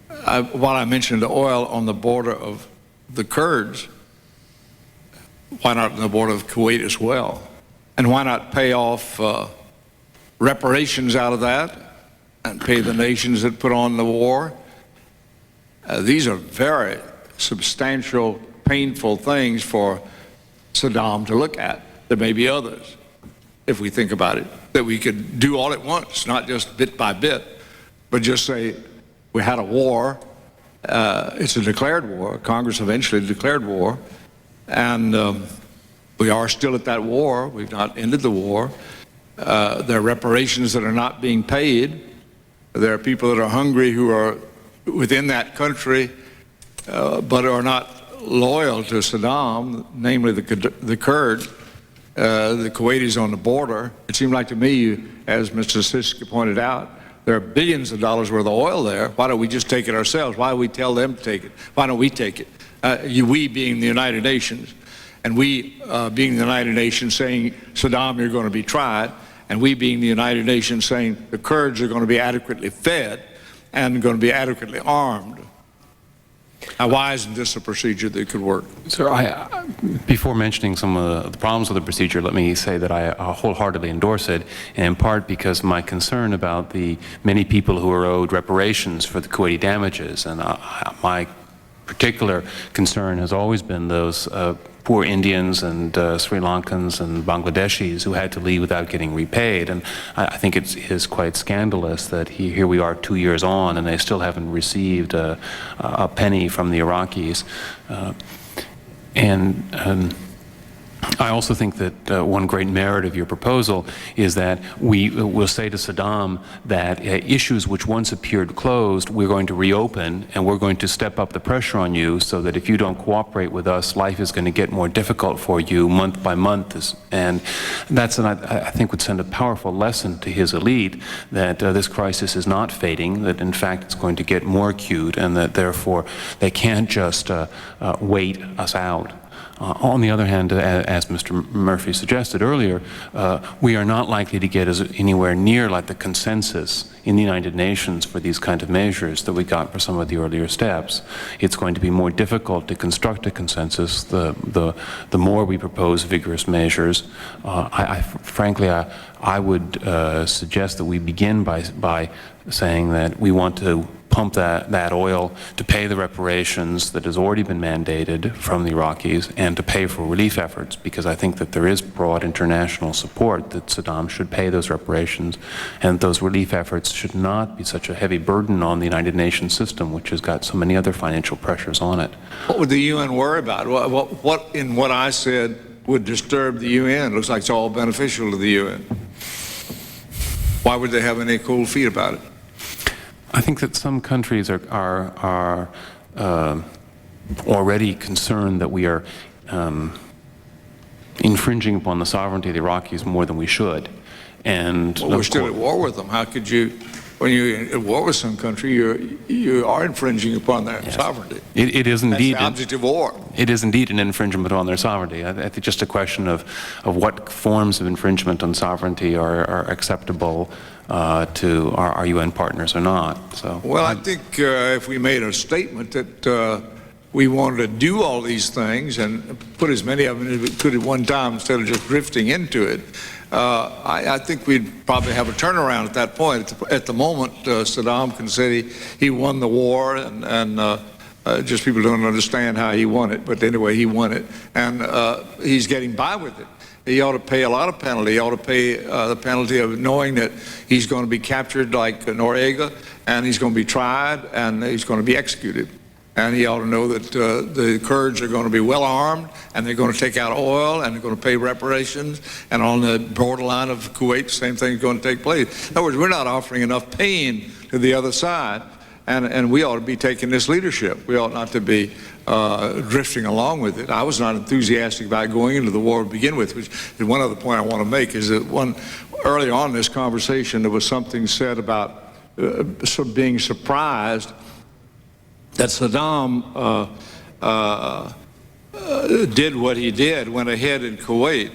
While I mentioned the oil on the border of the Kurds, why not on the border of Kuwait as well? And why not pay off reparations out of that and pay the nations that put on the war? These are very substantial, painful things for Saddam to look at. There may be others, if we think about it, that we could do all at once, not just bit by bit, but just say we had a war, it's a declared war, Congress eventually declared war, and we are still at that war, we've not ended the war. There are reparations that are not being paid. There are people that are hungry who are within that country but are not loyal to Saddam, namely the Kurds, the Kuwaitis on the border. It seemed like to me, as Mr. Siska pointed out, there are billions of dollars worth of oil there. Why don't we just take it ourselves? Why do we tell them to take it? Why don't we take it? We being the United Nations, and we being the United Nations saying, Saddam, you're going to be tried, and we being the United Nations saying the Kurds are going to be adequately fed and going to be adequately armed. Now, why isn't this a procedure that could work? Sir, before mentioning some of the problems with the procedure, let me say that I wholeheartedly endorse it, and in part because my concern about the many people who are owed reparations for the Kuwaiti damages, and my particular concern has always been those poor Indians and Sri Lankans and Bangladeshis who had to leave without getting repaid. And I think it is quite scandalous that here we are 2 years on and they still haven't received a penny from the Iraqis. I also think that one great merit of your proposal is that we will say to Saddam that issues which once appeared closed, we're going to reopen, and we're going to step up the pressure on you so that if you don't cooperate with us, life is going to get more difficult for you month by month. And that's, I think, would send a powerful lesson to his elite that this crisis is not fading, that in fact it's going to get more acute, and that therefore they can't just wait us out. On the other hand, as Mr. Murphy suggested earlier, we are not likely to get anywhere near like the consensus in the United Nations for these kind of measures that we got for some of the earlier steps. It's going to be more difficult to construct a consensus the more we propose vigorous measures. Frankly, I would suggest that we begin by saying that we want to pump that oil to pay the reparations that has already been mandated from the Iraqis and to pay for relief efforts, because I think that there is broad international support that Saddam should pay those reparations and those relief efforts should not be such a heavy burden on the United Nations system, which has got so many other financial pressures on it. What would the UN worry about? What in what I said would disturb the UN? It looks like it's all beneficial to the UN. Why would they have any cold feet about it? I think that some countries are already concerned that we are infringing upon the sovereignty of the Iraqis more than we should. And well, we're still at war with them. How could you, when you're at war with some country, you are infringing upon their sovereignty? It is indeed. That's the object of war. It is indeed an infringement on their sovereignty. I think just a question of what forms of infringement on sovereignty are acceptable to our UN partners or not. So, well, I think if we made a statement that we wanted to do all these things and put as many of them as we could at one time instead of just drifting into it, I think we'd probably have a turnaround at that point. At the moment, Saddam can say he won the war, and just people don't understand how he won it. But anyway, he won it, and he's getting by with it. He ought to pay a lot of penalty. He ought to pay the penalty of knowing that he's going to be captured like Noriega, and he's going to be tried, and he's going to be executed. And he ought to know that the Kurds are going to be well armed, and they're going to take out oil, and they're going to pay reparations. And on the borderline of Kuwait, the same thing is going to take place. In other words, we're not offering enough pain to the other side, and we ought to be taking this leadership. We ought not to be drifting along with it. I was not enthusiastic about going into the war to begin with, which is one other point I want to make, is that early on in this conversation, there was something said about being surprised that Saddam did what he did, went ahead in Kuwait.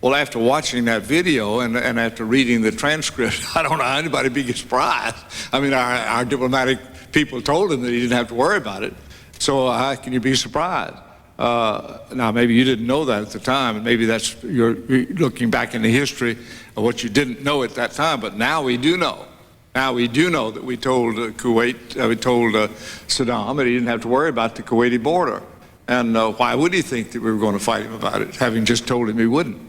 Well, after watching that video and after reading the transcript, I don't know how anybody be surprised. I mean, our diplomatic people told him that he didn't have to worry about it. So how can you be surprised? Now, maybe you didn't know that at the time, and maybe that's you're looking back in the history of what you didn't know at that time, but now we do know. Now we do know that we told we told Saddam that he didn't have to worry about the Kuwaiti border. And why would he think that we were going to fight him about it, having just told him he wouldn't?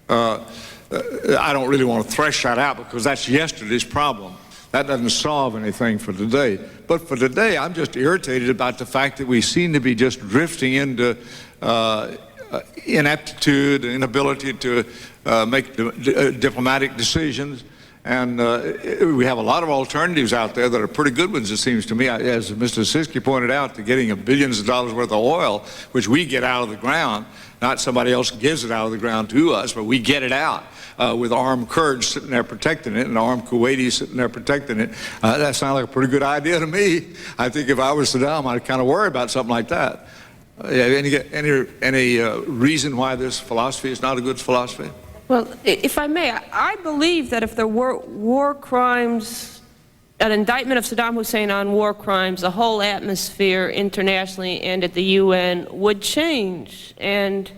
I don't really want to thresh that out because that's yesterday's problem. That doesn't solve anything for today. But for today, I'm just irritated about the fact that we seem to be just drifting into ineptitude, inability to make diplomatic decisions. And we have a lot of alternatives out there that are pretty good ones, it seems to me. As Mr. Siski pointed out, to getting billions of dollars worth of oil, which we get out of the ground, not somebody else gives it out of the ground to us, but we get it out with armed Kurds sitting there protecting it and armed Kuwaitis sitting there protecting it. That sounds like a pretty good idea to me. I think if I was Saddam, I'd kind of worry about something like that. Any reason why this philosophy is not a good philosophy? Well, if I may, I believe that if there were war crimes, an indictment of Saddam Hussein on war crimes, the whole atmosphere internationally and at the UN would change, and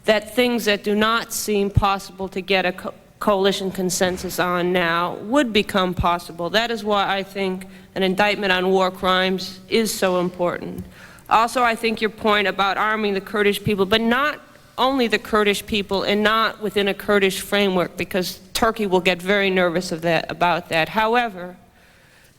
that things that do not seem possible to get a coalition consensus on now would become possible. That is why I think an indictment on war crimes is so important. Also, I think your point about arming the Kurdish people, but not only the Kurdish people and not within a Kurdish framework, because Turkey will get very nervous about that. However,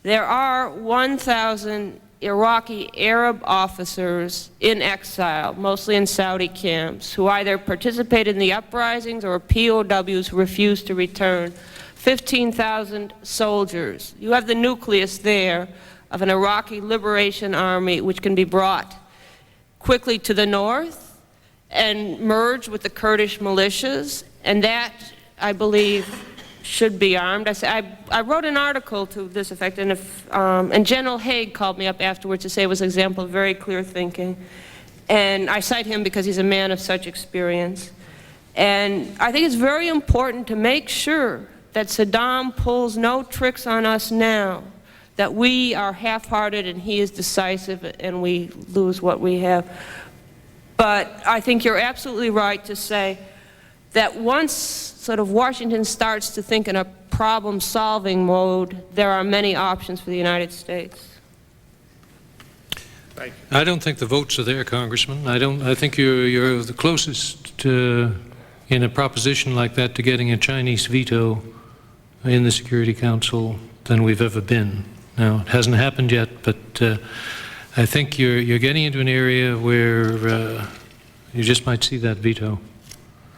there are 1,000 Iraqi Arab officers in exile, mostly in Saudi camps, who either participated in the uprisings or POWs who refused to return. 15,000 soldiers. You have the nucleus there of an Iraqi Liberation Army which can be brought quickly to the north and merge with the Kurdish militias, and that, I believe, should be armed. I wrote an article to this effect, and General Haig called me up afterwards to say it was an example of very clear thinking. And I cite him because he's a man of such experience. And I think it's very important to make sure that Saddam pulls no tricks on us now, that we are half-hearted and he is decisive and we lose what we have. But I think you're absolutely right to say that once sort of Washington starts to think in a problem-solving mode, there are many options for the United States. I don't think the votes are there, Congressman. I think you're the closest in a proposition like that to getting a Chinese veto in the Security Council than we've ever been. Now, it hasn't happened yet, but I think you're getting into an area where you just might see that veto.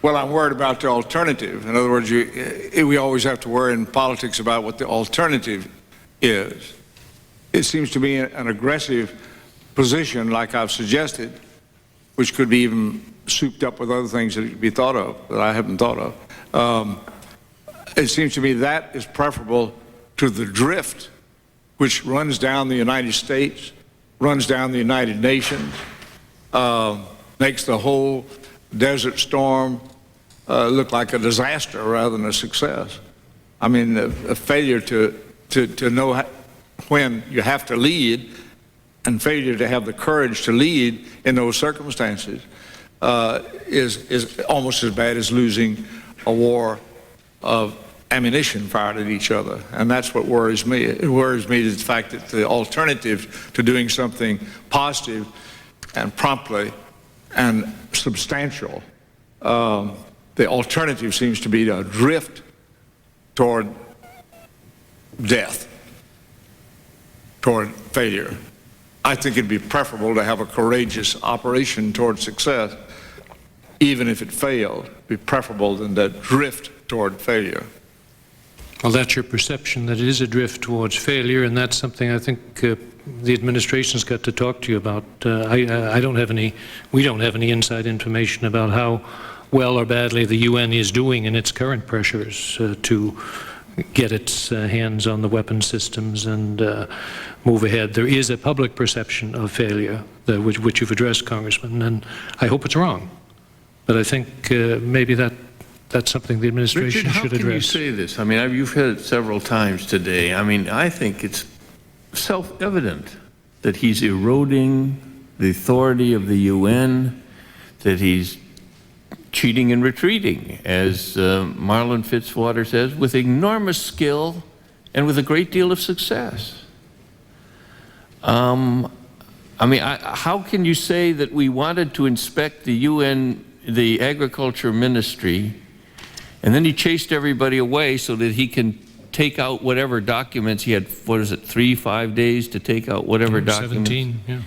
Well, I'm worried about the alternative. In other words, we always have to worry in politics about what the alternative is. It seems to me an aggressive position, like I've suggested, which could be even souped up with other things that could be thought of, that I haven't thought of. It seems to me that is preferable to the drift, which runs down the United States, runs down the United Nations, makes the whole Desert Storm look like a disaster rather than a success. I mean, a failure to know when you have to lead and failure to have the courage to lead in those circumstances is almost as bad as losing a war of ammunition fired at each other. And that's what worries me. It worries me the fact that the alternative to doing something positive and promptly and substantial, the alternative seems to be to drift toward death, toward failure. I think it'd be preferable to have a courageous operation toward success, even if it failed. It'd be preferable than to drift toward failure. Well, that's your perception, that it is a drift towards failure, and that's something I think the administration's got to talk to you about. We don't have any inside information about how well or badly the UN is doing in its current pressures to get its hands on the weapon systems and move ahead. There is a public perception of failure, which you've addressed, Congressman, and I hope it's wrong. But I think maybe that's something the administration should address. Richard, how can you say this? I mean, you've heard it several times today. I mean, I think it's self-evident that he's eroding the authority of the UN that he's cheating and retreating, as Marlon Fitzwater says, with enormous skill and with a great deal of success. I mean, how can you say that we wanted to inspect the UN, the Agriculture Ministry, and then he chased everybody away so that he can take out whatever documents he had? What is it, 3-5 days to take out whatever documents? 17, yeah.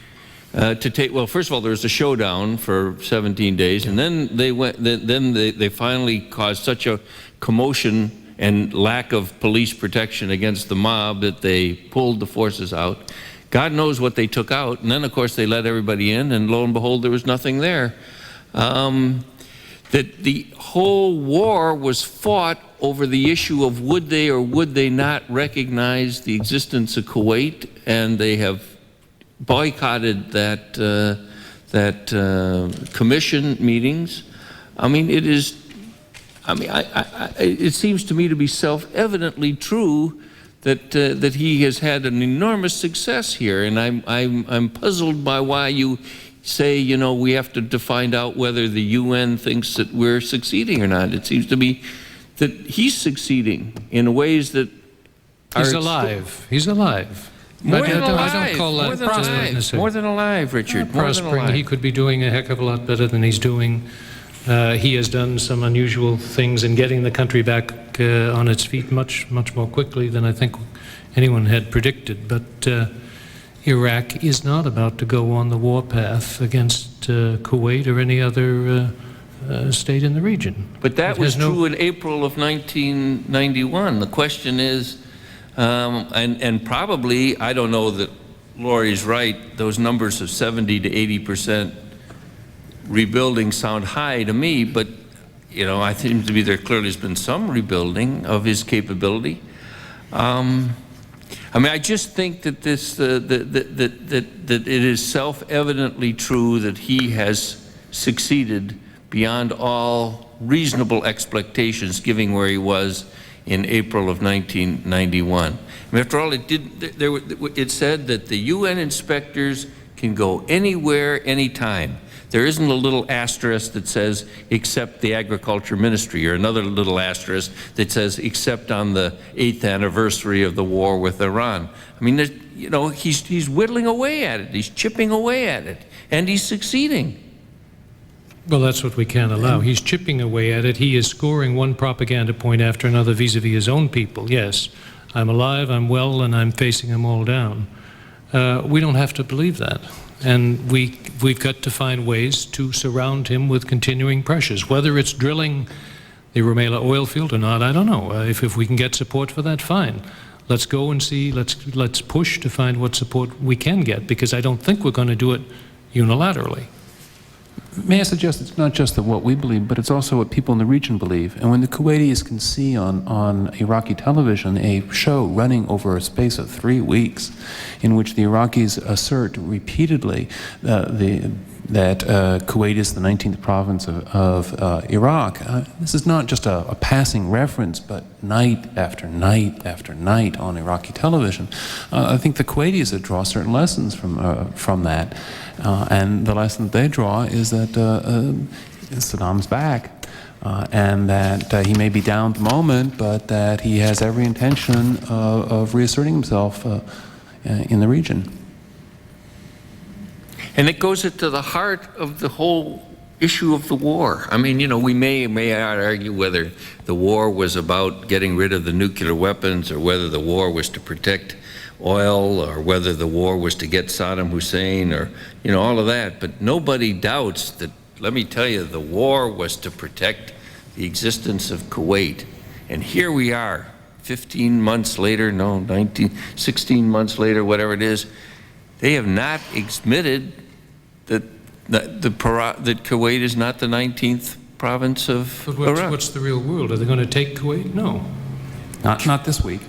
Well, first of all, there was a showdown for 17 days, and then they went. Then they finally caused such a commotion and lack of police protection against the mob that they pulled the forces out. God knows what they took out, and then of course they let everybody in, and lo and behold, there was nothing there. That the whole war was fought over the issue of would they or would they not recognize the existence of Kuwait, and they have boycotted that commission meetings. I mean, it is. I mean, it seems to me to be self-evidently true that he has had an enormous success here, and I'm puzzled by why you say, you know, we have to find out whether the UN thinks that we're succeeding or not. It seems to me that he's succeeding in ways that he's alive. He's alive. More than alive. I don't call that more than alive, Richard. More than alive. He could be doing a heck of a lot better than he's doing. He has done some unusual things in getting the country back on its feet much more quickly than I think anyone had predicted. But Iraq is not about to go on the warpath against Kuwait or any other state in the region. But that was true in April of 1991. The question is, and probably, I don't know that Laurie's right, those numbers of 70 to 80% rebuilding sound high to me, but you know, I think to be there clearly has been some rebuilding of his capability. I mean, I just think that this that it is self-evidently true that he has succeeded beyond all reasonable expectations, given where he was in April of 1991. I mean, after all, it said that the UN inspectors can go anywhere, anytime. There isn't a little asterisk that says except the Agriculture Ministry, or another little asterisk that says except on the 8th anniversary of the war with Iran. I mean, you know, he's whittling away at it. He's chipping away at it, and he's succeeding. Well, that's what we can't allow. He's chipping away at it. He is scoring one propaganda point after another vis-a-vis his own people. Yes, I'm alive, I'm well, and I'm facing them all down. We don't have to believe that. And we've got to find ways to surround him with continuing pressures. Whether it's drilling the Rumaila oil field or not, I don't know. If we can get support for that, fine. Let's go and see, let's push to find what support we can get, because I don't think we're going to do it unilaterally. May I suggest it's not just that what we believe, but it's also what people in the region believe. And when the Kuwaitis can see on Iraqi television a show running over a space of 3 weeks in which the Iraqis assert repeatedly that Kuwait is the 19th province of Iraq, this is not just a passing reference, but night after night after night on Iraqi television. I think the Kuwaitis draw certain lessons from that. And the lesson that they draw is that Saddam's back, and that he may be down at the moment, but that he has every intention of reasserting himself in the region. And it goes into the heart of the whole issue of the war. I mean, you know, we may argue whether the war was about getting rid of the nuclear weapons, or whether the war was to protect oil, or whether the war was to get Saddam Hussein, or, you know, all of that. But nobody doubts that, let me tell you, the war was to protect the existence of Kuwait. And here we are, 15 months later, 16 months later, whatever it is, they have not admitted that Kuwait is not the 19th province of Iraq. What's the real world? Are they going to take Kuwait? No. Not this week.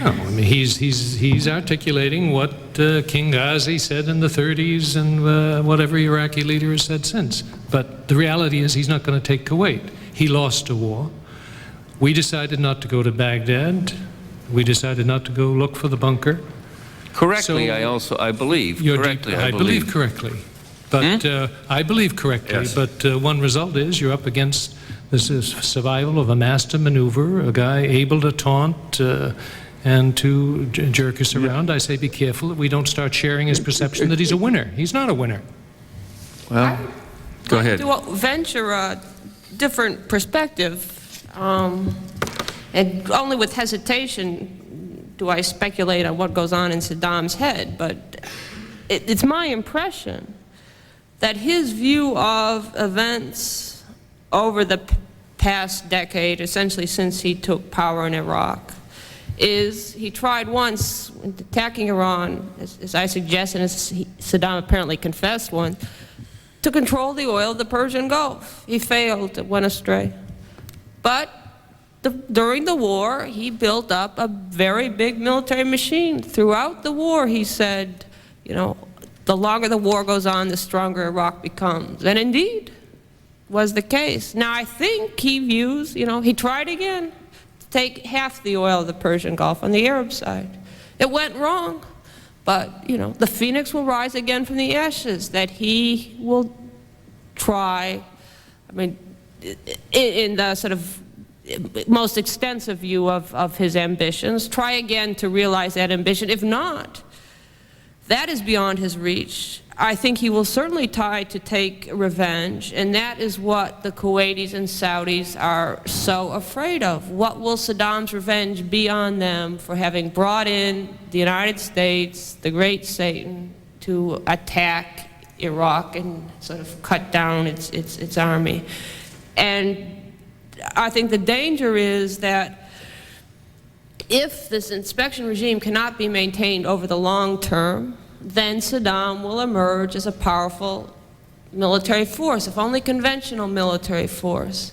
No, I mean, he's articulating what King Ghazi said in the 30s and what every Iraqi leader has said since. But the reality is he's not going to take Kuwait. He lost a war. We decided not to go to Baghdad. We decided not to go look for the bunker. Correctly, so, I believe. Correctly, I believe correctly. But I believe correctly. Yes. But one result is you're up against the survival of a master maneuver, a guy able to taunt and to jerk us around. I say be careful that we don't start sharing his perception that he's a winner. He's not a winner. Well, go ahead. To venture a different perspective, and only with hesitation do I speculate on what goes on in Saddam's head, but it's my impression that his view of events over the past decade, essentially since he took power in Iraq, is he tried once attacking Iran, as I suggested, as Saddam apparently confessed once, to control the oil of the Persian Gulf. He failed, it went astray. But during the war, he built up a very big military machine. Throughout the war, he said, you know, the longer the war goes on, the stronger Iraq becomes. And indeed, was the case. Now, I think he views, you know, he tried again to take half the oil of the Persian Gulf on the Arab side. It went wrong. But, you know, the phoenix will rise again from the ashes, that he will try, I mean, in the sort of most extensive view of his ambitions, try again to realize that ambition. If not, that is beyond his reach. I think he will certainly try to take revenge, and that is what the Kuwaitis and Saudis are so afraid of. What will Saddam's revenge be on them for having brought in the United States, the great Satan, to attack Iraq and sort of cut down its army? And I think the danger is that if this inspection regime cannot be maintained over the long term, then Saddam will emerge as a powerful military force, if only conventional military force.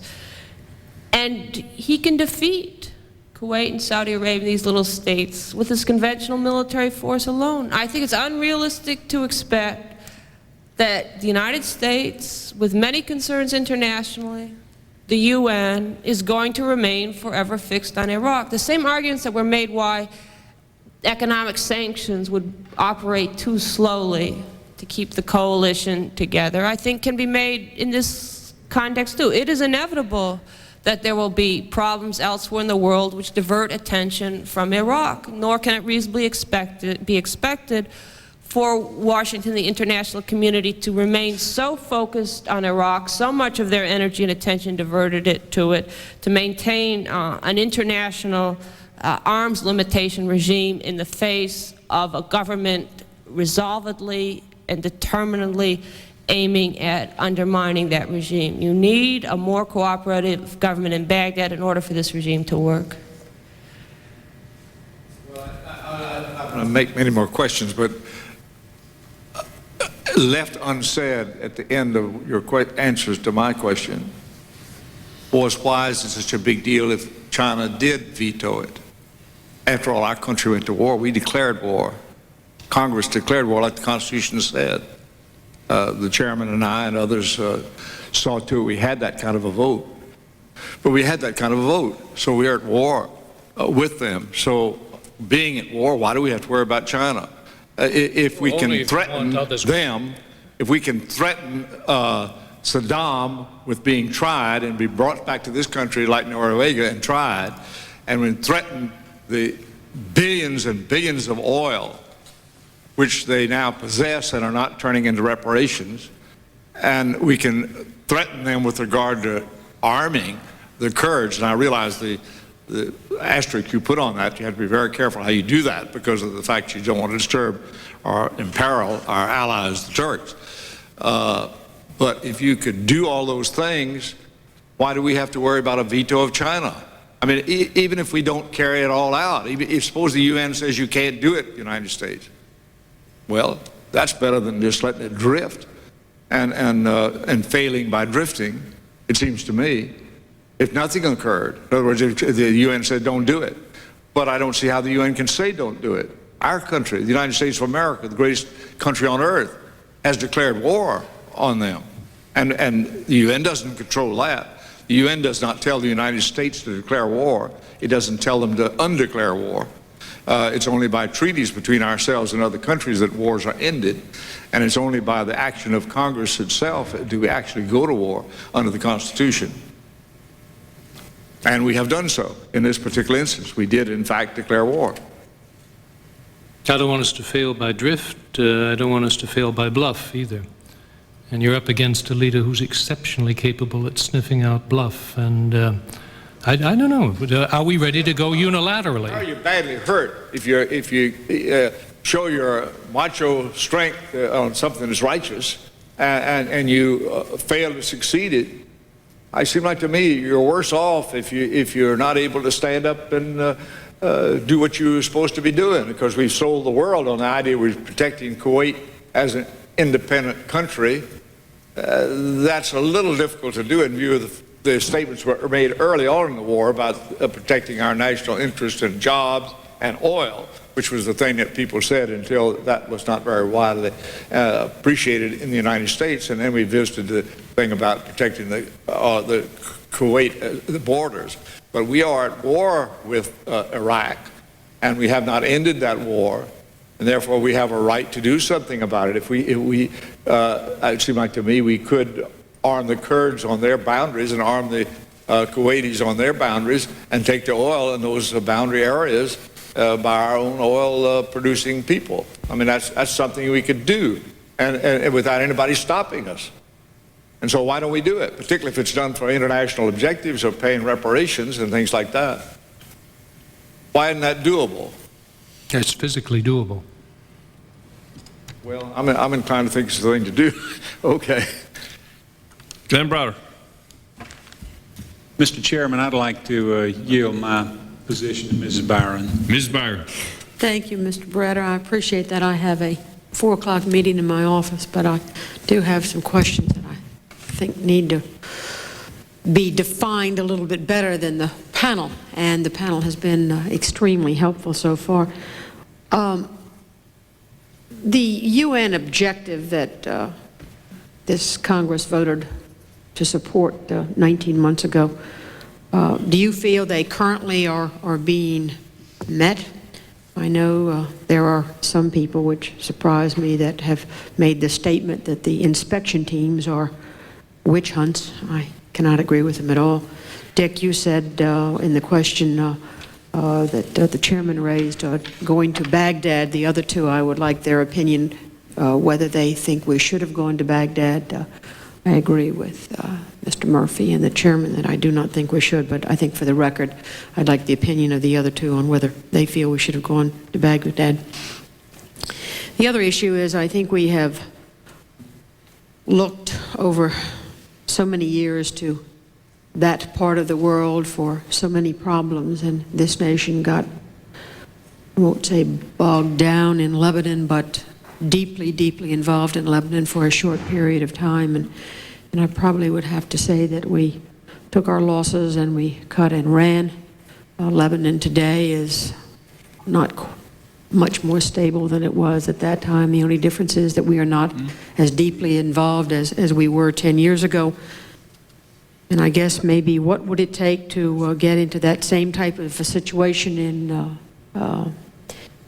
And he can defeat Kuwait and Saudi Arabia, these little states, with his conventional military force alone. I think it's unrealistic to expect that the United States, with many concerns internationally, the UN, is going to remain forever fixed on Iraq. The same arguments that were made why economic sanctions would operate too slowly to keep the coalition together, I think can be made in this context too. It is inevitable that there will be problems elsewhere in the world which divert attention from Iraq, nor can it reasonably be expected for Washington, the international community, to remain so focused on Iraq, so much of their energy and attention diverted to it, to maintain an international arms limitation regime in the face of a government resolvedly and determinedly aiming at undermining that regime. You need a more cooperative government in Baghdad in order for this regime to work. Well, I'm going to make many more questions, but left unsaid at the end of your answers to my question was, why is it such a big deal if China did veto it? After all, our country went to war. We declared war. Congress declared war like the Constitution said. The chairman and I and others saw to it we had that kind of a vote. But we had that kind of a vote, so we are at war with them. So being at war, why do we have to worry about China? If we can threaten them, if we can threaten Saddam with being tried and be brought back to this country like Norway and tried, and we threaten the billions and billions of oil which they now possess and are not turning into reparations, and we can threaten them with regard to arming the Kurds. And I realize the asterisk you put on that, you have to be very careful how you do that because of the fact you don't want to disturb or imperil our allies, the Turks. But if you could do all those things, why do we have to worry about a veto of China? I mean, even if we don't carry it all out, if suppose the UN says you can't do it, United States, well, that's better than just letting it drift and failing by drifting, it seems to me, if nothing occurred. In other words, if the UN said don't do it. But I don't see how the UN can say don't do it. Our country, the United States of America, the greatest country on earth, has declared war on them. And the UN doesn't control that. The UN does not tell the United States to declare war. It doesn't tell them to undeclare war. It's only by treaties between ourselves and other countries that wars are ended, and it's only by the action of Congress itself do we actually go to war under the Constitution. And we have done so in this particular instance. We did, in fact, declare war. I don't want us to fail by drift. I don't want us to fail by bluff either. And you're up against a leader who's exceptionally capable at sniffing out bluff. And I don't know. Are we ready to go unilaterally? Are you badly hurt if you show your macho strength on something that's righteous and you fail to succeed it? It seems like to me you're worse off if you're not able to stand up and do what you're supposed to be doing, because we've sold the world on the idea we're protecting Kuwait as an independent country. That's a little difficult to do in view of the statements that were made early on in the war about protecting our national interest in jobs and oil, which was the thing that people said until that was not very widely appreciated in the United States. And then we visited the thing about protecting the Kuwait, the borders. But we are at war with Iraq, and we have not ended that war, and therefore we have a right to do something about it. If we it seems like to me we could arm the Kurds on their boundaries and arm the Kuwaitis on their boundaries and take the oil in those boundary areas by our own oil-producing people. I mean, that's something we could do, and without anybody stopping us. And so why don't we do it, particularly if it's done for international objectives of paying reparations and things like that? Why isn't that doable? It's physically doable. Well, I'm inclined to think it's the thing to do. Okay. Glenn Browder. Mr. Chairman, I'd like to yield my position to Mrs. Byron. Ms. Byron. Thank you, Mr. Breder. I appreciate that. I have a 4 o'clock meeting in my office, but I do have some questions that I think need to be defined a little bit better than the panel, and the panel has been extremely helpful so far. The UN objective that this Congress voted to support 19 months ago, do you feel they currently are being met? I know there are some people, which surprise me, that have made the statement that the inspection teams are witch hunts. I cannot agree with them at all. Dick, you said in the question that the chairman raised, going to Baghdad. The other two, I would like their opinion, whether they think we should have gone to Baghdad. I agree with Mr. Murphy and the chairman that I do not think we should, but I think for the record, I'd like the opinion of the other two on whether they feel we should have gone to Baghdad. The other issue is I think we have looked over so many years to that part of the world for so many problems, and this nation got, I won't say bogged down in Lebanon, but deeply, deeply involved in Lebanon for a short period of time, and I probably would have to say that we took our losses and we cut and ran. Lebanon today is not much more stable than it was at that time. The only difference is that we are not as deeply involved as we were 10 years ago. And I guess maybe what would it take to get into that same type of a situation in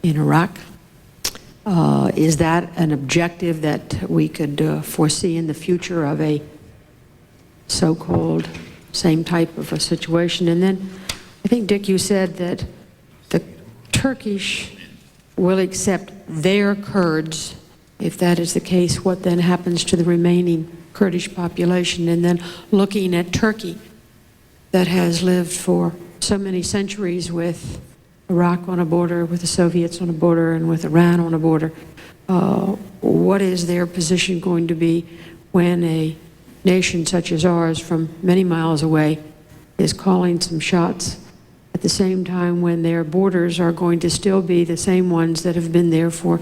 Iraq? Is that an objective that we could foresee in the future of a so-called same type of a situation? And then I think, Dick, you said that the Turkish will accept their Kurds. If that is the case, what then happens to the remaining Kurdish population? And then looking at Turkey, that has lived for so many centuries with Iraq on a border, with the Soviets on a border, and with Iran on a border, what is their position going to be when a nation such as ours from many miles away is calling some shots at the same time when their borders are going to still be the same ones that have been there for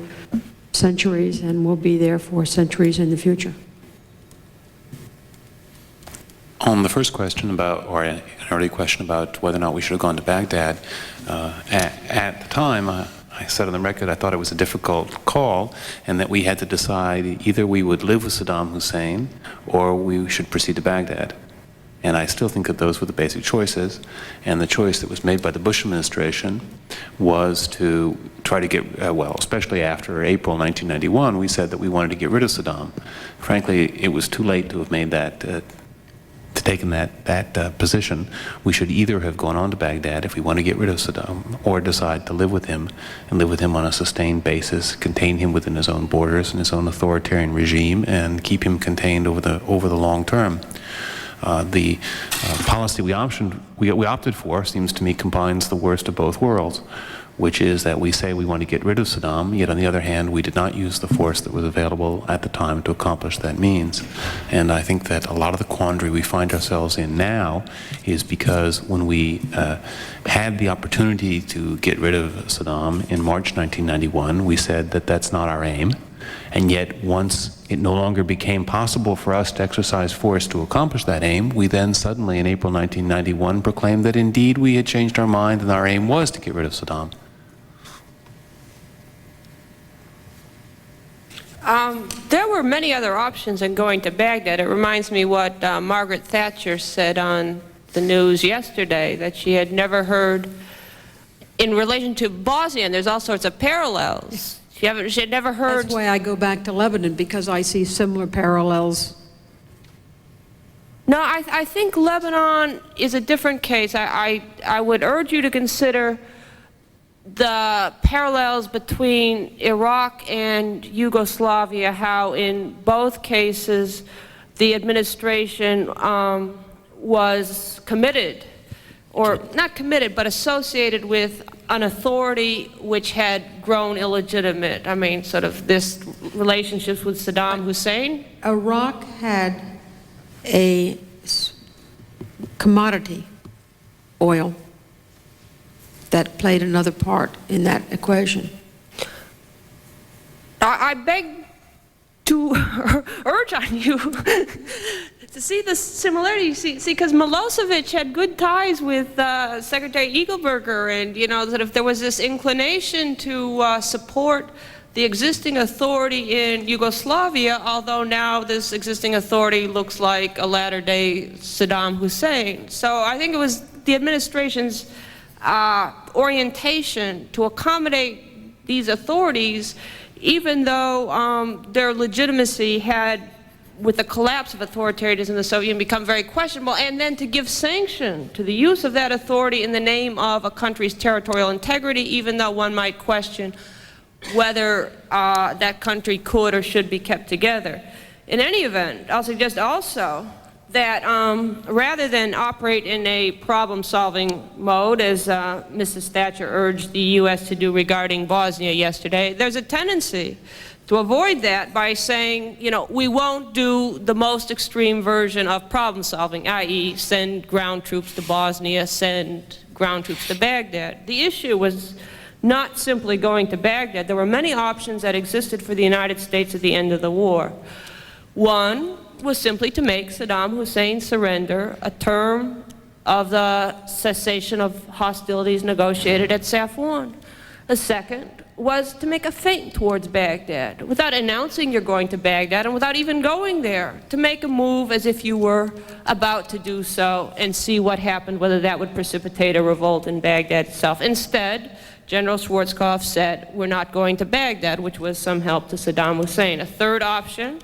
centuries and will be there for centuries in the future? On the first question about, or an early question about whether or not we should have gone to Baghdad, at the time, I said on the record I thought it was a difficult call and that we had to decide either we would live with Saddam Hussein or we should proceed to Baghdad. And I still think that those were the basic choices. And the choice that was made by the Bush administration was to try to get, well, especially after April 1991, we said that we wanted to get rid of Saddam. Frankly, it was too late to have made that, to taken that position. We should either have gone on to Baghdad if we want to get rid of Saddam, or decide to live with him, and live with him on a sustained basis, contain him within his own borders and his own authoritarian regime, and keep him contained over the long term. The policy we opted for seems to me combines the worst of both worlds, which is that we say we want to get rid of Saddam, yet on the other hand, we did not use the force that was available at the time to accomplish that means. And I think that a lot of the quandary we find ourselves in now is because when we had the opportunity to get rid of Saddam in March 1991, we said that that's not our aim. And yet, once it no longer became possible for us to exercise force to accomplish that aim, we then suddenly, in April 1991, proclaimed that indeed we had changed our mind and our aim was to get rid of Saddam. There were many other options in going to Baghdad. It reminds me what Margaret Thatcher said on the news yesterday, that she had never heard, in relation to Bosnia, and there's all sorts of parallels. She had never heard. That's why I go back to Lebanon, because I see similar parallels. No, I think Lebanon is a different case. I would urge you to consider the parallels between Iraq and Yugoslavia, how in both cases the administration was committed, or not committed, but associated with an authority which had grown illegitimate. I mean, sort of this relationships with Saddam Hussein. Iraq had a commodity, oil, that played another part in that equation. I beg to urge on you to see the similarity. See, because Milosevic had good ties with Secretary Eagleberger, and sort of there was this inclination to support the existing authority in Yugoslavia, although now this existing authority looks like a latter-day Saddam Hussein. So I think it was the administration's orientation to accommodate these authorities, even though their legitimacy had, with the collapse of authoritarianism in the Soviet Union, become very questionable, and then to give sanction to the use of that authority in the name of a country's territorial integrity, even though one might question whether that country could or should be kept together. In any event, I'll suggest also that rather than operate in a problem-solving mode, as Mrs. Thatcher urged the U.S. to do regarding Bosnia yesterday, there's a tendency to avoid that by saying, we won't do the most extreme version of problem-solving, i.e. send ground troops to Bosnia, send ground troops to Baghdad. The issue was not simply going to Baghdad. There were many options that existed for the United States at the end of the war. One was simply to make Saddam Hussein surrender a term of the cessation of hostilities negotiated at Safwan. The second was to make a feint towards Baghdad, without announcing you're going to Baghdad and without even going there, to make a move as if you were about to do so and see what happened, whether that would precipitate a revolt in Baghdad itself. Instead, General Schwarzkopf said, we're not going to Baghdad, which was some help to Saddam Hussein. A third option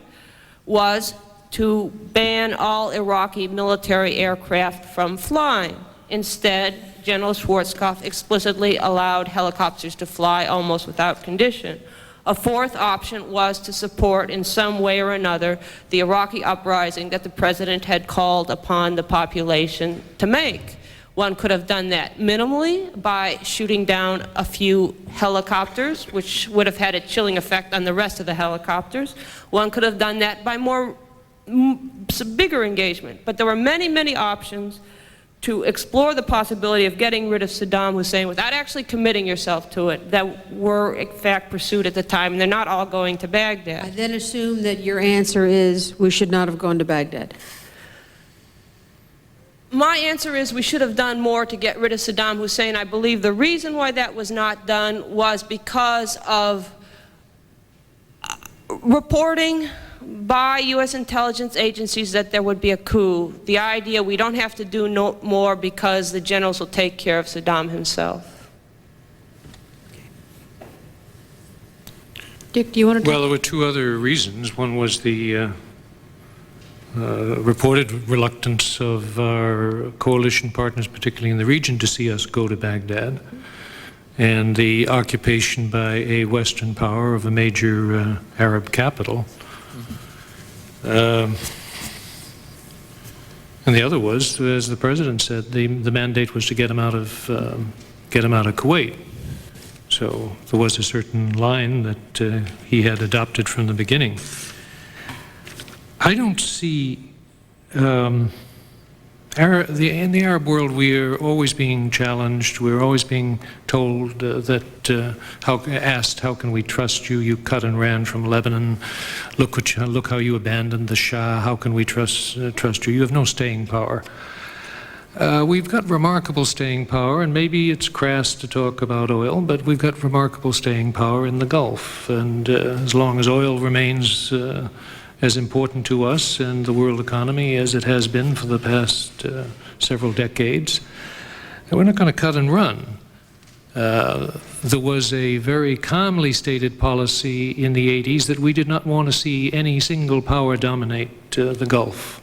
was to ban all Iraqi military aircraft from flying. Instead, General Schwarzkopf explicitly allowed helicopters to fly almost without condition. A fourth option was to support in some way or another the Iraqi uprising that the president had called upon the population to make. One could have done that minimally by shooting down a few helicopters, which would have had a chilling effect on the rest of the helicopters. One could have done that by bigger engagement. But there were many, many options to explore the possibility of getting rid of Saddam Hussein without actually committing yourself to it, that were in fact pursued at the time, and they're not all going to Baghdad. I then assume that your answer is we should not have gone to Baghdad. My answer is we should have done more to get rid of Saddam Hussein. I believe the reason why that was not done was because of reporting by U.S. intelligence agencies that there would be a coup. The idea we don't have to do no more because the generals will take care of Saddam himself. Dick, do you want to Well, there were two other reasons. One was the reported reluctance of our coalition partners, particularly in the region, to see us go to Baghdad, and the occupation by a Western power of a major Arab capital. And the other was, as the president said, the mandate was to get him out of Kuwait. So there was a certain line that he had adopted from the beginning. I don't see in the Arab world, we are always being challenged. We're always being told asked, how can we trust you? You cut and ran from Lebanon. Look how you abandoned the Shah. How can we trust you? You have no staying power. We've got remarkable staying power, and maybe it's crass to talk about oil, but we've got remarkable staying power in the Gulf. And as long as oil remains as important to us and the world economy as it has been for the past several decades, we're not going to cut and run. There was a very calmly stated policy in the 80s that we did not want to see any single power dominate the Gulf.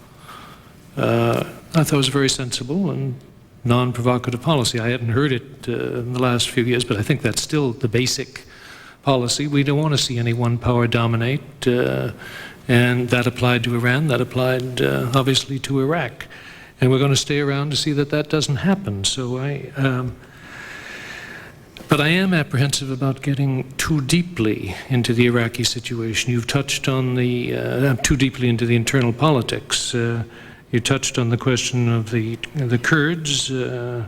I thought it was a very sensible and non-provocative policy. I hadn't heard it in the last few years, but I think that's still the basic policy. We don't want to see any one power dominate, and that applied to Iran, that applied obviously to Iraq. And we're going to stay around to see that that doesn't happen. So but I am apprehensive about getting too deeply into the Iraqi situation. You've touched on too deeply into the internal politics. You touched on the question of the Kurds and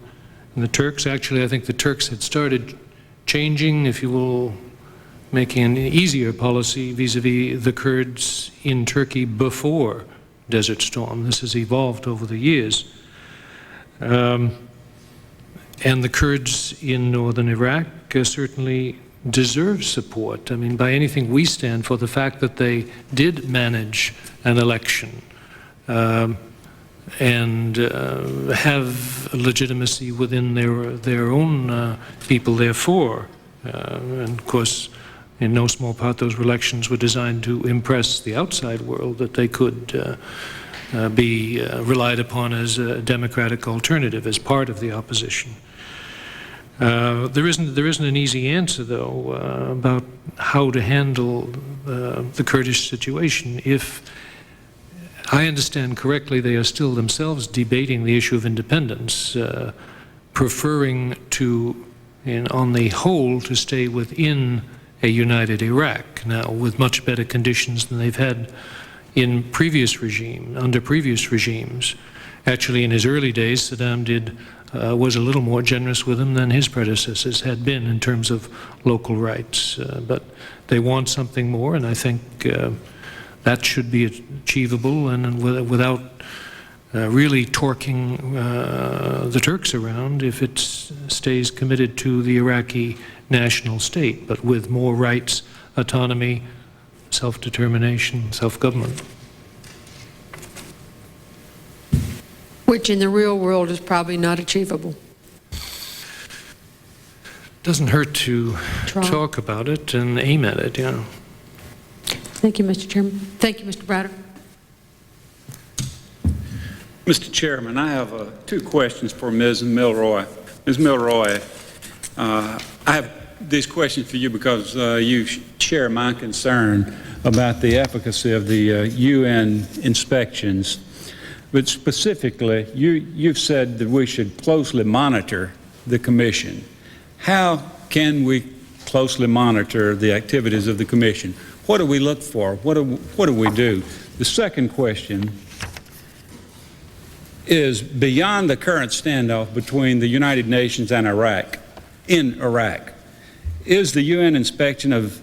the Turks. Actually, I think the Turks had started changing, if you will, making an easier policy vis-a-vis the Kurds in Turkey before Desert Storm. This has evolved over the years. And the Kurds in northern Iraq certainly deserve support. I mean, by anything we stand for, the fact that they did manage an election and have legitimacy within their own people, therefore. And of course, in no small part, those elections were designed to impress the outside world that they could be relied upon as a democratic alternative, as part of the opposition. There isn't an easy answer, though, about how to handle the Kurdish situation. If I understand correctly, they are still themselves debating the issue of independence, preferring to, on the whole, to stay within a united Iraq now, with much better conditions than they've had in under previous regimes. Actually, in his early days, Saddam was a little more generous with him than his predecessors had been in terms of local rights. But they want something more, and I think that should be achievable, and without really torquing the Turks around, if it stays committed to the Iraqi national state, but with more rights, autonomy, self-determination, self-government. Which in the real world is probably not achievable. Doesn't hurt to talk about it and aim at it, yeah. Thank you, Mr. Chairman. Thank you, Mr. Browder. Mr. Chairman, I have two questions for Ms. Milroy. Ms. Milroy, I have these questions for you because you share my concern about the efficacy of the UN inspections. But specifically, you've said that we should closely monitor the Commission. How can we closely monitor the activities of the Commission? What do we look for? What do we do? The second question is, beyond the current standoff between the United Nations and Iraq, is the UN inspection of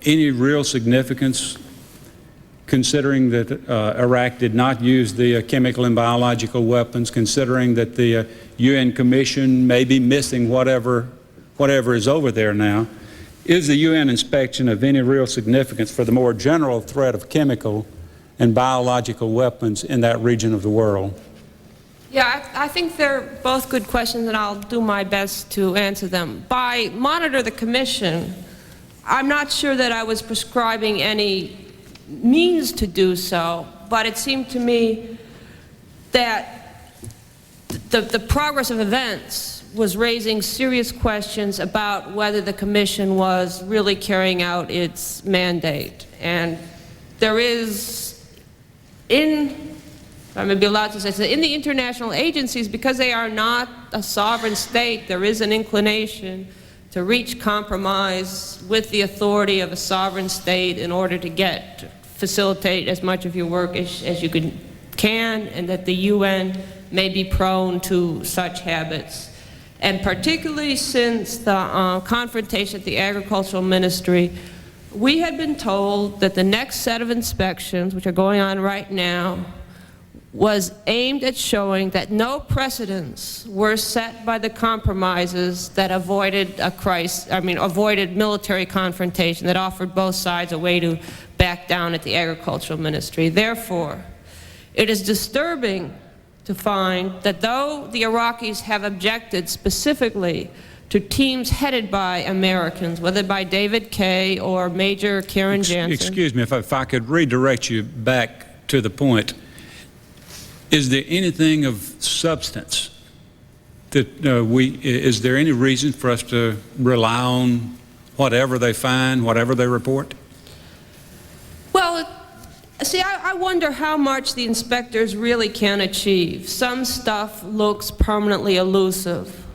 any real significance, considering that Iraq did not use the chemical and biological weapons, considering that the UN Commission may be missing whatever is over there now? Is the UN inspection of any real significance for the more general threat of chemical and biological weapons in that region of the world? Yeah, I think they're both good questions, and I'll do my best to answer them. By monitor the Commission, I'm not sure that I was prescribing any means to do so, but it seemed to me that the progress of events was raising serious questions about whether the Commission was really carrying out its mandate. And there is, if I may be allowed to say, in the international agencies, because they are not a sovereign state, there is an inclination to reach compromise with the authority of a sovereign state in order to facilitate as much of your work as you can, and that the UN may be prone to such habits. And particularly since the confrontation at the Agricultural Ministry, we had been told that the next set of inspections, which are going on right now, was aimed at showing that no precedents were set by the compromises that avoided avoided military confrontation, that offered both sides a way to back down at the Agricultural Ministry. Therefore, it is disturbing to find that though the Iraqis have objected specifically to teams headed by Americans, whether by David Kay or Major Karen Jansen. Excuse me, if I could redirect you back to the point. Is there anything of substance that is there any reason for us to rely on whatever they find, whatever they report? Well, see, I wonder how much the inspectors really can achieve. Some stuff looks permanently elusive.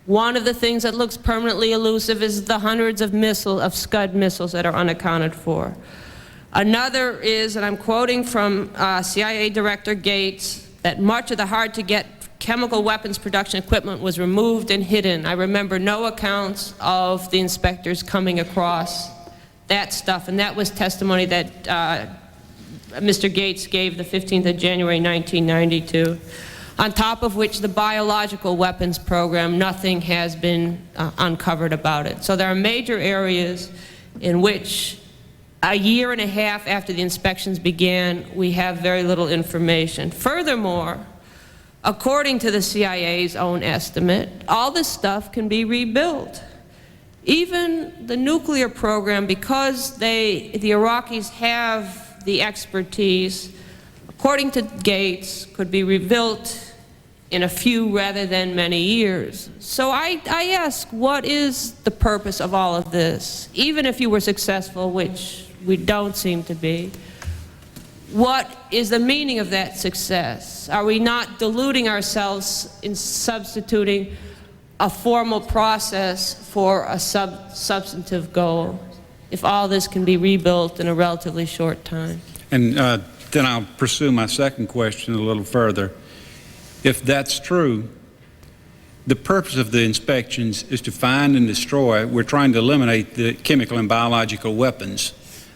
One of the things that looks permanently elusive is the hundreds of Scud missiles that are unaccounted for. Another is, and I'm quoting from CIA Director Gates, that much of the hard-to-get chemical weapons production equipment was removed and hidden. I remember no accounts of the inspectors coming across that stuff, and that was testimony that Mr. Gates gave the 15th of January 1992. On top of which, the biological weapons program, nothing has been uncovered about it. So there are major areas in which a year and a half after the inspections began, we have very little information. Furthermore, according to the CIA's own estimate, all this stuff can be rebuilt. Even the nuclear program, because the Iraqis have the expertise, according to Gates, could be rebuilt in a few rather than many years. So I ask, what is the purpose of all of this? Even if you were successful, which we don't seem to be, what is the meaning of that success? Are we not deluding ourselves in substituting a formal process for a substantive goal, if all this can be rebuilt in a relatively short time? And then I'll pursue my second question a little further. If that's true, the purpose of the inspections is to find and destroy. We're trying to eliminate the chemical and biological weapons,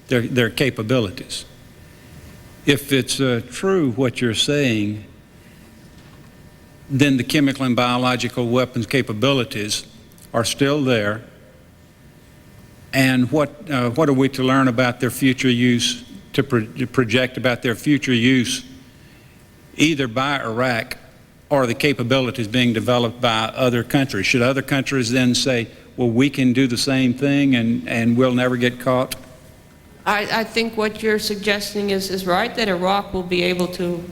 their capabilities. If it's true what you're saying, then the chemical and biological weapons capabilities are still there. And what are we to learn about their future use, to project about their future use, either by Iraq or the capabilities being developed by other countries? Should other countries then say, well, we can do the same thing and we'll never get caught? I think what you're suggesting is right, that Iraq will be able to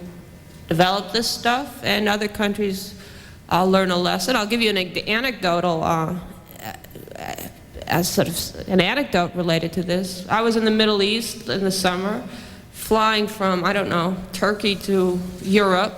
develop this stuff, and other countries learn a lesson. I'll give you an anecdotal, as sort of an anecdote related to this. I was in the Middle East in the summer, flying from, I don't know, Turkey to Europe.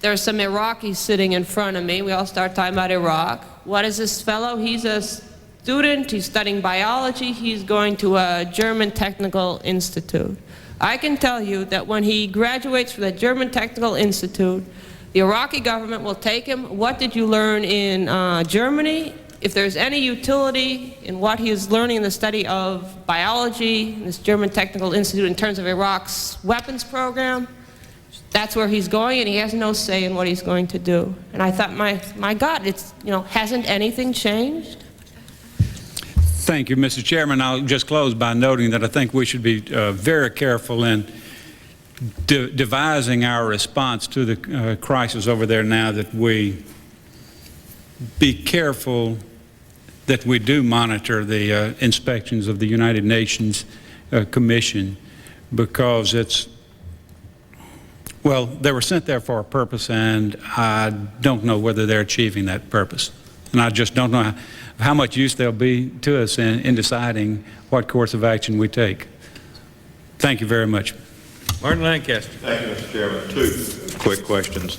There's some Iraqis sitting in front of me. We all start talking about Iraq. What is this fellow? He's a student. He's studying biology. He's going to a German technical institute. I can tell you that when he graduates from the German Technical Institute, the Iraqi government will take him. What did you learn in Germany? If there's any utility in what he is learning in the study of biology in this German Technical Institute in terms of Iraq's weapons program, that's where he's going, and he has no say in what he's going to do. And I thought, my God, it's, hasn't anything changed? Thank you, Mr. Chairman. I'll just close by noting that I think we should be very careful in devising our response to the crisis over there now, that we be careful that we do monitor the inspections of the United Nations Commission, because well, they were sent there for a purpose, and I don't know whether they're achieving that purpose. And I just don't know how much use they'll be to us in deciding what course of action we take. Thank you very much. Martin Lancaster. Thank you, Mr. Chairman. Two quick questions.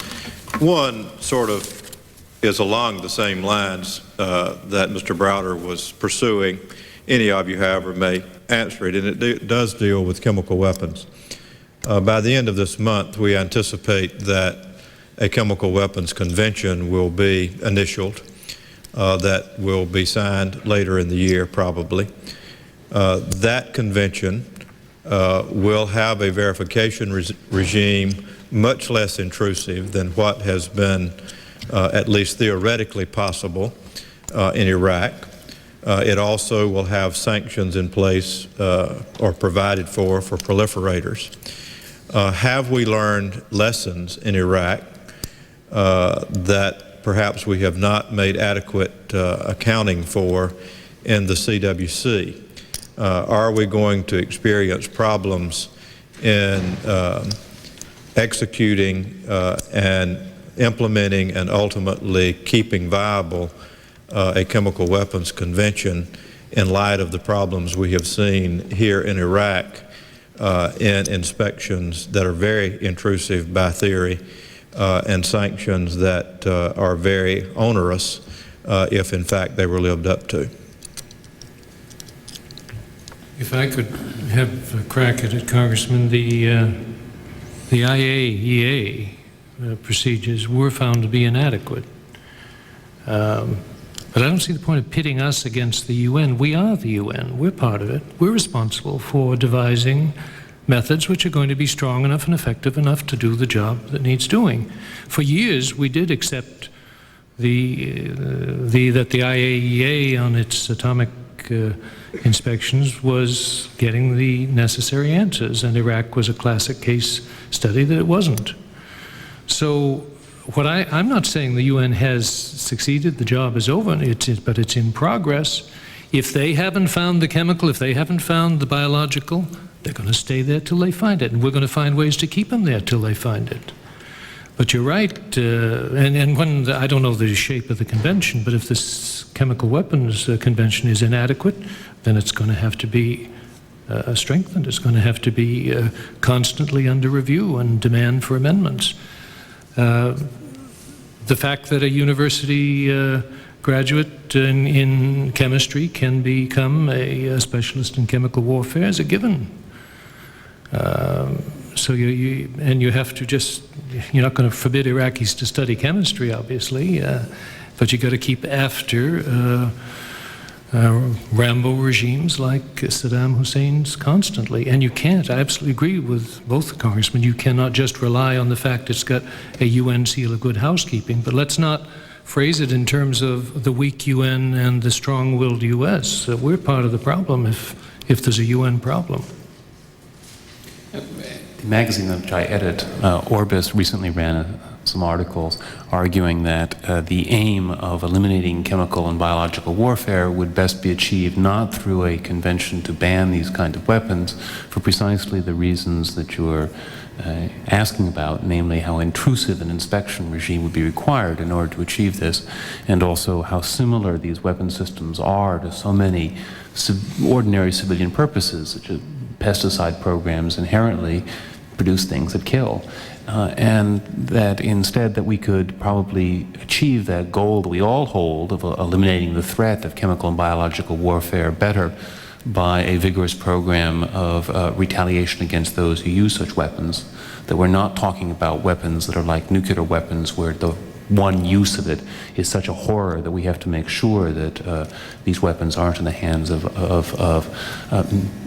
One sort of is along the same lines that Mr. Browder was pursuing. Any of you, however, may answer it, and it does deal with chemical weapons. By the end of this month, we anticipate that a chemical weapons convention will be initialed that will be signed later in the year, probably. That convention will have a verification regime much less intrusive than what has been at least theoretically possible in Iraq. It also will have sanctions in place or provided for proliferators. Have we learned lessons in Iraq that perhaps we have not made adequate accounting for in the CWC? Are we going to experience problems in executing and implementing and ultimately keeping viable a chemical weapons convention in light of the problems we have seen here in Iraq in inspections that are very intrusive by theory and sanctions that are very onerous if in fact they were lived up to? If I could have a crack at it, Congressman, the IAEA procedures were found to be inadequate. But I don't see the point of pitting us against the UN. We are the UN. We're part of it. We're responsible for devising methods which are going to be strong enough and effective enough to do the job that needs doing. For years, we did accept that the IAEA on its atomic inspections was getting the necessary answers, and Iraq was a classic case study that it wasn't. So I'm not saying the UN has succeeded, the job is over, but it's in progress. If they haven't found the chemical, if they haven't found the biological, they're going to stay there till they find it, and we're going to find ways to keep them there till they find it. But you're right, and when I don't know the shape of the convention, but if this chemical weapons convention is inadequate, then it's going to have to be strengthened. It's going to have to be constantly under review and demand for amendments. The fact that a university graduate in chemistry can become a specialist in chemical warfare is a given. So you have to just, you're not going to forbid Iraqis to study chemistry, obviously, but you've got to keep after Rambo regimes like Saddam Hussein's constantly. And you can't, I absolutely agree with both the congressmen, you cannot just rely on the fact it's got a UN seal of good housekeeping, but let's not phrase it in terms of the weak UN and the strong-willed US. We're part of the problem if there's a UN problem. The magazine which I edit, Orbis, recently ran some articles arguing that the aim of eliminating chemical and biological warfare would best be achieved not through a convention to ban these kind of weapons for precisely the reasons that you're asking about, namely how intrusive an inspection regime would be required in order to achieve this, and also how similar these weapon systems are to so many ordinary civilian purposes, such as pesticide programs inherently produce things that kill. And that instead that we could probably achieve that goal that we all hold of eliminating the threat of chemical and biological warfare better by a vigorous program of retaliation against those who use such weapons, that we're not talking about weapons that are like nuclear weapons where the one use of it is such a horror that we have to make sure that these weapons aren't in the hands of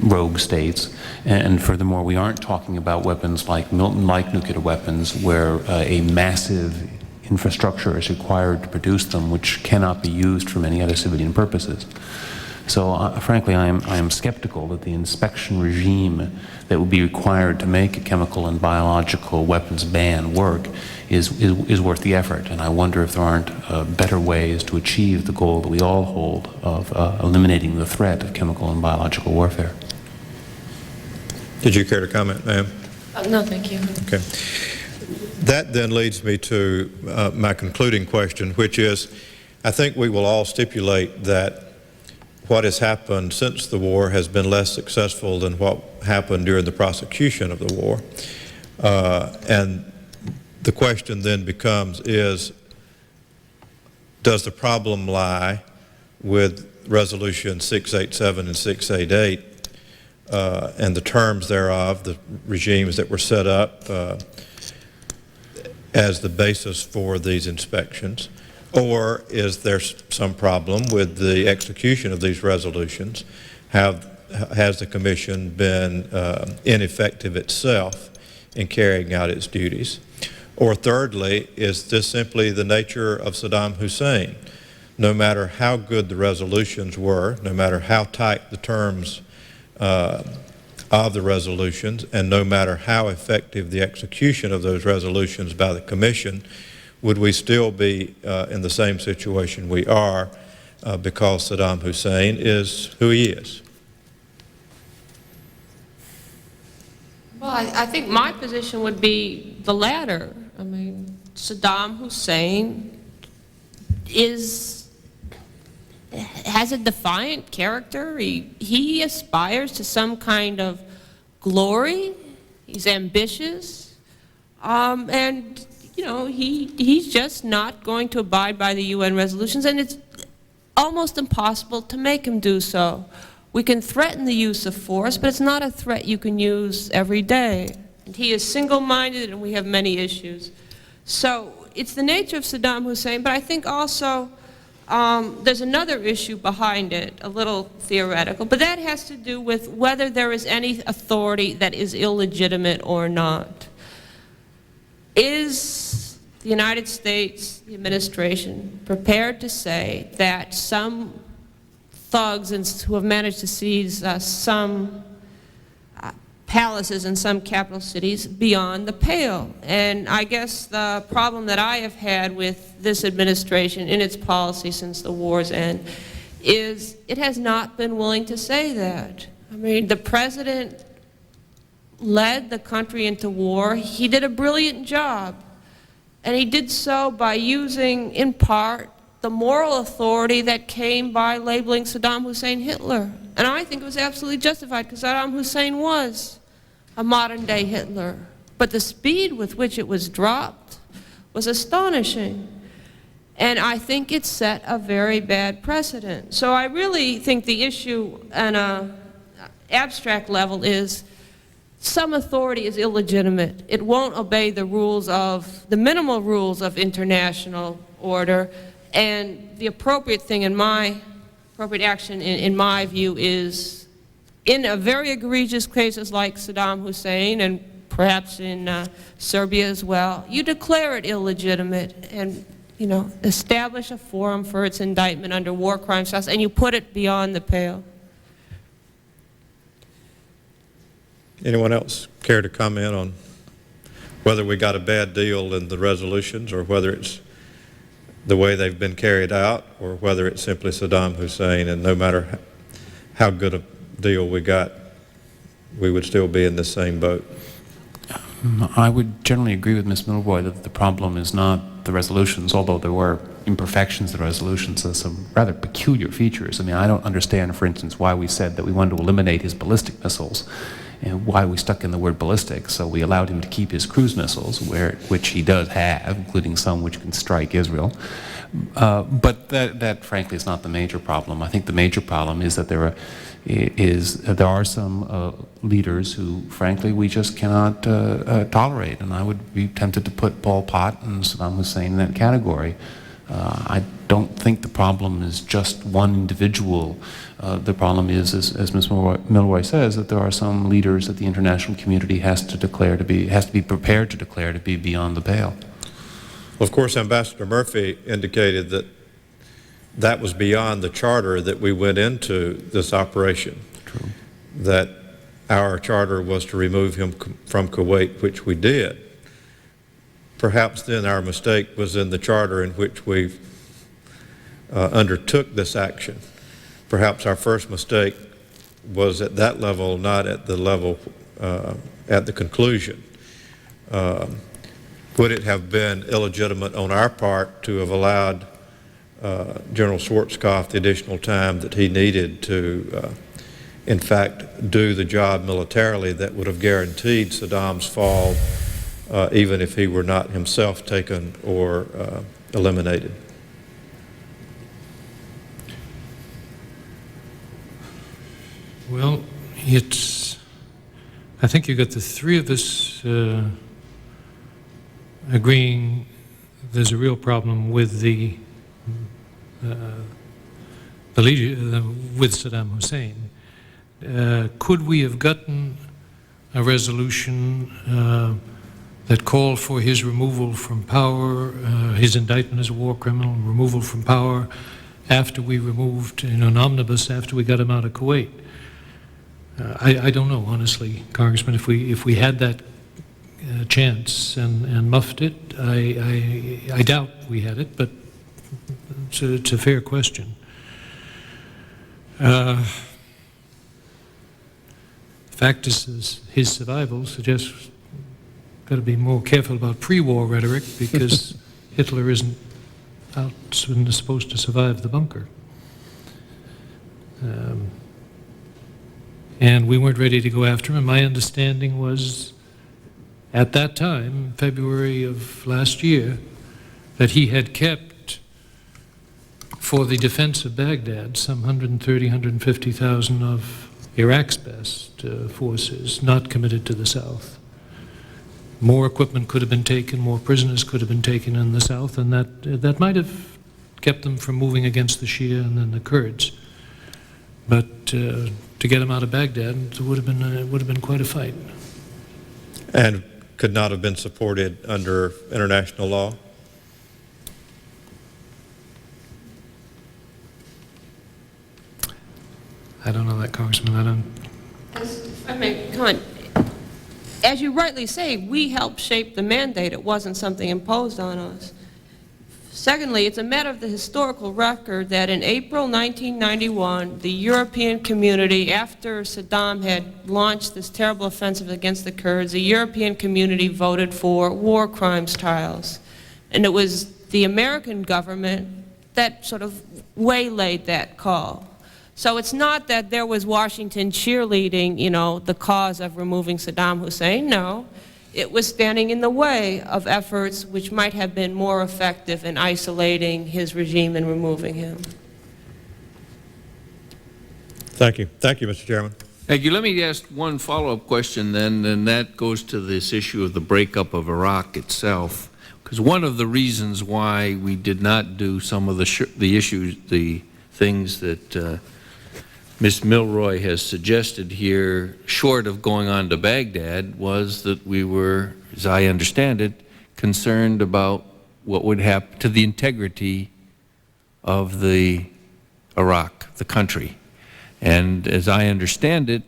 rogue states. And furthermore, we aren't talking about weapons like nuclear weapons where a massive infrastructure is required to produce them, which cannot be used for many other civilian purposes. So frankly, I am skeptical that the inspection regime that would be required to make a chemical and biological weapons ban work is worth the effort. And I wonder if there aren't better ways to achieve the goal that we all hold of eliminating the threat of chemical and biological warfare. Did you care to comment, ma'am? No, thank you. Okay. That then leads me to my concluding question, which is, I think we will all stipulate that what has happened since the war has been less successful than what happened during the prosecution of the war. And the question then becomes does the problem lie with Resolution 687 and 688 and the terms thereof, the regimes that were set up as the basis for these inspections? Or is there some problem with the execution of these resolutions? Has the Commission been ineffective itself in carrying out its duties? Or thirdly, is this simply the nature of Saddam Hussein? No matter how good the resolutions were, no matter how tight the terms of the resolutions, and no matter how effective the execution of those resolutions by the Commission, would we still be in the same situation we are because Saddam Hussein is who he is? Well, I think my position would be the latter. I mean, Saddam Hussein has a defiant character. He aspires to some kind of glory. He's ambitious. And you know, he's just not going to abide by the UN resolutions, and it's almost impossible to make him do so. We can threaten the use of force, but it's not a threat you can use every day. And he is single-minded, and we have many issues. So it's the nature of Saddam Hussein, but I think also there's another issue behind it, a little theoretical, but that has to do with whether there is any authority that is illegitimate or not. Is the United States, the administration, prepared to say that some thugs who have managed to seize some palaces in some capital cities beyond the pale? And I guess the problem that I have had with this administration in its policy since the war's end is it has not been willing to say that. I mean, the president led the country into war. He did a brilliant job, and he did so by using, in part, the moral authority that came by labeling Saddam Hussein Hitler. And I think it was absolutely justified, because Saddam Hussein was a modern-day Hitler. But the speed with which it was dropped was astonishing. And I think it set a very bad precedent. So I really think the issue on an abstract level is some authority is illegitimate. It won't obey the rules of, the minimal rules of international order, and the appropriate thing appropriate action in my view is, in a very egregious cases like Saddam Hussein and perhaps in Serbia as well, you declare it illegitimate and, you know, establish a forum for its indictment under war crimes trials, and you put it beyond the pale. Anyone else care to comment on whether we got a bad deal in the resolutions, or whether it's the way they've been carried out, or whether it's simply Saddam Hussein, and no matter how good a deal we got, we would still be in the same boat? I would generally agree with Ms. Milroy that the problem is not the resolutions, although there were imperfections in the resolutions. There's some rather peculiar features. I mean, I don't understand, for instance, why we said that we wanted to eliminate his ballistic missiles, and why we stuck in the word ballistic. So we allowed him to keep his cruise missiles, which he does have, including some which can strike Israel. But that, frankly, is not the major problem. I think the major problem is that there are some leaders who, frankly, we just cannot tolerate. And I would be tempted to put Pol Pot and Saddam Hussein in that category. I don't think the problem is just one individual. The problem is, as Ms. Milroy says, that there are some leaders that the international community has to be prepared to declare to be beyond the pale. Well, of course, Ambassador Murphy indicated that that was beyond the charter that we went into this operation. True. That our charter was to remove him from Kuwait, which we did. Perhaps then our mistake was in the charter in which we undertook this action. Perhaps our first mistake was at that level, not at the level at the conclusion. Would it have been illegitimate on our part to have allowed General Schwarzkopf the additional time that he needed to, in fact, do the job militarily that would have guaranteed Saddam's fall, even if he were not himself taken or eliminated? Well, I think you got the three of us agreeing there's a real problem with the leader, with Saddam Hussein. Could we have gotten a resolution that called for his removal from power, his indictment as a war criminal, removal from power after we removed, in an omnibus after we got him out of Kuwait? I don't know, honestly, Congressman, if we had that chance and muffed it, I doubt we had it, but it's a fair question. The fact is his survival suggests got to be more careful about pre-war rhetoric, because Hitler isn't supposed to survive the bunker. And we weren't ready to go after him. My understanding was, at that time, February of last year, that he had kept, for the defense of Baghdad, some 130,000, 150,000 of Iraq's best forces not committed to the south. More equipment could have been taken, more prisoners could have been taken in the south, and that might have kept them from moving against the Shia and then the Kurds. But to get them out of Baghdad, it would have been quite a fight. And could not have been supported under international law? I don't know that, Congressman. I mean, come on. As you rightly say, we helped shape the mandate. It wasn't something imposed on us. Secondly, it's a matter of the historical record that in April 1991, the European community, after Saddam had launched this terrible offensive against the Kurds, the European community voted for war crimes trials. And it was the American government that sort of waylaid that call. So it's not that there was Washington cheerleading, the cause of removing Saddam Hussein. No. It was standing in the way of efforts which might have been more effective in isolating his regime and removing him. Thank you. Thank you, Mr. Chairman. Thank you. Let me ask one follow-up question then, and that goes to this issue of the breakup of Iraq itself. Because one of the reasons why we did not do some of the things that Ms. Milroy has suggested here, short of going on to Baghdad, was that we were, as I understand it, concerned about what would happen to the integrity of the Iraq, the country. And as I understand it,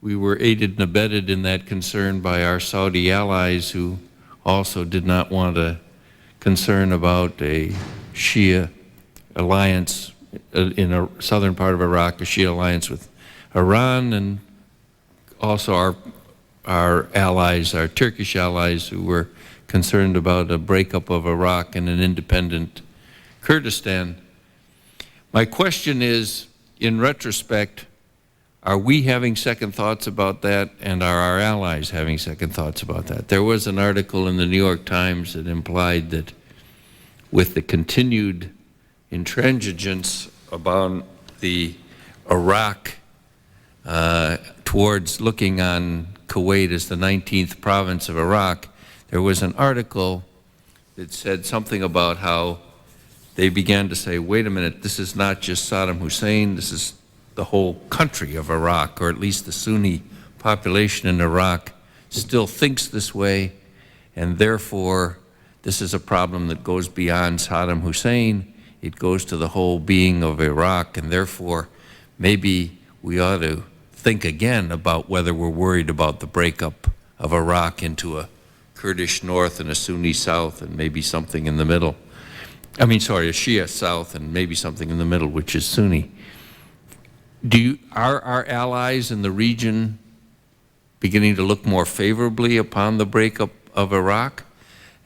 we were aided and abetted in that concern by our Saudi allies, who also did not want a concern about a Shia alliance in a southern part of Iraq, a Shia alliance with Iran, and also our allies, our Turkish allies, who were concerned about a breakup of Iraq and an independent Kurdistan. My question is, in retrospect, are we having second thoughts about that, and are our allies having second thoughts about that? There was an article in the New York Times that implied that with the continued intransigence about the Iraq towards looking on Kuwait as the 19th province of Iraq, there was an article that said something about how they began to say, wait a minute, this is not just Saddam Hussein, this is the whole country of Iraq, or at least the Sunni population in Iraq still thinks this way, and therefore this is a problem that goes beyond Saddam Hussein It goes to the whole being of Iraq, and therefore maybe we ought to think again about whether we're worried about the breakup of Iraq into a Kurdish north and a Sunni south and maybe something in the middle. I mean, sorry, a Shia south and maybe something in the middle, which is Sunni. Are our allies in the region beginning to look more favorably upon the breakup of Iraq?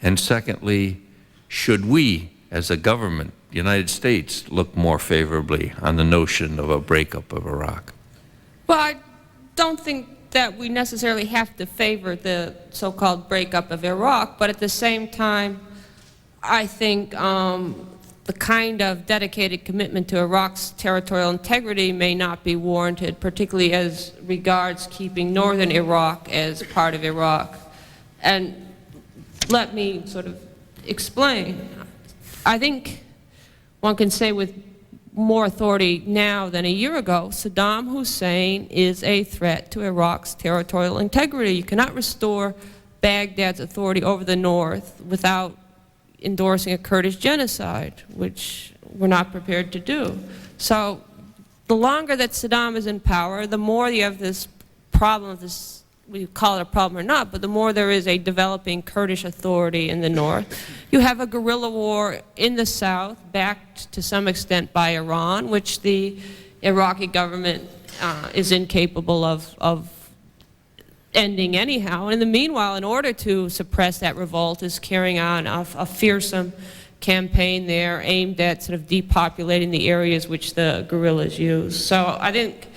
And secondly, should we, as a government, the United States, look more favorably on the notion of a breakup of Iraq? Well, I don't think that we necessarily have to favor the so-called breakup of Iraq, but at the same time, I think the kind of dedicated commitment to Iraq's territorial integrity may not be warranted, particularly as regards keeping northern Iraq as part of Iraq. And let me sort of explain. I think one can say with more authority now than a year ago, Saddam Hussein is a threat to Iraq's territorial integrity. You cannot restore Baghdad's authority over the north without endorsing a Kurdish genocide, which we're not prepared to do. So the longer that Saddam is in power, the more you have this problem of this, we call it a problem or not, but the more there is a developing Kurdish authority in the north. You have a guerrilla war in the south, backed to some extent by Iran, which the Iraqi government is incapable of ending anyhow. And in the meanwhile, in order to suppress that revolt, is carrying on a fearsome campaign there aimed at sort of depopulating the areas which the guerrillas use. So I think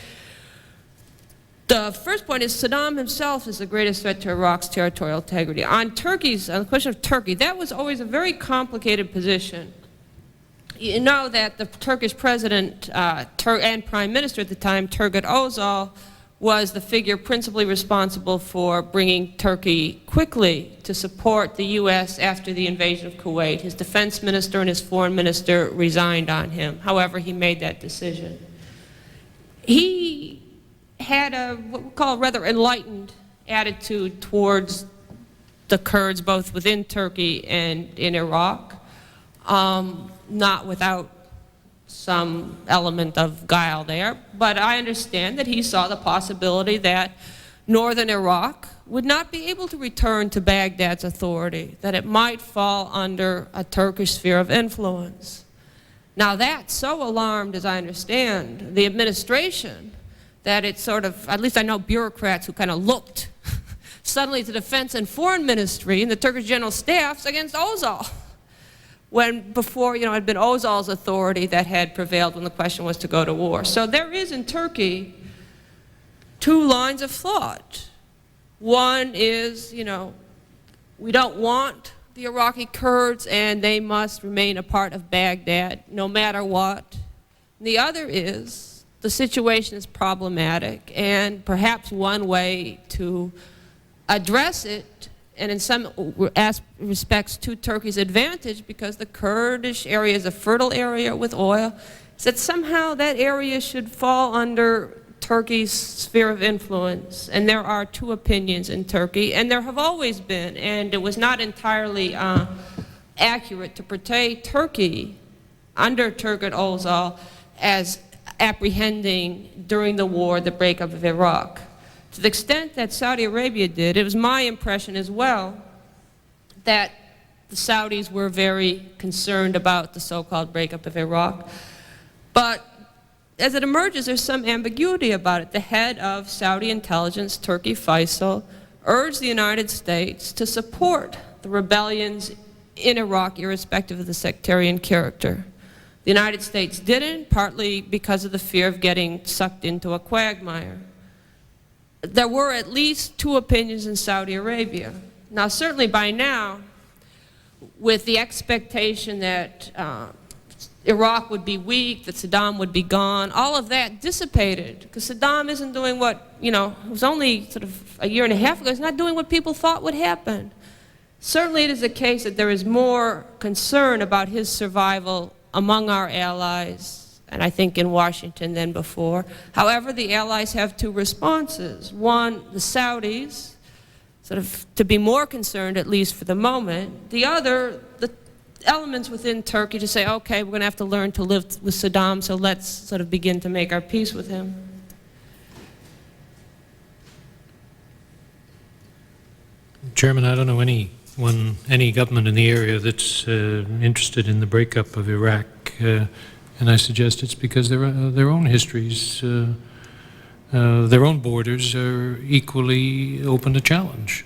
the first point is Saddam himself is the greatest threat to Iraq's territorial integrity. On the question of Turkey, that was always a very complicated position. You know that the Turkish president and prime minister at the time, Turgut Özal, was the figure principally responsible for bringing Turkey quickly to support the U.S. after the invasion of Kuwait. His defense minister and his foreign minister resigned on him. However, he made that decision. He had what we call a rather enlightened attitude towards the Kurds, both within Turkey and in Iraq, not without some element of guile there. But I understand that he saw the possibility that northern Iraq would not be able to return to Baghdad's authority, that it might fall under a Turkish sphere of influence. Now that so alarmed, as I understand, the administration that it sort of, at least I know bureaucrats who kind of looked suddenly to defense and foreign ministry and the Turkish general staffs against Özal, when before, it had been Özal's authority that had prevailed when the question was to go to war. So there is in Turkey two lines of thought. One is, we don't want the Iraqi Kurds and they must remain a part of Baghdad no matter what. The other is, the situation is problematic, and perhaps one way to address it, and in some respects to Turkey's advantage, because the Kurdish area is a fertile area with oil, is that somehow that area should fall under Turkey's sphere of influence. And there are two opinions in Turkey, and there have always been, and it was not entirely accurate to portray Turkey under Turgut Özal as apprehending during the war the breakup of Iraq. To the extent that Saudi Arabia did, it was my impression as well that the Saudis were very concerned about the so-called breakup of Iraq. But as it emerges, there's some ambiguity about it. The head of Saudi intelligence, Turki Faisal, urged the United States to support the rebellions in Iraq, irrespective of the sectarian character. The United States didn't, partly because of the fear of getting sucked into a quagmire. There were at least two opinions in Saudi Arabia. Now, certainly by now, with the expectation that Iraq would be weak, that Saddam would be gone, all of that dissipated, because Saddam isn't doing what, it was only sort of a year and a half ago, he's not doing what people thought would happen. Certainly it is the case that there is more concern about his survival among our allies, and I think in Washington than before. However, the allies have two responses. One, the Saudis, sort of to be more concerned, at least for the moment. The other, the elements within Turkey to say, okay, we're going to have to learn to live with Saddam, so let's sort of begin to make our peace with him. Chairman, I don't know any government in the area that's interested in the breakup of Iraq, and I suggest it's because their own histories, their own borders are equally open to challenge.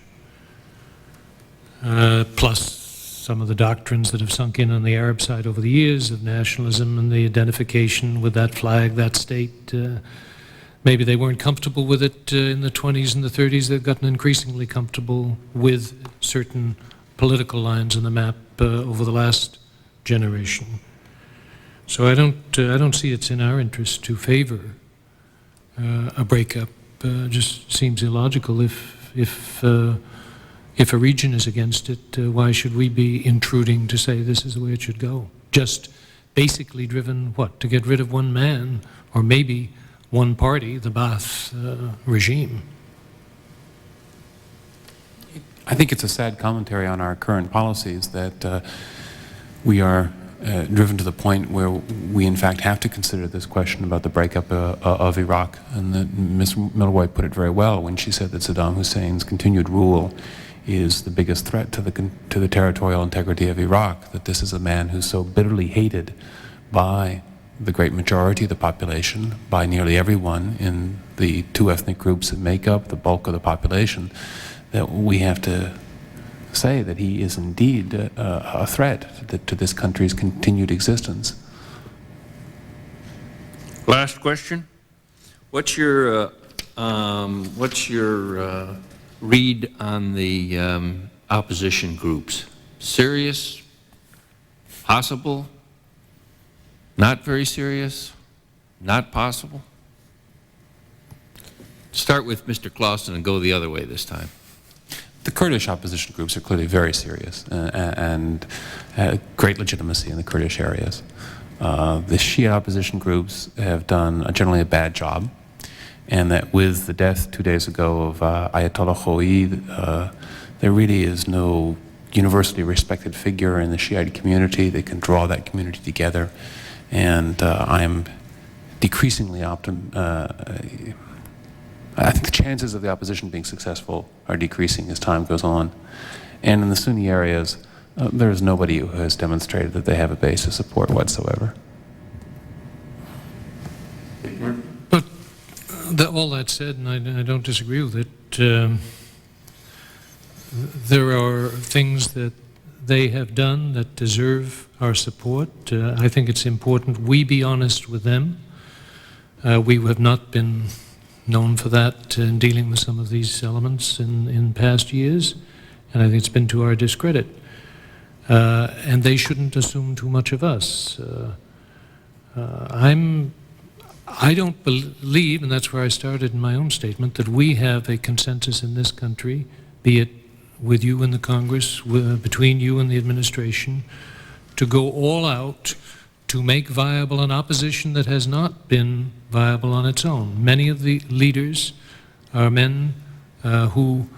Plus some of the doctrines that have sunk in on the Arab side over the years of nationalism and the identification with that flag, that state. Maybe they weren't comfortable with it in the 20s and the 30s. They've gotten increasingly comfortable with certain political lines on the map over the last generation. So I don't see it's in our interest to favor a breakup. Just seems illogical. If a region is against it, why should we be intruding to say this is the way it should go? Just basically driven, what, to get rid of one man, or maybe one party, the Ba'ath regime. I think it's a sad commentary on our current policies that we are driven to the point where we in fact have to consider this question about the breakup of Iraq. And that Ms. Milroy put it very well when she said that Saddam Hussein's continued rule is the biggest threat to the territorial integrity of Iraq, that this is a man who's so bitterly hated by the great majority of the population, by nearly everyone in the two ethnic groups that make up the bulk of the population, that we have to say that he is indeed a threat to this country's continued existence. Last question. What's your read on the opposition groups? Serious? Possible? Not very serious? Not possible? Start with Mr. Clausen and go the other way this time. The Kurdish opposition groups are clearly very serious and great legitimacy in the Kurdish areas. The Shia opposition groups have done generally a bad job, and that with the death 2 days ago of Ayatollah Khomeini, there really is no universally respected figure in the Shiite community that can draw that community together. And I'm decreasingly I think the chances of the opposition being successful are decreasing as time goes on. And in the Sunni areas, there is nobody who has demonstrated that they have a base of support whatsoever. But all that said, and I don't disagree with it, there are things that they have done that deserve our support. I think it's important we be honest with them. We have not been known for that in dealing with some of these elements in past years, and I think it's been to our discredit. And they shouldn't assume too much of us. I don't believe, and that's where I started in my own statement, that we have a consensus in this country, be it with you in the Congress, between you and the administration, to go all out to make viable an opposition that has not been viable on its own. Many of the leaders are men who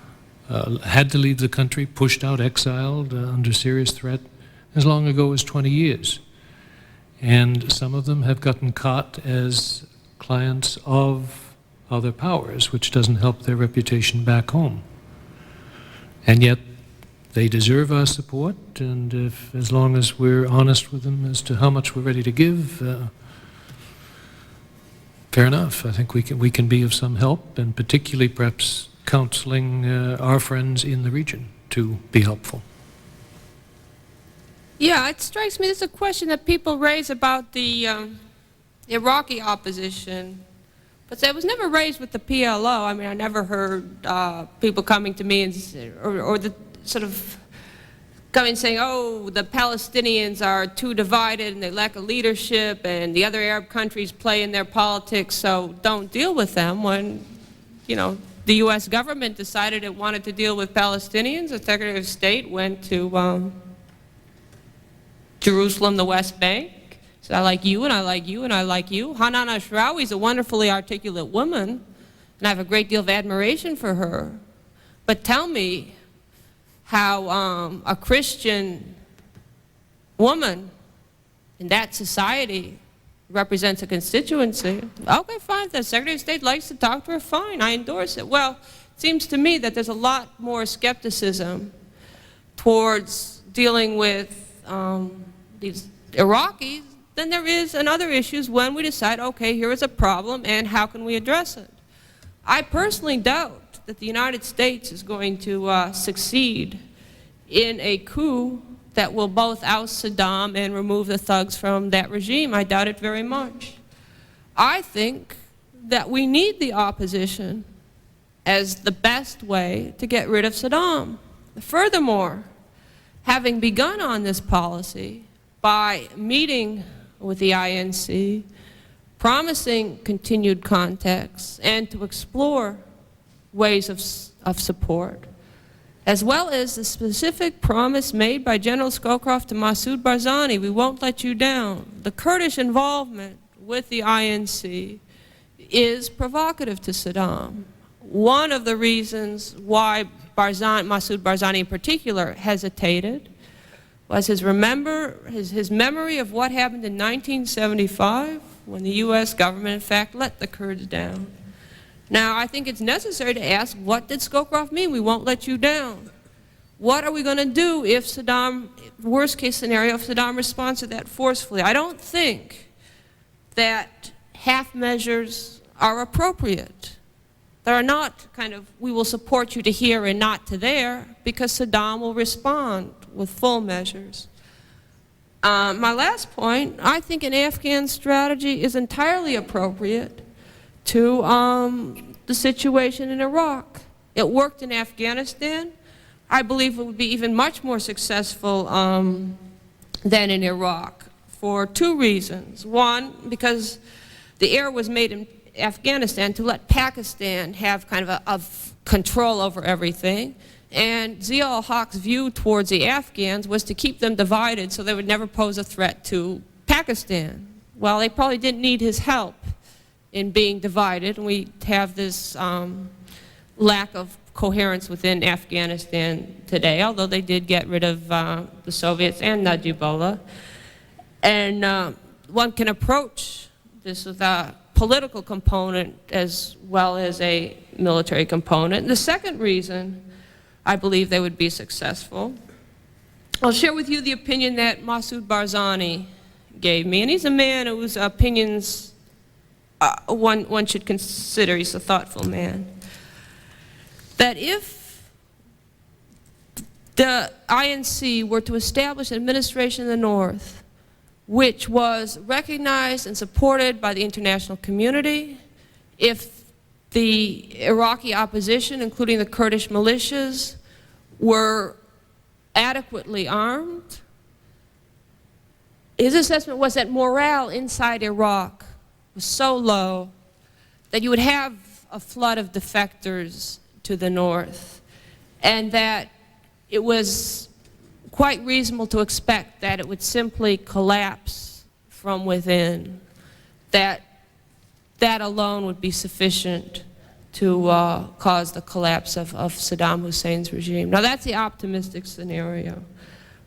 had to leave the country, pushed out, exiled, under serious threat as long ago as 20 years. And some of them have gotten caught as clients of other powers, which doesn't help their reputation back home. And yet, they deserve our support, and as long as we're honest with them as to how much we're ready to give, fair enough. I think we can be of some help, and particularly perhaps counseling our friends in the region to be helpful. Yeah, it strikes me there's a question that people raise about the Iraqi opposition, but it was never raised with the PLO. I mean, I never heard people coming to me and or the sort of coming saying, oh, the Palestinians are too divided and they lack a leadership and the other Arab countries play in their politics, so don't deal with them. When, you know, the U.S. government decided it wanted to deal with Palestinians, the Secretary of State went to Jerusalem, the West Bank, said, I like you, and I like you, and I like you. Hanan Ashrawi is a wonderfully articulate woman, and I have a great deal of admiration for her. But tell me how a Christian woman in that society represents a constituency, okay, fine, if the Secretary of State likes to talk to her, fine, I endorse it. Well, it seems to me that there's a lot more skepticism towards dealing with these Iraqis than there is in other issues when we decide, okay, here is a problem and how can we address it. I personally doubt that the United States is going to succeed in a coup that will both oust Saddam and remove the thugs from that regime. I doubt it very much. I think that we need the opposition as the best way to get rid of Saddam. Furthermore, having begun on this policy by meeting with the INC, promising continued contacts, and to explore ways of support, as well as the specific promise made by General Scowcroft to Massoud Barzani, we won't let you down. The Kurdish involvement with the INC is provocative to Saddam. One of the reasons why Massoud Barzani in particular hesitated was his memory of what happened in 1975 when the U.S. government in fact let the Kurds down. Now, I think it's necessary to ask, what did Scowcroft mean? We won't let you down. What are we going to do if Saddam, worst case scenario, if Saddam responds to that forcefully? I don't think that half measures are appropriate. There are not kind of, we will support you to here and not to there, because Saddam will respond with full measures. My last point, I think an Afghan strategy is entirely appropriate to the situation in Iraq. It worked in Afghanistan. I believe it would be even much more successful than in Iraq for two reasons. One, because the error was made in Afghanistan to let Pakistan have kind of a control over everything. And Zia-ul-Haq's view towards the Afghans was to keep them divided so they would never pose a threat to Pakistan. Well, they probably didn't need his help in being divided, and we have this lack of coherence within Afghanistan today, although they did get rid of the Soviets and Najibullah. And one can approach this with a political component as well as a military component. And the second reason I believe they would be successful, I'll share with you the opinion that Massoud Barzani gave me, and he's a man whose opinions one should consider. He's a thoughtful man. That if the INC were to establish an administration in the North which was recognized and supported by the international community, if the Iraqi opposition, including the Kurdish militias, were adequately armed, his assessment was that morale inside Iraq was so low that you would have a flood of defectors to the north, and that it was quite reasonable to expect that it would simply collapse from within, that alone would be sufficient to cause the collapse of Saddam Hussein's regime. Now, that's the optimistic scenario.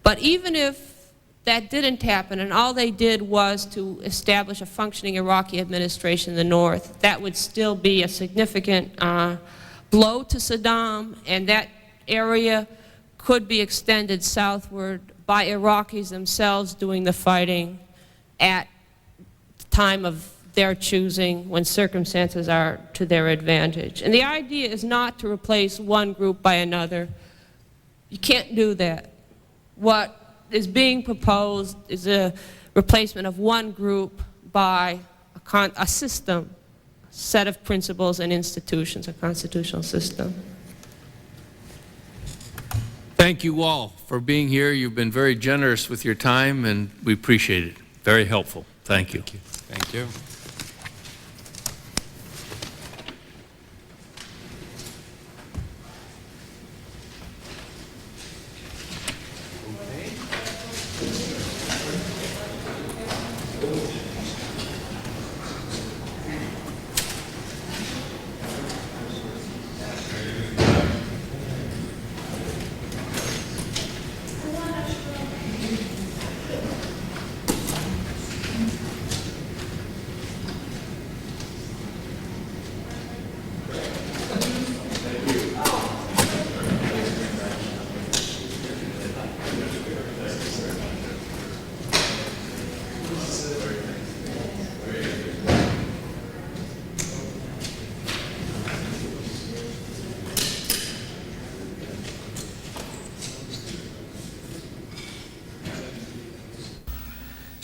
But even if that didn't happen, and all they did was to establish a functioning Iraqi administration in the north, that would still be a significant blow to Saddam, and that area could be extended southward by Iraqis themselves doing the fighting at the time of their choosing, when circumstances are to their advantage. And the idea is not to replace one group by another. You can't do that. What is being proposed is a replacement of one group by a system, a set of principles and institutions, a constitutional system. Thank you all for being here. You've been very generous with your time, and we appreciate it. Very helpful. Thank you. Thank you.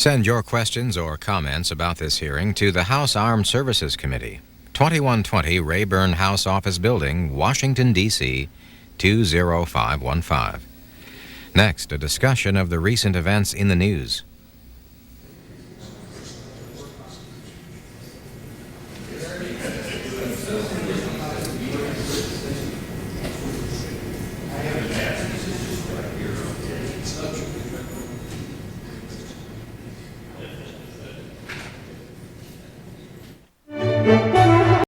Send your questions or comments about this hearing to the House Armed Services Committee, 2120 Rayburn House Office Building, Washington, D.C., 20515. Next, a discussion of the recent events in the news.